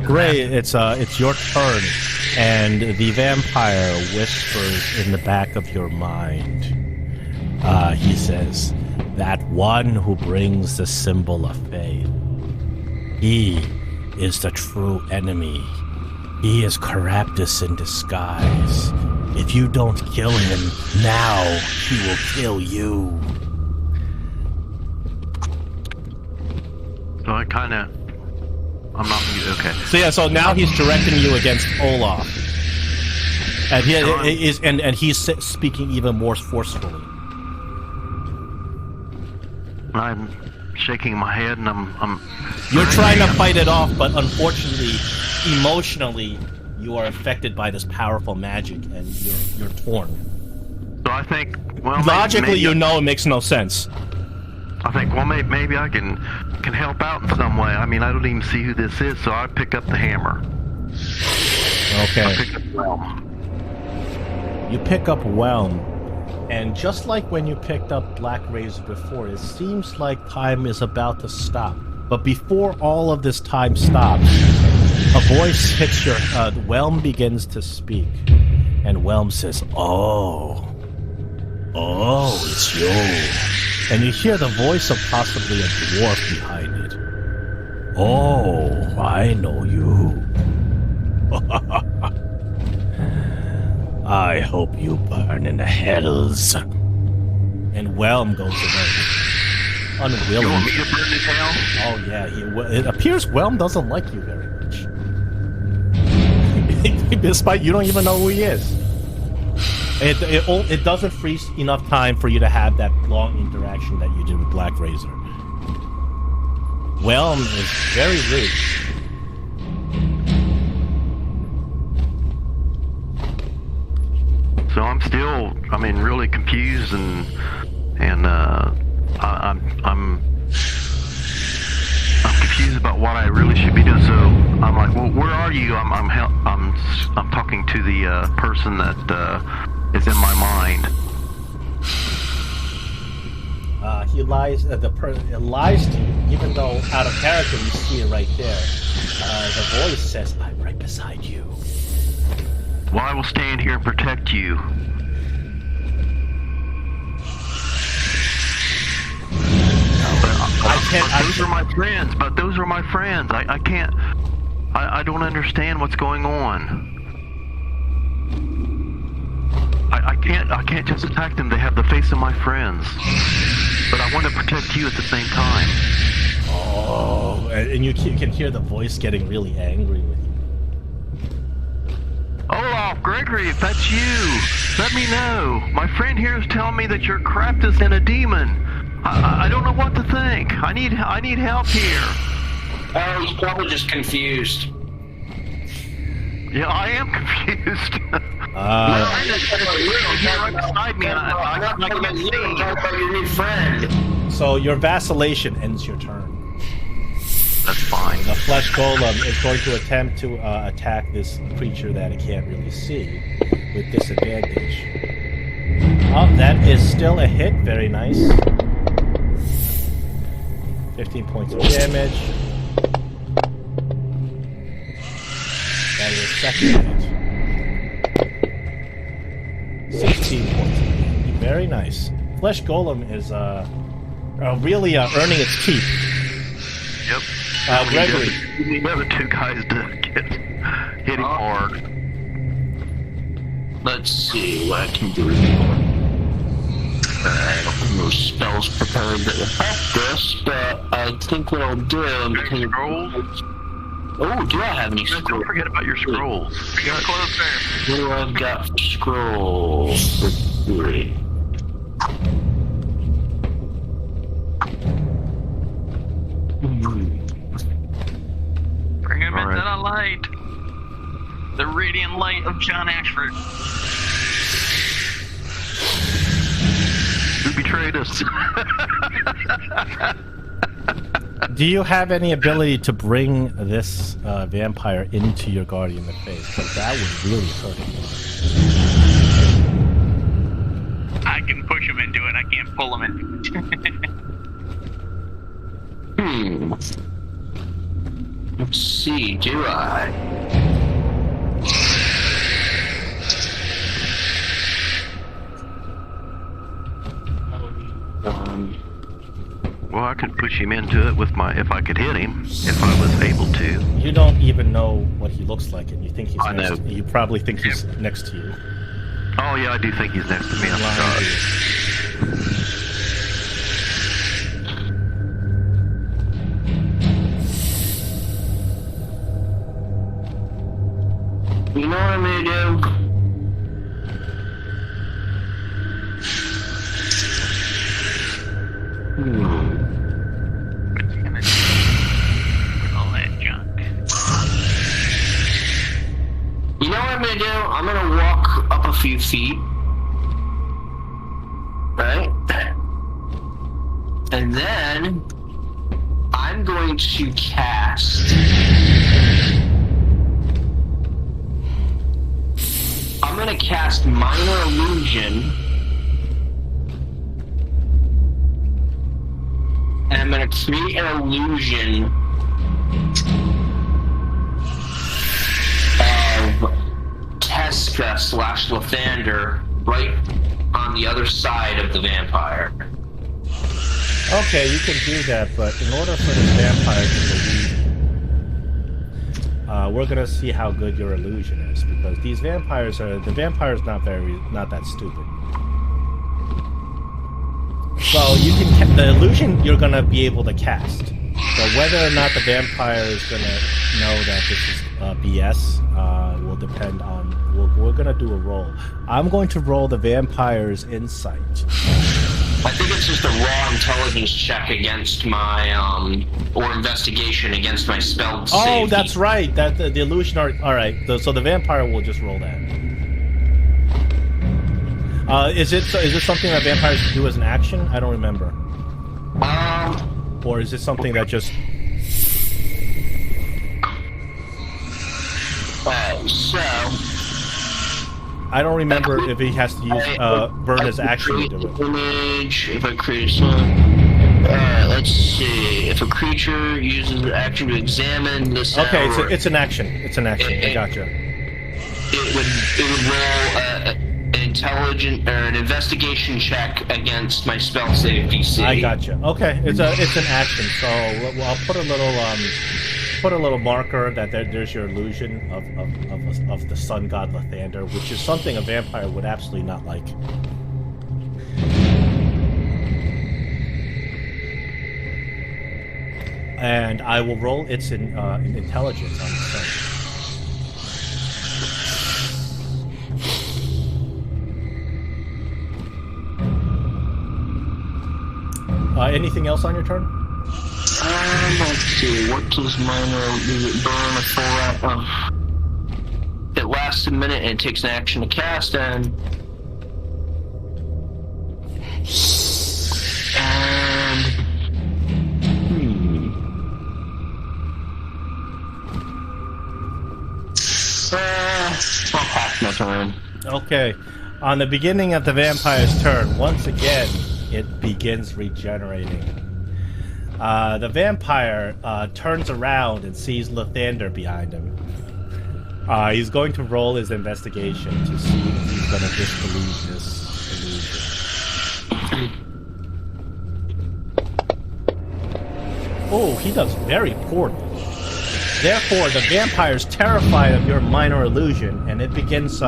Gray, it's your turn, and the vampire whispers in the back of your mind. He says, "That one who brings the symbol of faith, he is the true enemy. He is Keraptis in disguise. If you don't kill him now, he will kill you." So I'm not okay. So now he's directing you against Olaf, and he's speaking even more forcefully. I'm shaking my head, and I'm. You're trying to fight it off, but unfortunately, emotionally, you are affected by this powerful magic, and you're torn. So I think, well, logically, maybe it makes no sense. I think, well, maybe I can help out in some way. I mean, I don't even see who this is, so I pick up the hammer. Okay. I pick up Whelm. You pick up Whelm, and just like when you picked up Black Razor before, it seems like time is about to stop. But before all of this time stops, a voice hits your... Whelm begins to speak, and Whelm says, Oh, it's you. And you hear the voice of possibly a dwarf behind it. Oh, I know you. I hope you burn in the hells. And Whelm goes away. Unwilling. You want me to burn in hell? Oh yeah, it appears Whelm doesn't like you very much. Despite you don't even know who he is. It doesn't freeze enough time for you to have that long interaction that you did with Black Razor. Whelm is very rude. So I'm still, really confused, and I'm confused about what I really should be doing. So I'm like, well, where are you? I'm talking to the person that is in my mind. He lies. It lies to you, even though out of character you see it right there. The voice says, "I'm right beside you." Well, I will stand here and protect you. Those are my friends. But those are my friends. I can't. I don't understand what's going on. I can't just attack them. They have the face of my friends. But I want to protect you at the same time. Oh, and you can hear the voice getting really angry with you. Olaf, Gregory, if that's you, let me know. My friend here is telling me that you're Keraptis and a demon. I don't know what to think. I need help here. Oh, he's probably just confused. Yeah, I am confused. You're right beside me, and I can't see. Talk about your new friend. So your vacillation ends your turn. That's fine. The flesh golem is going to attempt to attack this creature that it can't really see with disadvantage. Oh, that is still a hit. Very nice. 15 points of damage. That is a second hit. 16 points of damage. Very nice. Flesh golem is really earning its keep. Yep. Gregory. The other two guys to get hit him hard. Let's see what I can do. I don't have no spells prepared to help this, but I think what I'll do... Scrolls? Oh, do I have any scrolls? Don't forget about your scrolls. You got close there. What do I got for scrolls? For 3. Bring him All into right. the light. The radiant light of John Ashford. Who betrayed us? Do you have any ability to bring this vampire into your guardian of faith? Because that would really hurt him. I can push him into it. I can't pull him in. Let's see, do I? Well, I could push him into it with if I could hit him, if I was able to. You don't even know what he looks like, and you think he's I next. know. You probably think he's next to you. Oh yeah, I do think he's next to me. I Lying forgot. to you. You know what I'm gonna do? What's he gonna do with all that junk? You know what I'm gonna do? I'm gonna walk up a few feet. Right? And then I'm going to cast. I'm gonna cast Minor Illusion. And I'm gonna create an illusion of Teska/Lathander right on the other side of the vampire. Okay, you can do that, but in order for this vampire to believe, we're gonna see how good your illusion is, because the vampire's not that stupid. So you can the illusion you're gonna be able to cast, but whether or not the vampire is gonna know that this is BS will depend on. We're gonna do a roll. I'm going to roll the vampire's insight. I think it's just a raw intelligence check against my, or investigation against my spell safety. Oh, that's right. That the illusion. All right. So the vampire will just roll that. Is it something that vampires can do as an action? I don't remember. Or is it something that just? So. I don't remember if he has to use burn his action to do it. Image, if I create some. Let's see. If a creature uses an action to examine the sound. Okay, it's an action. It's an action. I gotcha. It would roll an investigation check against my spell save DC. I gotcha. Okay, it's an action. So I'll put a little marker that there's your illusion of the sun god Lathander, which is something a vampire would absolutely not like. And I will roll its in intelligence on the sun. Anything else on your turn? Let's see. What does minor? Does it burn a full round? It lasts a minute and it takes an action to cast, and I'll pass my turn. Okay. On the beginning of the vampire's turn, once again, it begins regenerating. The vampire turns around and sees Lathander behind him. He's going to roll his investigation to see if he's going to disbelieve this illusion. Oh, he does very poorly. Therefore, the vampire's terrified of your minor illusion, and it begins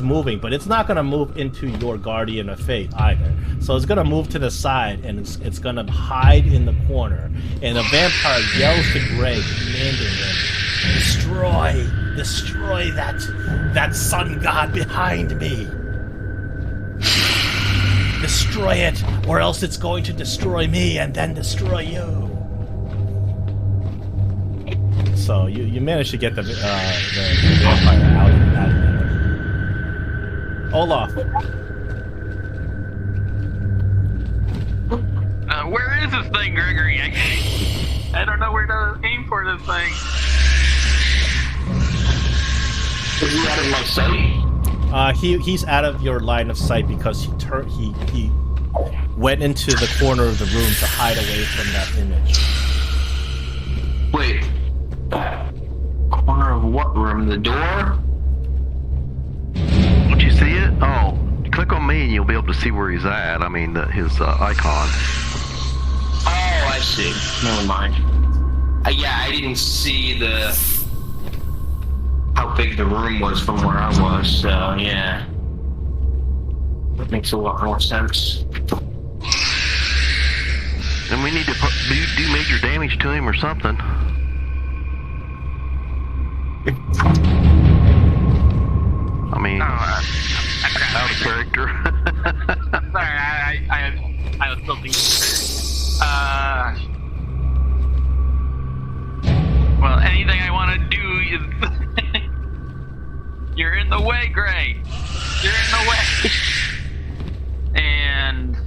moving, but it's not going to move into your guardian of fate either. So it's going to move to the side, and it's going to hide in the corner. And the vampire yells to Greg, commanding him, destroy that sun god behind me. Destroy it, or else it's going to destroy me and then destroy you. So you managed to get the vampire out of there. Olaf. Where is this thing, Gregory? I don't know where to aim for this thing. Is he out of my sight? He's out of your line of sight because he went into the corner of the room to hide away from that image. Wait. Corner of what room? The door? Don't you see it? Oh, click on me and you'll be able to see where he's at. I mean, his icon. Oh, I see. Never mind. Yeah, I didn't see how big the room was from where I was, so yeah. That makes a lot more sense. And we need to do major damage to him or something. I mean, out of character. Sorry, I was still thinking. Well, anything I want to do is... You're in the way, Gray. You're in the way. And...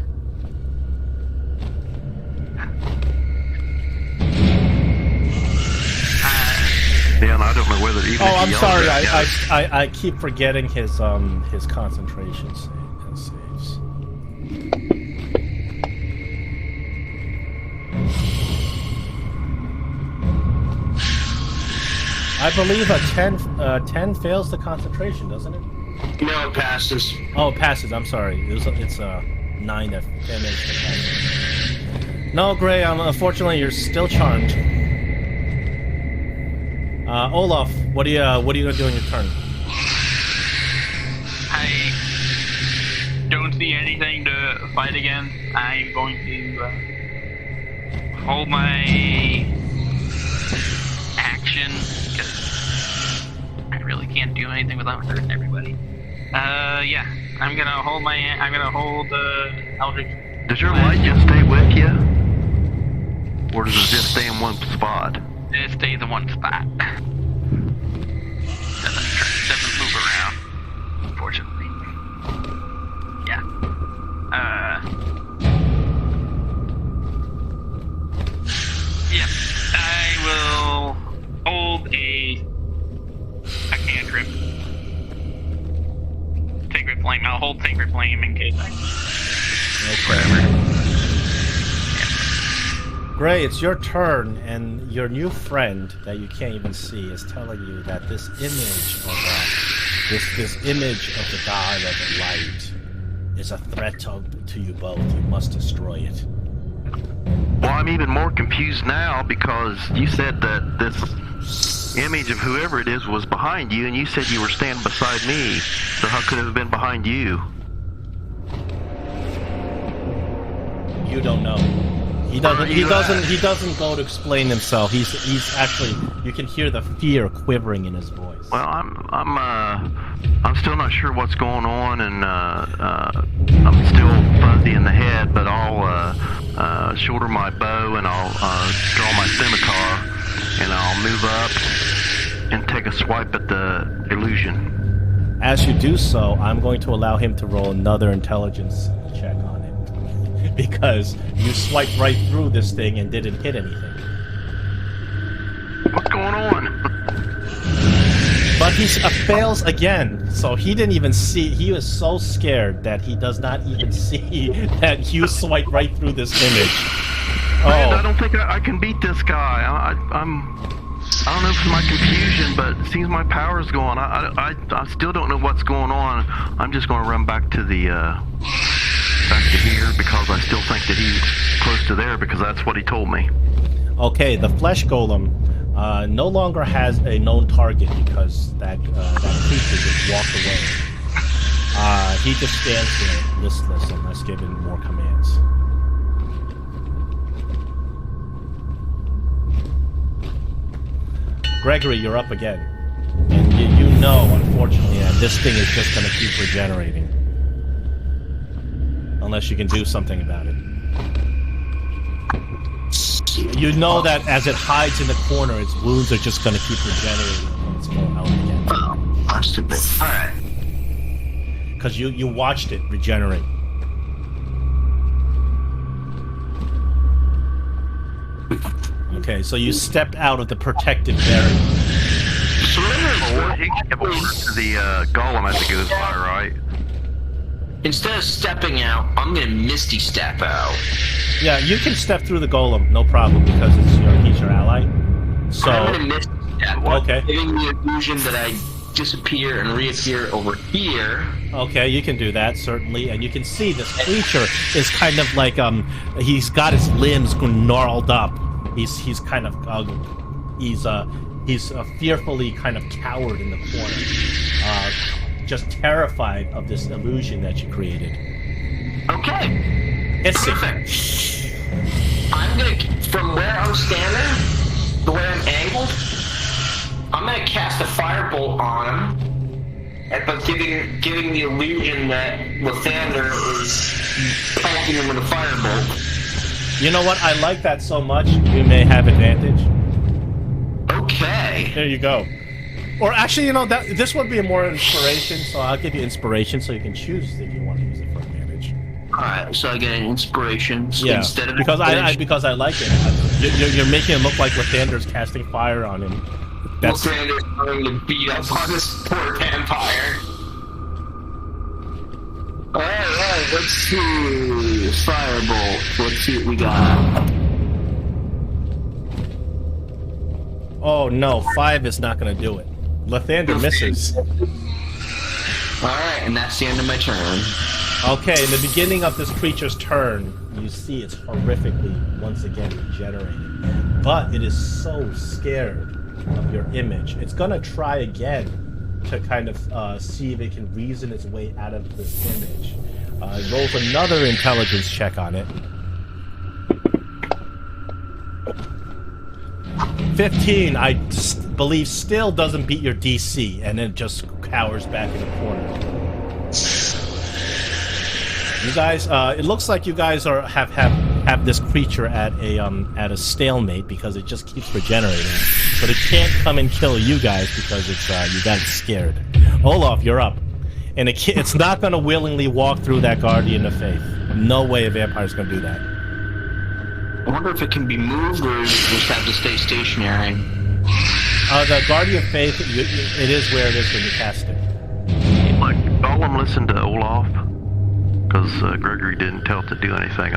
Yeah, and I don't know whether even. Oh, I'm sorry. I keep forgetting his concentration saves. I believe a 10 fails the concentration, doesn't it? No, it passes. Oh, it passes. I'm sorry. It's a 9 that 10 is the pass. No, Gray. Unfortunately, you're still charmed. Olaf, what are you gonna do in your turn? I don't see anything to fight against. I'm going to hold my action because I really can't do anything without hurting everybody. Yeah, I'm gonna hold Eldritch. Does your light just stay with you, or does it just stay in one spot? It stays in one spot. Doesn't move around, unfortunately. Yeah. Yeah. I will hold a cantrip. Sacred Flame. I'll hold Sacred Flame in case I... Whatever. Gray, it's your turn, and your new friend that you can't even see is telling you that this image of this image of the god of the light is a threat to you both. You must destroy it. Well, I'm even more confused now because you said that this image of whoever it is was behind you, and you said you were standing beside me. So how could it have been behind you? You don't know. He doesn't go to explain himself. He's actually, you can hear the fear quivering in his voice. Well, I'm still not sure what's going on, and I'm still fuzzy in the head. But I'll shoulder my bow and I'll draw my scimitar, and I'll move up and take a swipe at the illusion. As you do so, I'm going to allow him to roll another intelligence check on it. Because you swiped right through this thing and didn't hit anything. What's going on? But he fails again, so he didn't even see. He was so scared that he does not even see that you swiped right through this image. Man, I don't think I can beat this guy. I don't know if it's my confusion, but it seems my power's gone. I still don't know what's going on. I'm just going to run back to the back to here because I still think that he's close to there because that's what he told me. Okay, the flesh golem no longer has a known target because that creature just walked away. He just stands there listless unless given more commands. Gregory, you're up again. And you know, unfortunately, that this thing is just going to keep regenerating. Unless you can do something about it. You know that as it hides in the corner, its wounds are just going to keep regenerating when it's full health again. Oh, that's a bit. Alright. Because you watched it regenerate. Okay, so you stepped out of the protective barrier. He can over to the golem as it goes by, right? Instead of stepping out, I'm gonna Misty step out. Yeah, you can step through the golem, no problem, because he's your ally. So I'm gonna Misty step. Okay. Giving the illusion that I disappear and reappear over here. Okay, you can do that, certainly. And you can see this creature is kind of like, he's got his limbs gnarled up. He's kind of, he's fearfully kind of cowered in the corner. Just terrified of this illusion that you created. Okay. Hissing. Perfect. I'm gonna, from where I'm standing, the way I'm angled, I'm gonna cast a firebolt on him, but giving the illusion that Lathander is poking him with a firebolt. You know what? I like that so much. You may have advantage. Okay. There you go. Or actually, you know, that this would be more inspiration, so I'll give you inspiration so you can choose if you want to use it for advantage. Alright, so I get an inspiration Yeah, instead of because I like it. You're making it look like Lathander's casting fire on him. That's Lathander's going to beat up on this poor vampire. Alright, let's see. Firebolt. Let's see what we got. Oh no, 5 is not going to do it. Lathander misses. Alright, and that's the end of my turn. Okay, in the beginning of this creature's turn, you see it's horrifically, once again, regenerating. But it is so scared of your image. It's going to try again to kind of see if it can reason its way out of this image. It rolls another intelligence check on it. 15, I believe, still doesn't beat your DC, and then just cowers back in the corner. You guys, it looks like you guys have this creature at a stalemate because it just keeps regenerating, but it can't come and kill you guys because it's you got it scared. Olaf, you're up, and it's not going to willingly walk through that Guardian of Faith. No way a vampire's going to do that. I wonder if it can be moved or just have to stay stationary. The Guardian of Faith, it is where it is when you cast it. Like, Golem listened to Olaf because Gregory didn't tell it to do anything.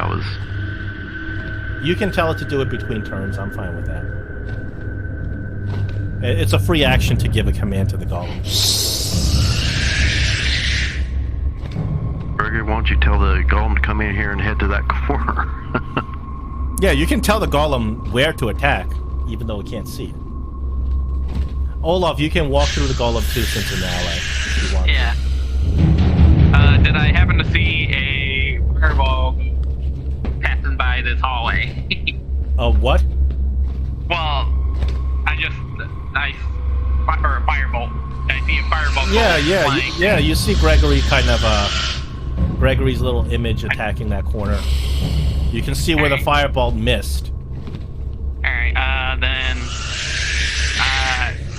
You can tell it to do it between turns. I'm fine with that. It's a free action to give a command to the Golem. Gregory, why don't you tell the Golem to come in here and head to that corner? Yeah, you can tell the Golem where to attack, even though it can't see it. Olaf, you can walk through the Golem too, since you're an ally, if you want. Yeah. Did I happen to see a fireball passing by this hallway? What? Well, or a firebolt. I see a fireball. Yeah, you see Gregory kind of, Gregory's little image attacking that corner. You can see where the fireball missed. Alright, then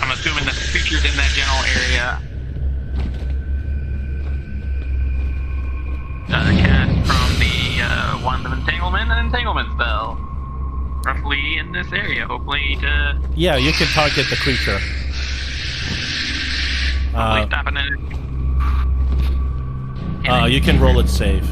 I'm assuming that the creature's within that general area. Cast from the Wand of Entanglement and Entanglement spell. Roughly in this area, hopefully to... Yeah, you can target the creature. Hopefully stopping it. You can roll it save.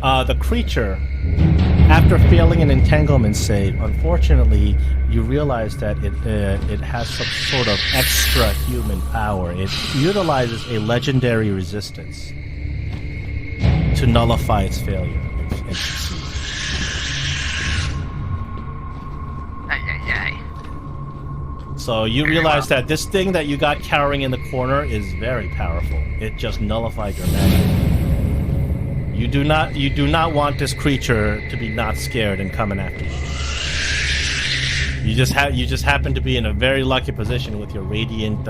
Alright. The creature, after failing an entanglement save, unfortunately, you realize that it has some sort of extra human power. It utilizes a legendary resistance to nullify its failure and succeed. So you realize that this thing that you got cowering in the corner is very powerful. It just nullified your magic. You do not want this creature to be not scared and coming after you. You just happen to be in a very lucky position with your radiant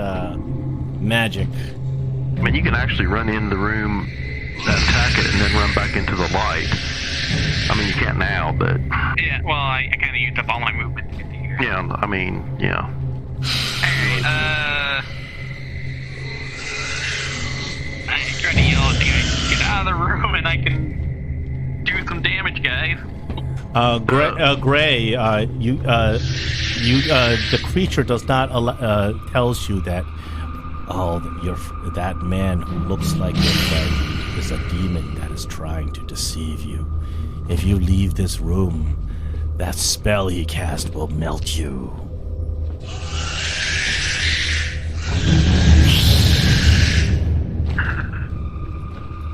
magic. I mean, you can actually run in the room, attack it, and then run back into the light. I mean, you can't now, but... Yeah, well, I kind of used up all my movement to get to here. Yeah, I mean, yeah. Alright, I try to yell at the guy, get out of the room and I can do some damage, guys. Gray, the creature does not tells you that that man who looks like your friend is a demon that is trying to deceive you. If you leave this room, that spell he cast will melt you.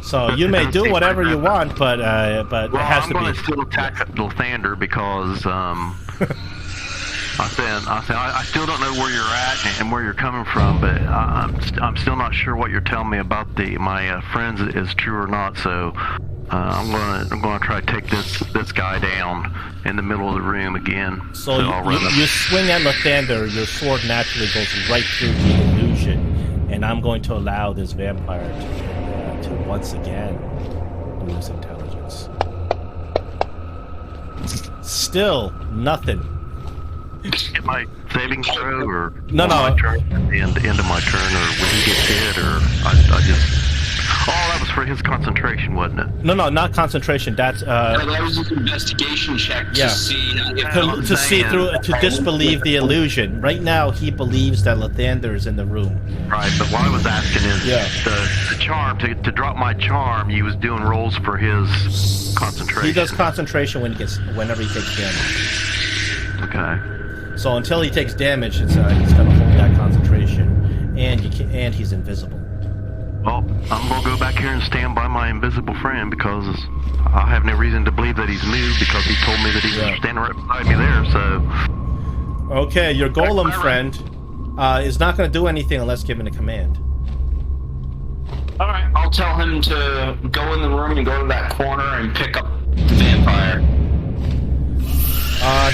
So you may do whatever you want, but it has to be. I'm going to still attack Lathander because I still don't know where you're at and where you're coming from, but I'm still not sure what you're telling me about my friends is true or not. So I'm gonna try to take this guy down in the middle of the room again. So you swing at Lathander, your sword naturally goes right through the illusion, and I'm going to allow this vampire to once again lose intelligence. Still nothing. Am I saving throw or no? The end of my turn, or when he gets hit, or I just. Oh, that was for his concentration, wasn't it? No, not concentration. That's that was an investigation check to see to see through, to disbelieve the illusion. Right now, he believes that Lathander is in the room. Right, but what I was asking is the charm to drop my charm. He was doing rolls for his concentration. He does concentration whenever he takes damage. Okay. So until he takes damage, he's going to hold that concentration, and he's invisible. Well, I'm going to go back here and stand by my invisible friend because I have no reason to believe that he's moved because he told me that he was standing right beside me there, so... Okay, your golem friend is not going to do anything unless given a command. Alright, I'll tell him to go in the room and go to that corner and pick up the vampire.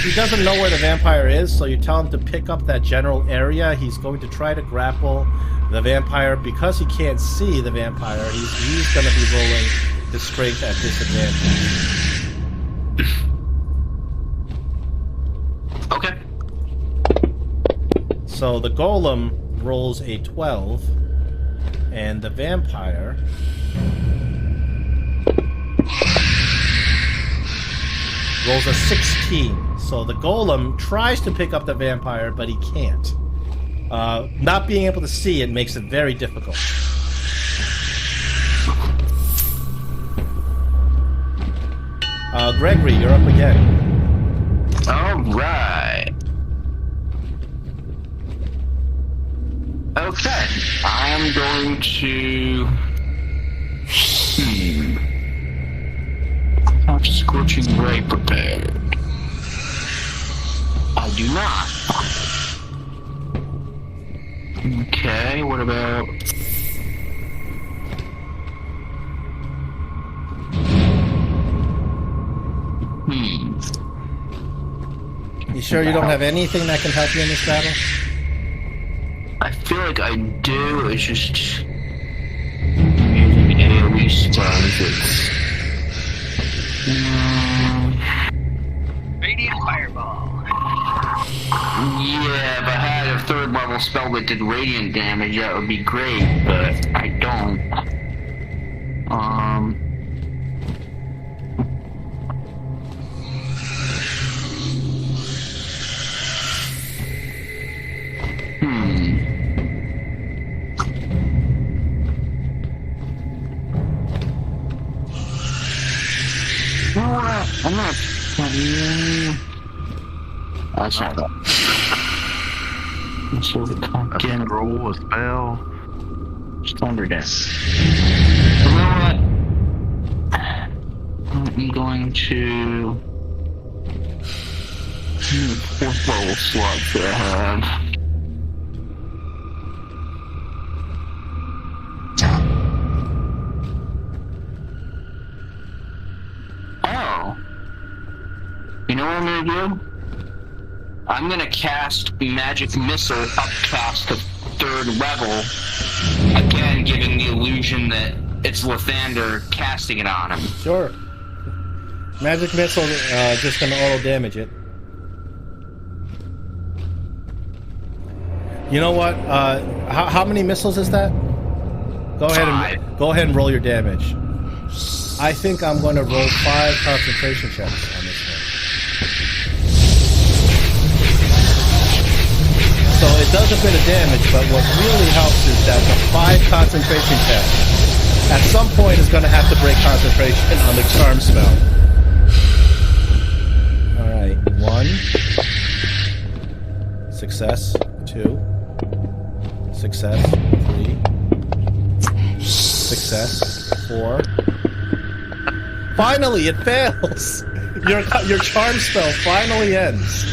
He doesn't know where the vampire is, so you tell him to pick up that general area. He's going to try to grapple the vampire. Because he can't see the vampire, he's going to be rolling his strength at disadvantage. Okay. So the golem rolls a 12, and the vampire rolls a 16. So the golem tries to pick up the vampire, but he can't. Not being able to see it makes it very difficult. Gregory, you're up again. Alright. Okay. I am going to... Have Scorching Ray prepared. I do not. Okay, what about... You sure you don't have anything that can help you in this battle? I feel like I do, it's just... using AoE spells, it's... Radiant fireball. Yeah, if I had a 3rd level spell that did radiant damage, that would be great, but I don't. You know what? I'm not. That's not that. So again, roll a spell. Thunder Death. You know what? I'm going to. The 4th level slot that I have. Oh. You know what I'm gonna do? I'm gonna cast Magic Missile upcast to 3rd level. Again, giving the illusion that it's Lathander casting it on him. Sure. Magic Missile, just gonna auto damage it. You know what? How many missiles is that? Go ahead and roll your damage. I think I'm going to roll 5 concentration checks on this one. So it does a bit of damage, but what really helps is that the 5 concentration checks at some point is going to have to break concentration on the charm spell. Alright, 1. Success. 2. Success. 3. Success. 4. Finally, it fails! Your charm spell finally ends.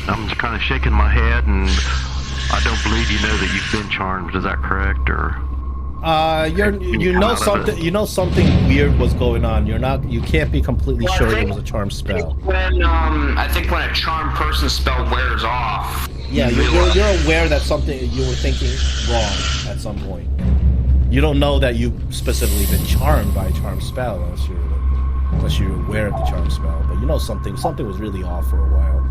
I'm just kind of shaking my head, and I don't believe you know that you've been charmed. Is that correct, or? You know something weird was going on. You can't be completely sure it was a charm spell. I think when a charm person spell wears off. Yeah, you're aware that something you were thinking wrong at some point. You don't know that you've specifically been charmed by a charm spell unless you're aware of the charm spell. But you know something was really off for a while.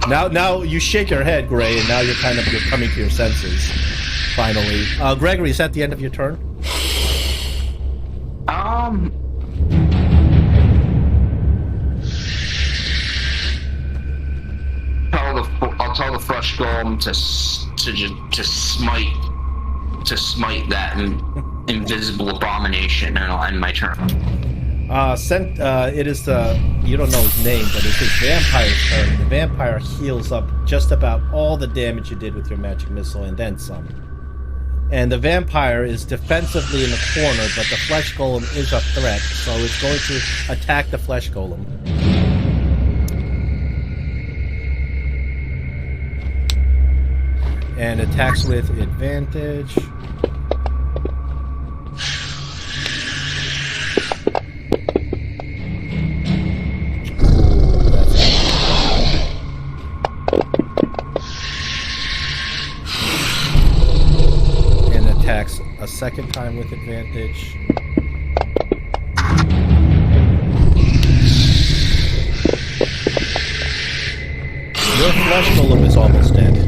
Now you shake your head, Gray, and now you're coming to your senses. Finally, Gregory, is that the end of your turn? I'll tell the flesh golem to smite that invisible abomination, and I'll end my turn. It is you don't know his name, but it's his vampire's turn. The vampire heals up just about all the damage you did with your magic missile and then some. And the vampire is defensively in the corner, but the flesh golem is a threat, so it's going to attack the flesh golem. And attacks with advantage. And attacks a second time with advantage. Your flesh golem is almost dead.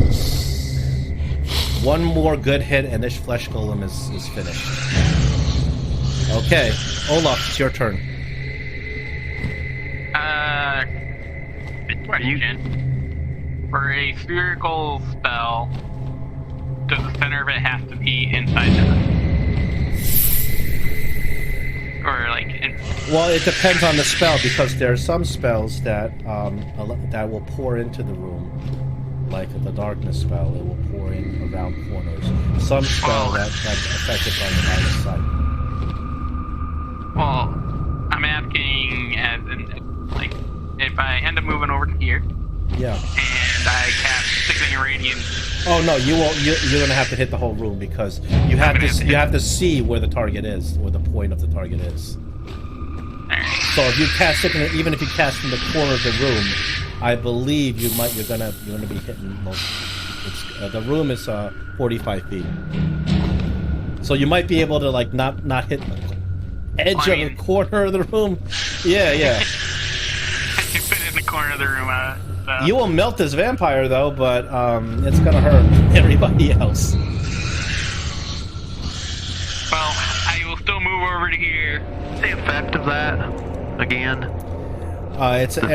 One more good hit and this flesh golem is finished. Okay, Olaf, it's your turn. Good question. For a spherical spell, does the center of it have to be inside the room? Or Well, it depends on the spell, because there are some spells that will pour into the room. Like the darkness spell, it will pour in around corners. Some spell that's affected by the line of sight. Well, I'm asking as in, if I end up moving over to here, yeah, and I cast Sickening Radiance. Oh no, you won't. You're gonna have to hit the whole room, because you have to see where the target is, where the point of the target is. So if you cast Sickening, even if you cast from the corner of the room, I believe you're gonna be hitting most. The room is 45 feet, So you might be able to like not hit the edge of the corner of the room. Yeah. I can fit in the corner of the room. So. You will melt this vampire though, but it's gonna hurt everybody else. Well, I will still move over to here. The effect of that again? It's an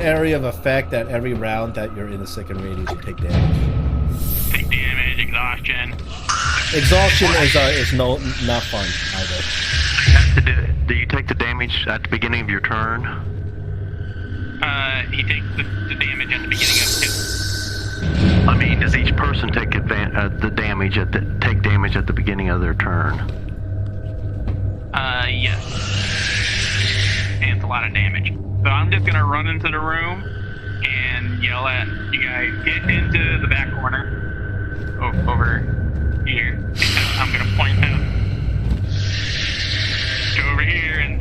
area of effect that every round that you're in the second radius you take damage. Take damage, exhaustion. Exhaustion is not fun either. Do you take the damage at the beginning of your turn? He takes the damage at the beginning of his. I mean, does each person take the damage take damage at the beginning of their turn? Yes. And it's a lot of damage. So I'm just gonna run into the room and yell at you guys, get into the back corner. Over here. And I'm gonna point out. Go over here and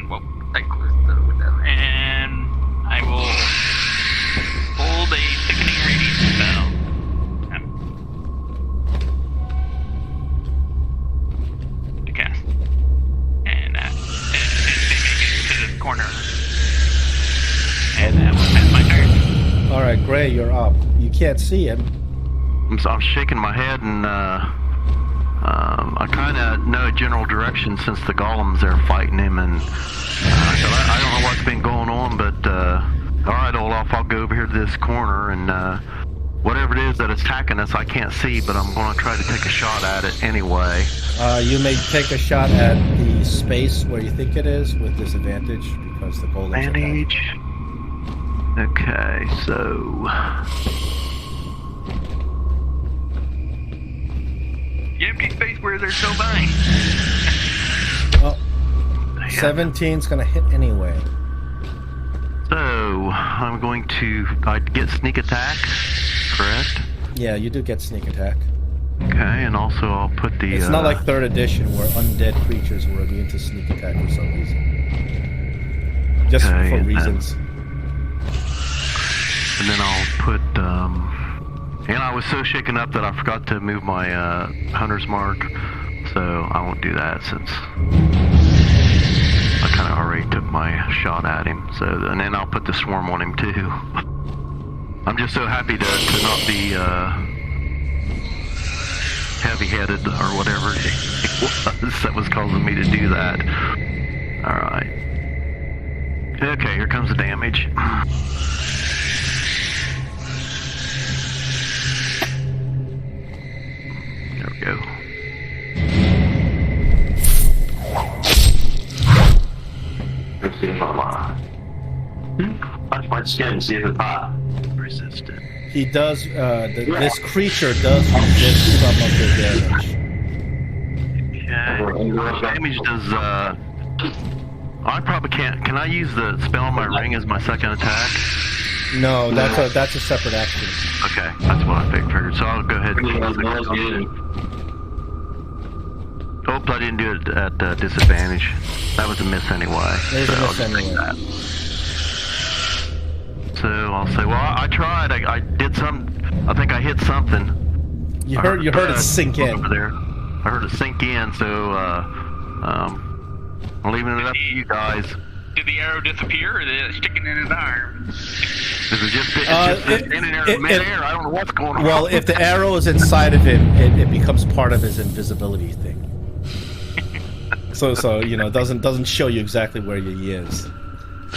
well, I close the window. And I will hold a sickening radiant spell. To cast. And they make it to this corner. And that was my turn. Alright, Gray, you're up. You can't see him. I'm shaking my head and I kind of know a general direction since the golems are fighting him, and I don't know what's been going on, but all right, Olaf, I'll go over here to this corner, and whatever it is that is attacking us, I can't see, but I'm going to try to take a shot at it anyway. You may take a shot at the space where you think it is with disadvantage because the golems Advantage. Okay, so. The empty space where there's no vine. Oh, 17's gonna hit anyway. So I'm going to get sneak attack, correct? Yeah, you do get sneak attack. Okay, and also I'll put the. It's not like 3rd edition where undead creatures were immune to sneak attack for some reason. Just for reasons. And then I'll put. And I was so shaken up that I forgot to move my hunter's mark, so I won't do that since I kind of already took my shot at him. So, and then I'll put the swarm on him too. I'm just so happy to not be heavy-headed or whatever it was that was causing me to do that. All right. Okay, here comes the damage. There we go. Let's see if I'm touch my skin and see if it's hot. Resistant. He does, this creature does resist some of the damage. Okay. How much damage does, I probably can't, can I use the spell on my ring as my second attack? No, that's a separate action. Okay, that's what I figured. So I'll go ahead and Oh, I didn't do it at disadvantage. That was a miss anyway. There's a miss anyway. So I'll say, well, I tried. I did some. I think I hit something. You heard it sink in. Over there. I heard it sink in. So I'm leaving it up to you guys. Did the arrow disappear, or is it sticking in his arm? Is it just in midair? I don't know what's going on. Well, if the arrow is inside of him, it becomes part of his invisibility thing. So you know, doesn't show you exactly where he is.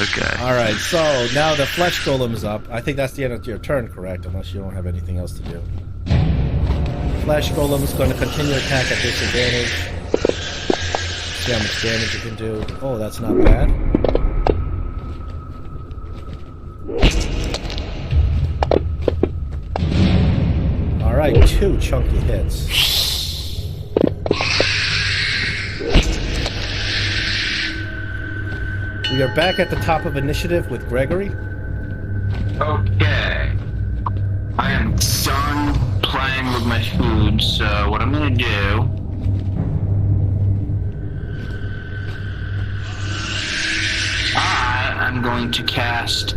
Okay. All right. So now the flesh golem is up. I think that's the end of your turn, correct? Unless you don't have anything else to do. Flesh golem is going to continue attack at disadvantage. See how much damage it can do. Oh, that's not bad. All right, 2 chunky hits. We are back at the top of initiative with Gregory. Okay. I am done playing with my food, so what I'm gonna do... I'm going to cast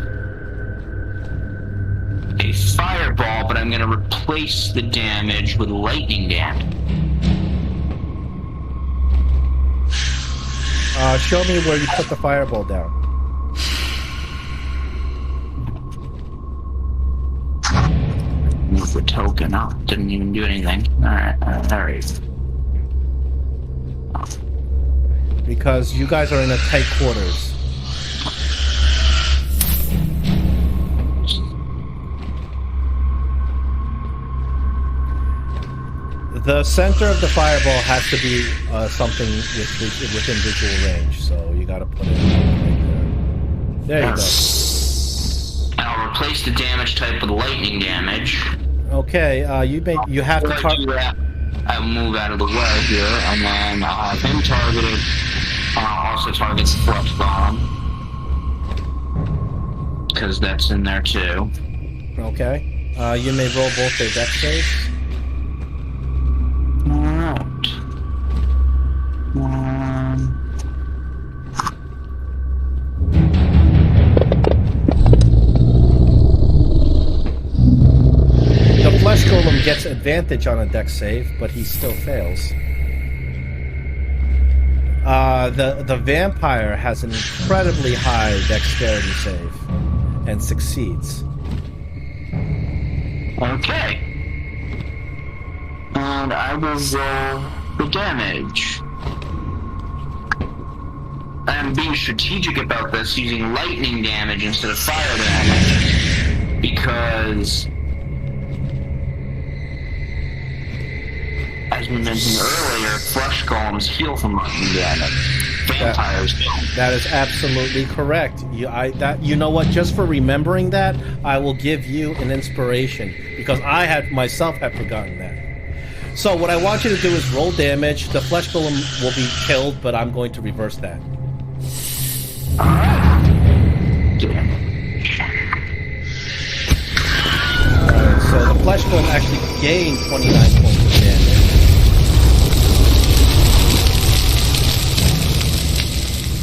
a a fireball, but I'm going to replace the damage with lightning damage. Show me where you put the fireball down. Move the token. Oh, didn't even do anything. Alright. Because you guys are in a tight quarters. The center of the fireball has to be something within visual range, so you gotta put it right there. There you go. I'll replace the damage type with lightning damage. Okay, you have to target. I'll move out of the way here, and then I'll have him targeted. Also targets the flesh bomb, because that's in there too. Okay. You may roll both their dex saves. Alright. The flesh golem gets advantage on a dex save, but he still fails. The vampire has an incredibly high dexterity save and succeeds. Okay. And I will roll the damage. I'm being strategic about this, using lightning damage instead of fire damage, because, as we mentioned earlier, flesh golems heal from lightning damage. Vampires don't. That is absolutely correct. You know what? Just for remembering that, I will give you an inspiration, because I had myself had forgotten that. So what I want you to do is roll damage. The flesh golem will be killed, but I'm going to reverse that. Alright. Alright, so the flesh golem actually gained 29 points of damage.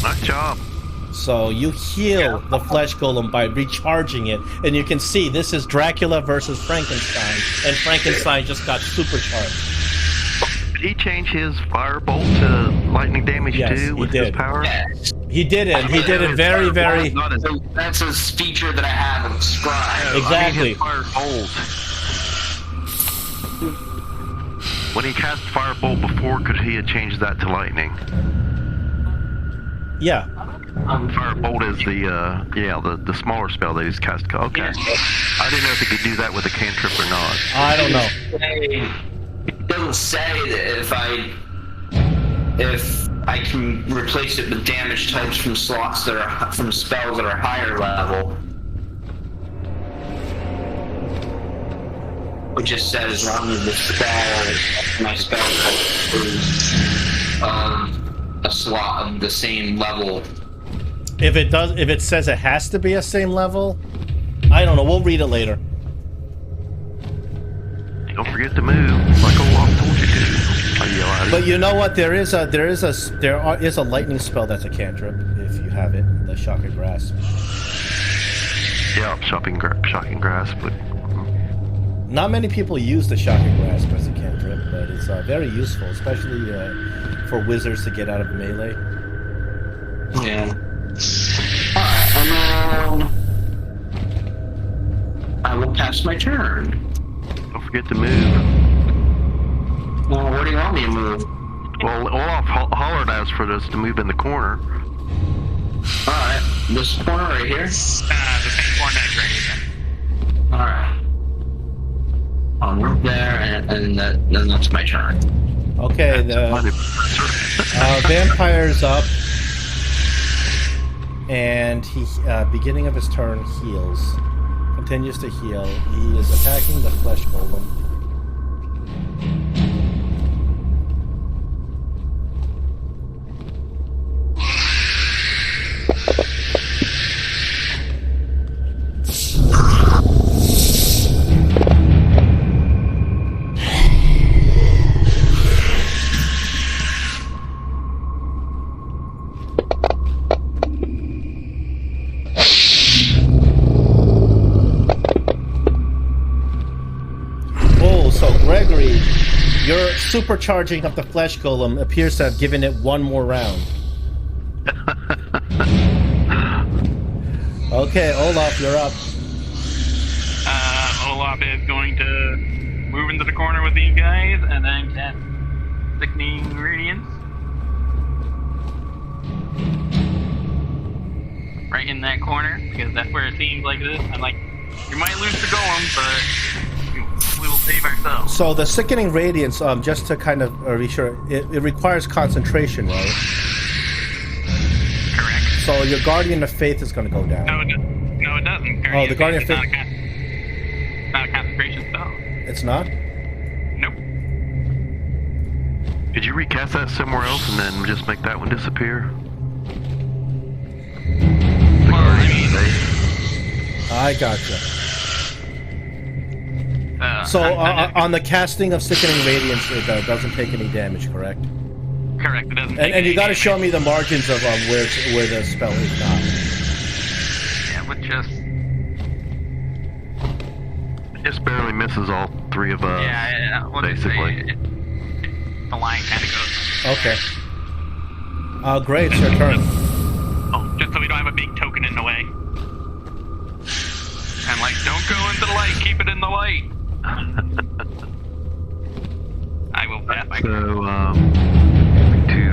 Nice job. So you heal the flesh golem by recharging it, and you can see this is Dracula versus Frankenstein, and Frankenstein just got supercharged. Did he change his firebolt to lightning damage too with his power? Yes. He did it. He did it very, very. That's a feature that I have of Scribe. Exactly. I mean, his firebolt. When he cast firebolt before, could he have changed that to lightning? Yeah. Firebolt is the smaller spell that he's cast. Okay. I didn't know if he could do that with a cantrip or not. I don't know. It doesn't say that if I can replace it with damage types from slots that are from spells that are higher level. It just says as long as the spell, my spell is a slot of the same level. If it says it has to be a same level, I don't know. We'll read it later. Don't forget to move, like Olaf told you to. I yell at him. But you know what? There is a lightning spell that's a cantrip if you have it. The Shocking Grasp. Yeah, shocking grasp, but Not many people use the Shocking Grasp as a cantrip, but it's very useful, especially for wizards to get out of melee. Yeah. Alright, and then I will pass my turn. don't forget to move. Well, where do you want me to move? Well, Olaf hollered at us for us to move in the corner. Alright, this corner right here? The same corner that's right here. Alright. I'll move there, and then that's my turn. Okay, the vampire's up, and he, beginning of his turn, heals. Continues to heal. He is attacking the flesh golem. Your supercharging of the flesh golem appears to have given it one more round. Okay, Olaf, you're up. Olaf is going to move into the corner with these guys and then cast Sickening Radiance. Right in that corner, because that's where it seems like this. I'm like, you might lose the golem, but we will save ourselves. So the Sickening Radiance, just to kind of be sure, it requires concentration, right? Correct. So your Guardian of Faith is going to go down. No, it doesn't. The Guardian of Faith. It's not a concentration spell. It's not? Nope. Could you recast that somewhere else and then just make that one disappear? Well, I mean, I gotcha. So on the casting of Sickening Radiance, it doesn't take any damage, correct? correct. It doesn't. And you got to show me the margins of where the spell is not. Yeah, with just. It just barely misses all three of us. Yeah, well, basically. The line kind of goes. Okay. Great, it's your turn. Oh, just so we don't have a big token in the way. And like, don't go into the light, keep it in the light. I will pat my So, to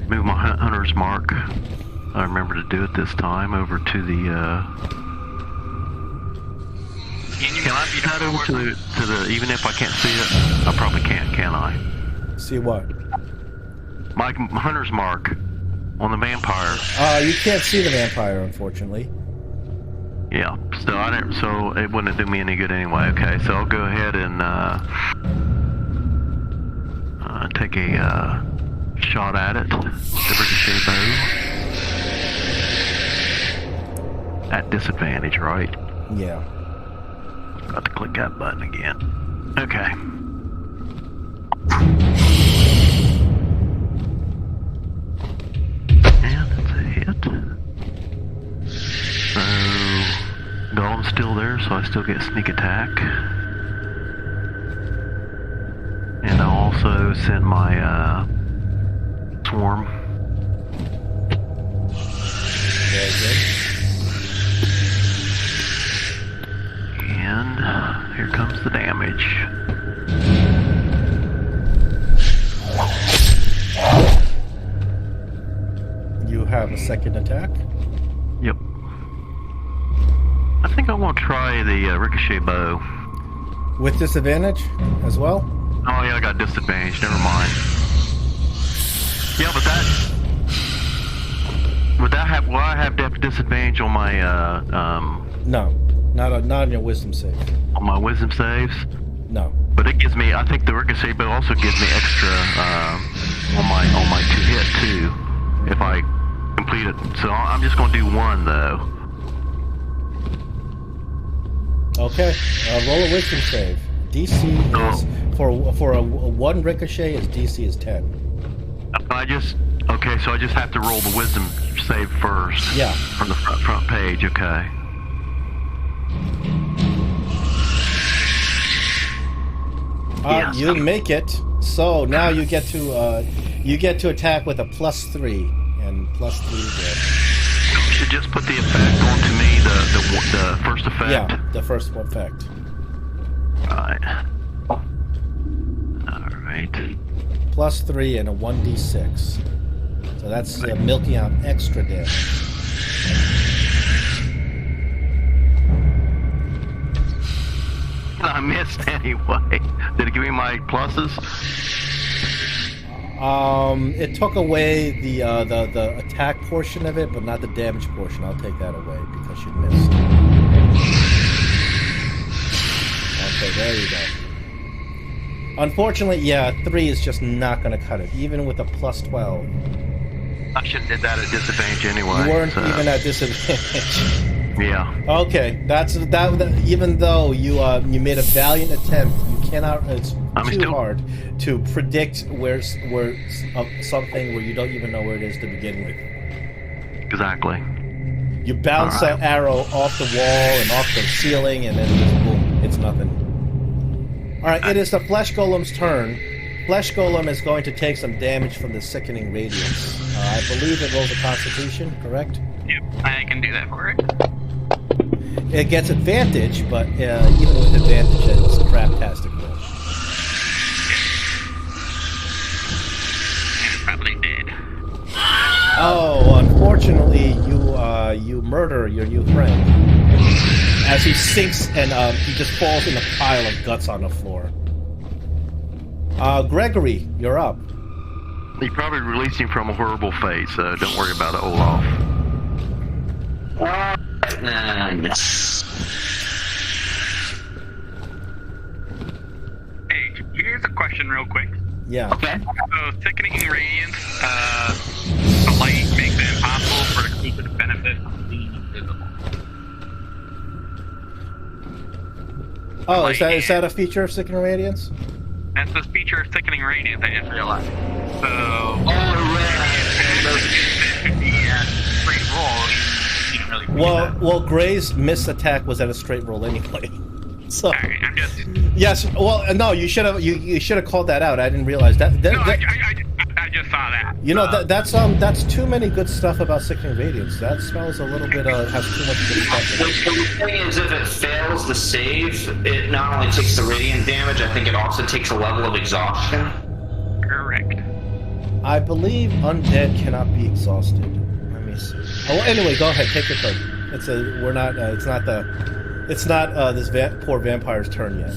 move my hunter's mark, I remember to do it this time, over to the, can I be that over to the, even if I can't see it? I probably can't I? See what? My hunter's mark on the vampire. You can't see the vampire, unfortunately. Yeah, so it wouldn't do me any good anyway. Okay, so I'll go ahead and take a shot at it. The ricochet bow. At disadvantage, right? Yeah. Got to click that button again. Okay. And it's a hit. So, Golem's still there, so I still get sneak attack. And I'll also send my swarm. Very good. And here comes the damage. You have a second attack? Yep. I think I'm going to try the ricochet bow. With disadvantage as well? Oh yeah, I got disadvantage. Never mind. Yeah, but will I have disadvantage on my No, not on your wisdom save. on my wisdom saves? No. But it gives me. I think the ricochet bow also gives me extra on my 2-hit too, if I complete it. So I'm just going to do one though. Okay, roll a wisdom save. DC is for a one ricochet. Is DC is 10. Okay, so I just have to roll the wisdom save first. Yeah. From the front page. Okay. Yes. You make it. So now you get to attack with a +3 and +3 again. You should just put the effect onto me, the first effect. Yeah, the first effect. Alright. Alright. +3 and a 1d6. So that's milking out extra damage. I missed anyway. Did it give me my pluses? It took away the attack portion of it, but not the damage portion. I'll take that away because you missed. Okay, there you go. Unfortunately, yeah, 3 is just not going to cut it, even with a +12. I should have did that at disadvantage anyway. You weren't even at disadvantage. Yeah. Okay, that. Even though you made a valiant attempt, you cannot. It's too hard to predict where something where you don't even know where it is to begin with. Exactly. You bounce an arrow off the wall and off the ceiling, and then just boom, it's nothing. Alright, it is the Flesh Golem's turn. Flesh Golem is going to take some damage from the Sickening Radiance. I believe it rolls a Constitution, correct? Yep, I can do that for it. It gets advantage, but even with advantage, it's craptastic roll. And it's probably dead. Oh, unfortunately, you murder your new friend as he sinks and he just falls in a pile of guts on the floor. Gregory, you're up. You probably released him from a horrible fate, so don't worry about it, Olaf. Hey, here's a question real quick. Yeah. Okay. So, Sickening Radiance, the light makes it impossible for the creature to benefit from being invisible. Oh, is that a feature of Sickening Radiance? That's the feature of Sickening Radiance, I just realized. So, straight roll, you don't really see Well, Gray's miss attack was at a straight roll anyway. So, Alright, I'm just... yes. Well, no, you should have called that out. I didn't realize that. No, I just saw that. You know, that's too many good stuff about Sickening Radiance. That smells a little bit has too much good stuff in it. The thing is, if it fails the save, it not only takes the radiant damage, I think it also takes a level of exhaustion. Correct. I believe undead cannot be exhausted. Let me see. Oh, well, anyway, go ahead, take your turn. It's not this poor vampire's turn yet.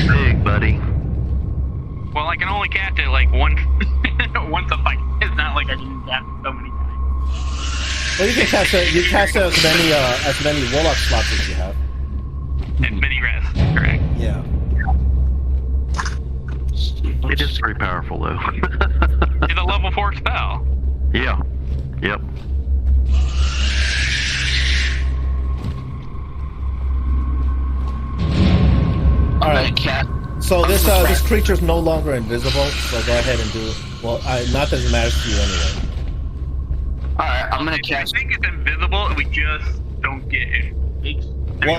Big, buddy. Well, I can only cast it like once a fight. It's not like I can cast it so many times. Well, you can cast it. You cast it as many warlock slots as you have. And many rests, correct. Yeah. It is pretty powerful, though. It's a level 4 spell. Yeah. Yep. All right, cat. So this creature's no longer invisible. So go ahead and do. Well, not that it matters to you anyway. All right, I'm gonna cast. I think it's invisible. We just don't get it. We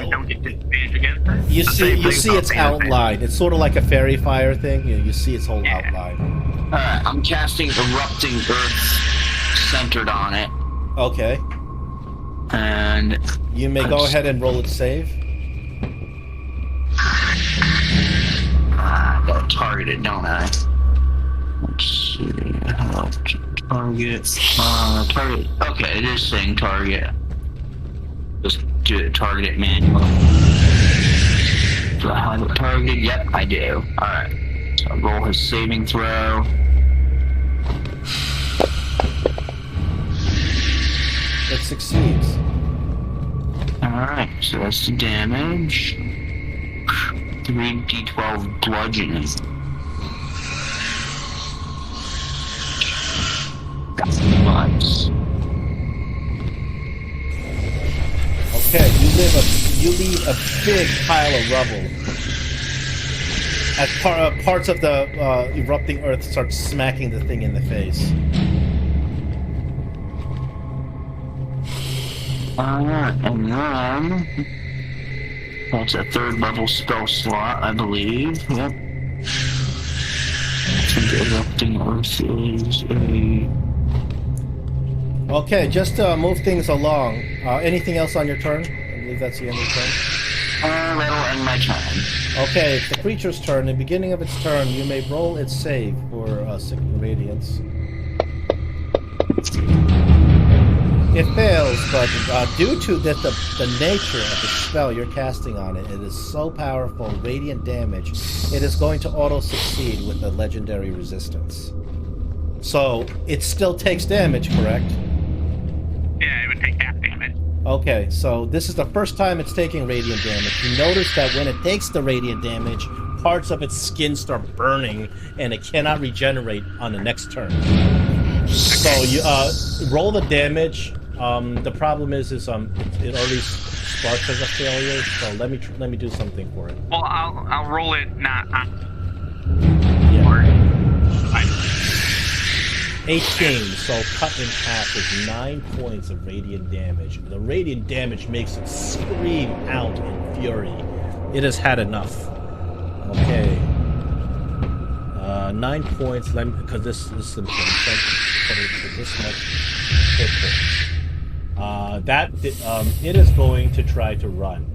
don't get disadvantage against it. You see its outline. It's sort of like a fairy fire thing. You see its whole outline. All right, I'm casting Erupting Earth centered on it. Okay. And you may go ahead and roll its save. I gotta target it, don't I? Let's see. Target. Target. Okay, it is saying target. Just do it. Target it manually. Do I have it targeted? Yep, I do. Alright. So I'll roll his saving throw. It succeeds. Alright, so that's the damage. 3d12 bludgeoning. That's nuts. Okay, you leave a big pile of rubble as parts of the erupting earth start smacking the thing in the face. Alright, and then that's a 3rd level spell slot, I believe. Yep. I think erupting earth is a... Okay, just to move things along. Anything else on your turn? I believe that's the end of your turn. That'll end my turn. Okay, it's the creature's turn. At the beginning of its turn, you may roll its save for Sickening Radiance. It fails, but due to the nature of the spell you're casting on it, it is so powerful, radiant damage, it is going to auto-succeed with a legendary resistance. So, it still takes damage, correct? Yeah, it would take half damage. Okay, so this is the first time it's taking radiant damage. You notice that when it takes the radiant damage, parts of its skin start burning, and it cannot regenerate on the next turn. So you roll the damage. The problem is it already sparks as a failure. So let me do something for it. Well, I'll roll it not. Yeah. 18, so cut in half is 9 points of radiant damage. The radiant damage makes it scream out in fury. It has had enough. Okay. 9 points, because this is important. Put it for this much hit points. It is going to try to run.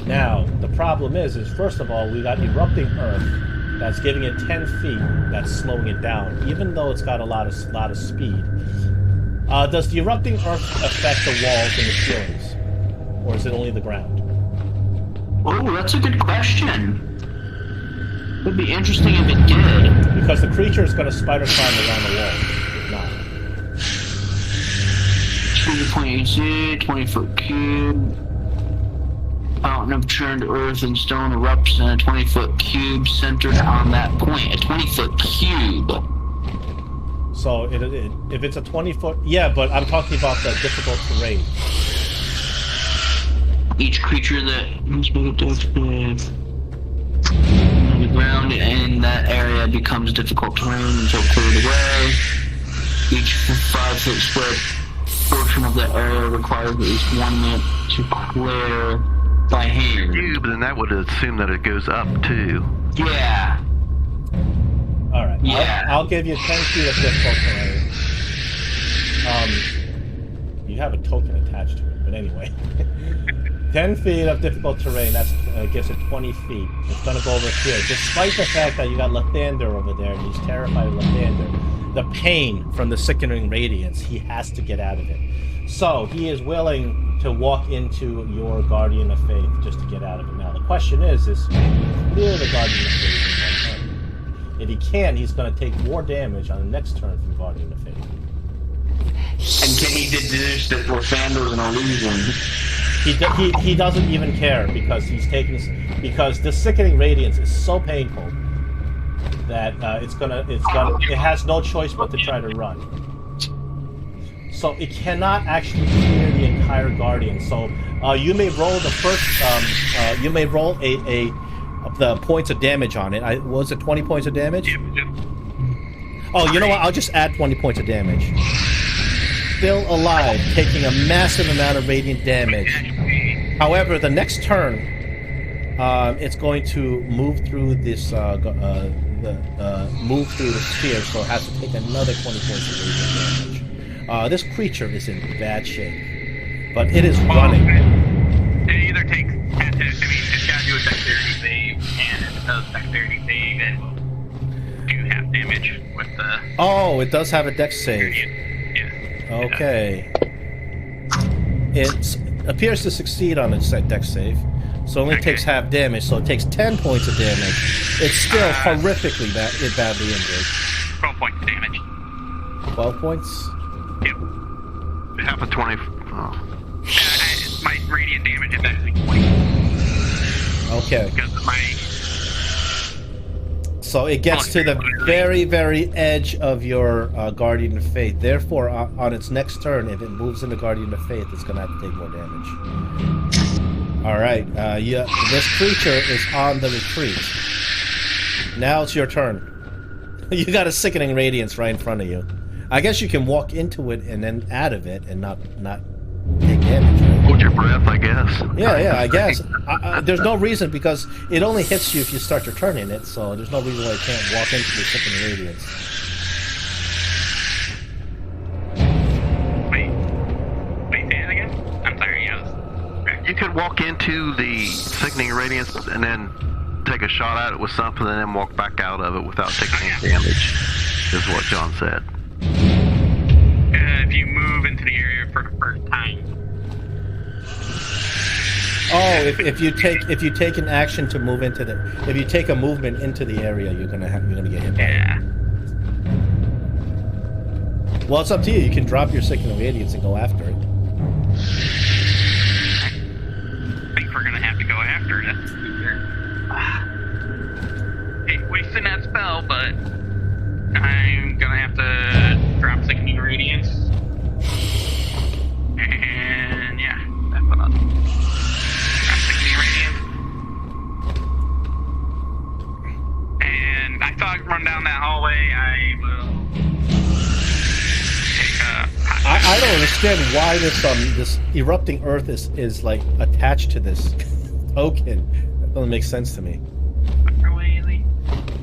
Now, the problem is first of all, we got erupting earth. That's giving it 10 feet. That's slowing it down, even though it's got a lot of speed. Does the erupting earth affect the walls and the ceilings, or is it only the ground? Oh, that's a good question. Would be interesting if it did. Because the creature is going to spider climb around the wall. If not. 20 cube. Fountain of churned earth and stone erupts in a 20-foot cube centered on that point. A 20-foot cube. So if it's a 20-foot... Yeah, but I'm talking about the difficult terrain. Each creature that must make a dex save. The ground in that area becomes difficult terrain until cleared away. Each 5-foot square portion of the area requires at least 1 minute to clear by hand. Cube, then that would assume that it goes up too. Yeah. All right. Yeah. I'll give you 10 feet of difficult terrain. You have a token attached to it, but anyway. 10 feet of difficult terrain, that gives it 20 feet. It's going to go over here. Despite the fact that you got Lathander over there, and he's terrified of Lathander, the pain from the sickening radiance, he has to get out of it. So, he is willing to walk into your Guardian of Faith just to get out of it. Now, the question is can he clear the Guardian of Faith in 1 turn? If he can, he's going to take more damage on the next turn from Guardian of Faith. And can he deduce that Lathander's an illusion? He doesn't even care because because the sickening radiance is so painful that it has no choice but to try to run. So it cannot actually clear the entire Guardian. So you may roll the first. You may roll the points of damage on it. Was it 20 points of damage? Yep. Oh, you know what? I'll just add 20 points of damage. Still alive, taking a massive amount of radiant damage. However, the next turn, it's going to move through this, move through the sphere, so it has to take another 20 points of radiant damage. This creature is in bad shape, but it is running. It either takes, it's got to do a dexterity save, and if it does dexterity save, it will do half damage with the... Oh, it does have a dex save. Yeah. Okay. It appears to succeed on its dex save, so it only takes half damage, so it takes 10 points of damage. It's still horrifically badly injured. 12 points of damage. 12 points? Yep. Half a 20. My radiant damage is actually 20. Okay. Because of my... So it gets to the very, very edge of your Guardian of Faith. Therefore, on its next turn, if it moves into Guardian of Faith, it's going to have to take more damage. All right. This creature is on the retreat. Now it's your turn. You got a sickening radiance right in front of you. I guess you can walk into it and then out of it and not take damage, right? Hold your breath, I guess. Yeah, I guess. There's no reason, because it only hits you if you start your turn in it, so there's no reason why you can't walk into the sickening radiance. Wait, say it again? I'm sorry, yeah. You could walk into the sickening radiance and then take a shot at it with something and then walk back out of it without taking any damage, is what John said. If you move into the area for the first time. Oh, if you take an action to move into if you take a movement into the area, you're gonna get hit by it. Well, it's up to you. You can drop your sickening radiance and go after it. I think we're gonna have to go after it. Hate wasting that spell, but I'm gonna have to drop sickening radiance. And yeah, that's what I'll do. Drop sickening radiance. And I thought I'd run down that hallway. I will don't understand why this erupting Earth is like attached to this token. That doesn't make sense to me.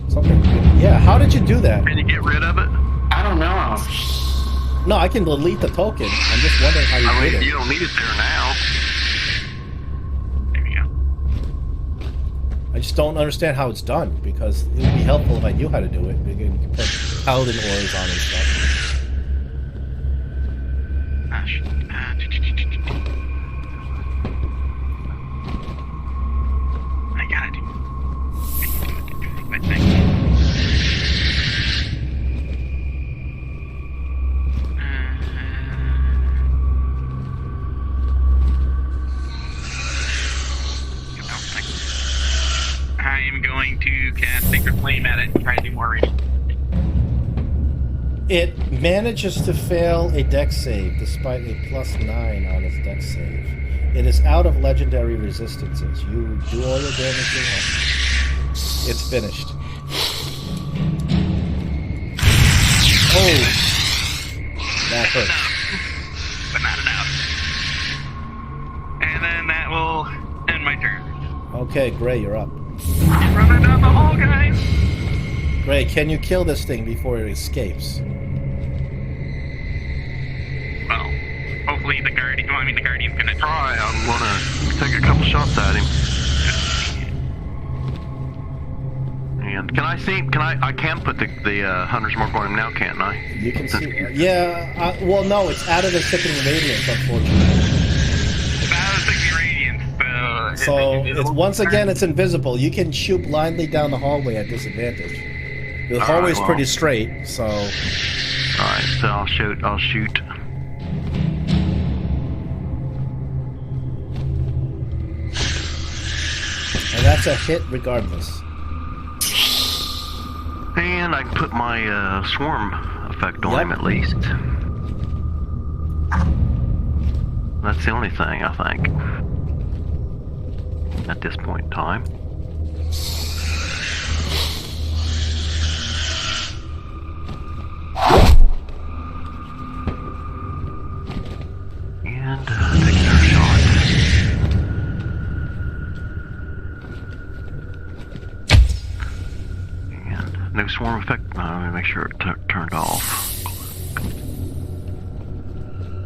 Something. Yeah. How did you do that? Can you get rid of it? I don't know. No, I can delete the token. I'm just wondering how you did it. You don't need it there now. There we go. I just don't understand how it's done, because it would be helpful if I knew how to do it. You can put paladin ores on and stuff. Gosh. I gotta do. I think. I am going to cast Sacred Flame at it and try to do more reading. It manages to fail a dex save despite a +9 on its dex save. It is out of legendary resistances. You do all your damage you want. It's finished. Oh! That hurt. But not enough. And then that will end my turn. Okay, Gray, you're up. Keep running down the hall, guys! Gray, can you kill this thing before it escapes? Well, hopefully the Guardian's gonna Try. I'm gonna take a couple shots at him. And can I see? I can put the hunter's mark on him now, can't I? You can see. Yeah. Well, no, it's out of the sickening radiance, unfortunately. It's out of 60 radiance, So it's once again it's invisible. You can shoot blindly down the hallway at disadvantage. The hallway's pretty straight, so. All right, so I'll shoot. And that's a hit regardless. And I can put my swarm effect on him at least. That's the only thing, I think, at this point in time. And take another shot. And no swarm effect. Let me make sure it turned off.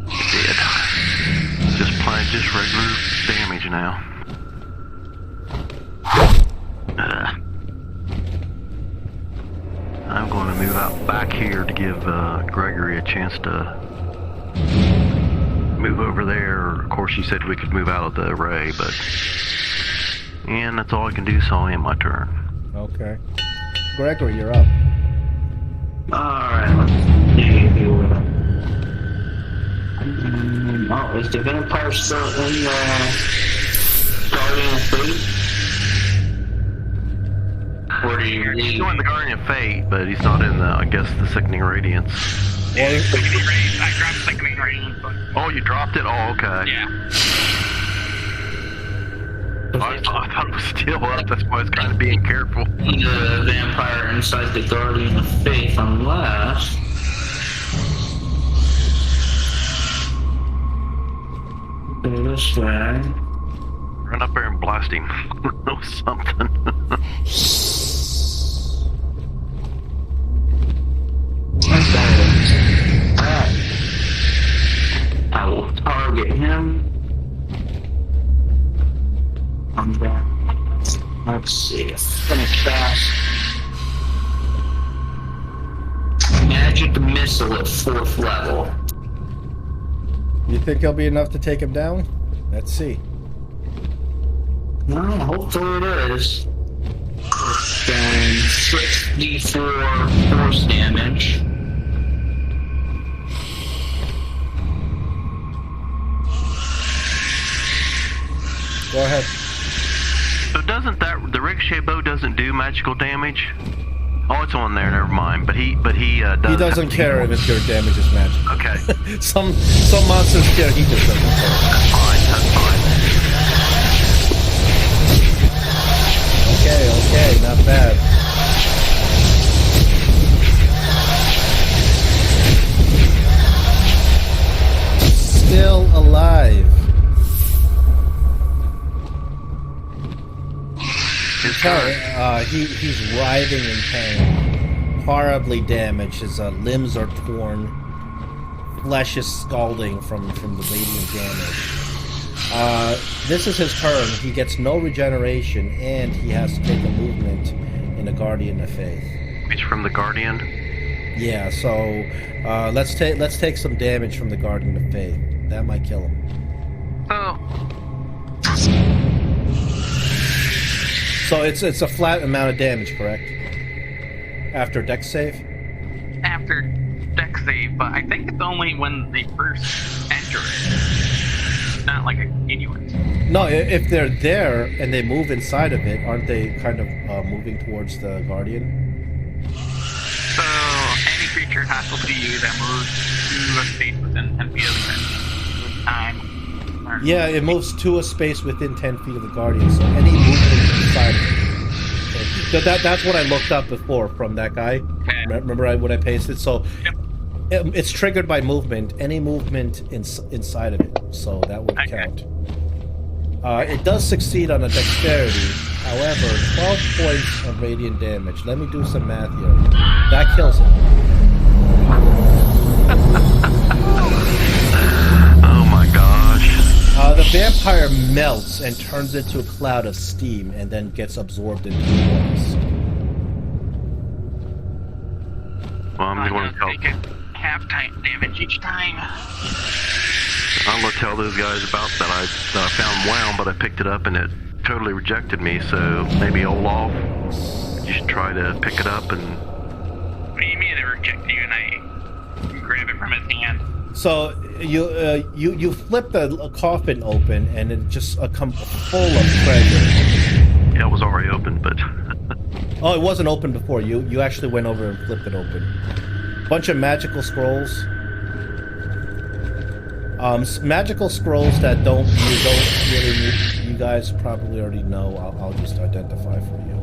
It did. Just regular damage now. I'm going to move out back here to give Gregory a chance to move over there. Of course, you said we could move out of the array, but... And that's all I can do, so I'll end my turn. Okay. Gregory, you're up. Alright, let's see here. Oh, is the vampire still in the Guardian of Fate? Or do you He's still in the Guardian of Fate, but he's not in the, I guess, the Sickening Radiance. I dropped Sickening Radiance. Oh, you dropped it? Oh, okay. Yeah. I thought it was still up, that's why I was kind of being careful. The vampire inside the Guardian of Fate, unless... This way. Run up there and blast him. Or something. Alright. I will target him. I'm back. Let's see. I'm gonna cast Magic Missile at 4th level. You think it'll be enough to take him down? Let's see. Well, hopefully it is. Then 6d4 force damage. Go ahead. So doesn't the ricochet bow doesn't do magical damage? Oh, it's on there. Never mind. But he does. He doesn't care if your damage is magic. Okay. some monsters care. He just doesn't care. That's fine. Okay, not bad. His turn. He's writhing in pain, horribly damaged. His limbs are torn, flesh is scalding from the radiant damage. This is his turn. He gets no regeneration, and he has to take a movement in the Guardian of Faith. It's from the Guardian. Yeah, so let's take some damage from the Guardian of Faith. That might kill him. Oh. So it's a flat amount of damage, correct? After dex save? After dex save, but I think it's only when they first enter it. It's not like a continuous. No, if they're there and they move inside of it, aren't they kind of moving towards the Guardian? So any creature hostile to you that moves to a space within 10 feet of the time. Yeah, it moves to a space within 10 feet of the Guardian, so any movement inside of it. Okay. That's what I looked up before from that guy. Okay. Remember what I pasted? So Yep. it's triggered by movement, any movement inside of it, so that would count. It does succeed on a dexterity, however, 12 points of radiant damage. Let me do some math here. That kills it. Oh my gosh. The vampire melts and turns into a cloud of steam and then gets absorbed into the forest. Well, I'm going to take it half damage each time. I'm going to tell those guys about that I found Whelm, but I picked it up and it totally rejected me, so maybe Olaf, you should try to pick it up and... What do you mean they reject you and I grab it from his hand? So you flip the coffin open and it just comes full of treasure. Yeah, it was already open, but... Oh, it wasn't open before. You actually went over and flipped it open. Bunch of magical scrolls. Magical scrolls that you don't really need. You guys probably already know. I'll just identify for you.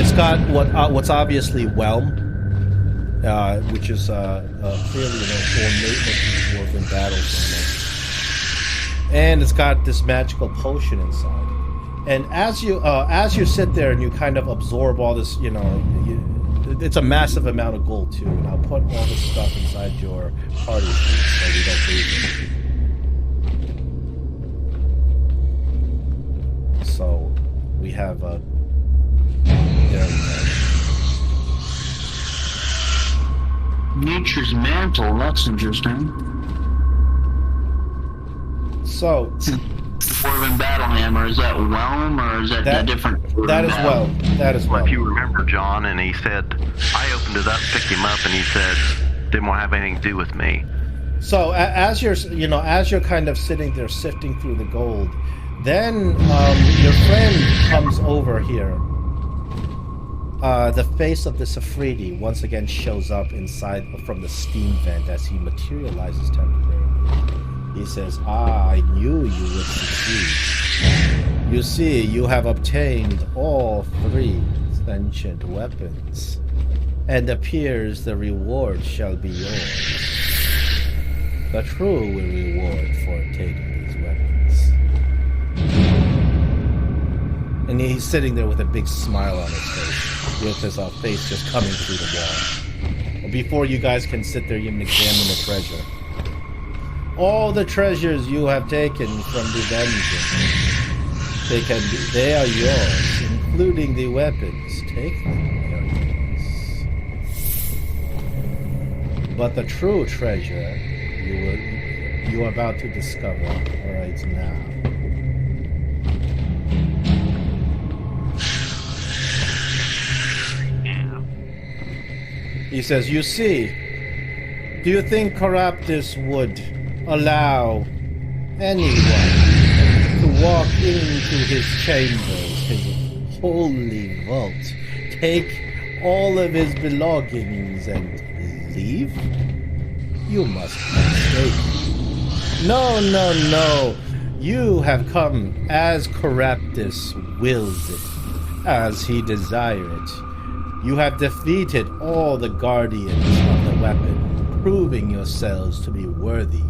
It's got what's obviously Whelm, which is clearly ornate dwarven battle symbol. And it's got this magical potion inside. And as you sit there and you kind of absorb all this, it's a massive amount of gold too. And I'll put all this stuff inside your party sheet so you don't lose it. So we have there we go. Nature's mantle. That's interesting. So. Dwarven battle hammer, is that Whelm or is that a different? That is Whelm. That is Whelm. If you remember, John, and he said, I opened it up, picked him up, and he said, didn't want to have anything to do with me. So as you're kind of sitting there sifting through the gold, then your friend comes over here. The face of the Safridi once again shows up inside from the steam vent as he materializes temporarily. He says, I knew you would succeed. You see, you have obtained all 3 sentient weapons, and appears the reward shall be yours. The true reward for taking these weapons. And he's sitting there with a big smile on his face, with his face just coming through the wall. Before you guys can sit there, you can examine the treasure. All the treasures you have taken from the dungeon, they are yours, including the weapons. Take them, they are yours. But the true treasure you are about to discover right now. He says, you see, do you think Keraptis would allow anyone to walk into his chambers, his holy vault, take all of his belongings and leave? You must be mistaken. No. You have come as Keraptis wills it, as he desires it. You have defeated all the guardians of the weapon proving yourselves to be worthy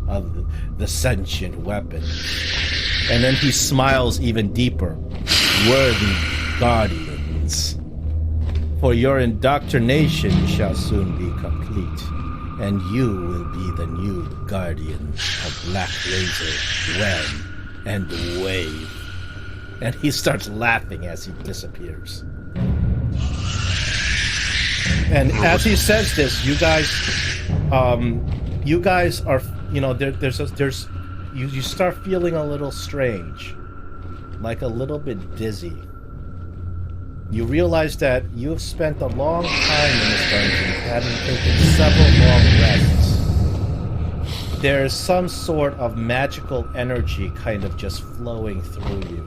of the sentient weapon. And then he smiles even deeper. Worthy guardians. For your indoctrination shall soon be complete, and you will be the new guardian of Black Razor, Whelm, and Wave. And he starts laughing as he disappears. And as he says this, you guys are, you start feeling a little strange, like a little bit dizzy. You realize that you have spent a long time in this dungeon, having taken several long rests. There is some sort of magical energy kind of just flowing through you.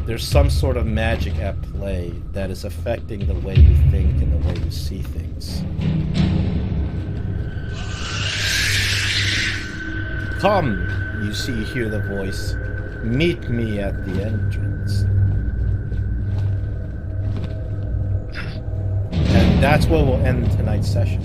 There's some sort of magic at play that is affecting the way you think and the way you see things. Come, you hear the voice. Meet me at the entrance. And that's where we'll end tonight's session.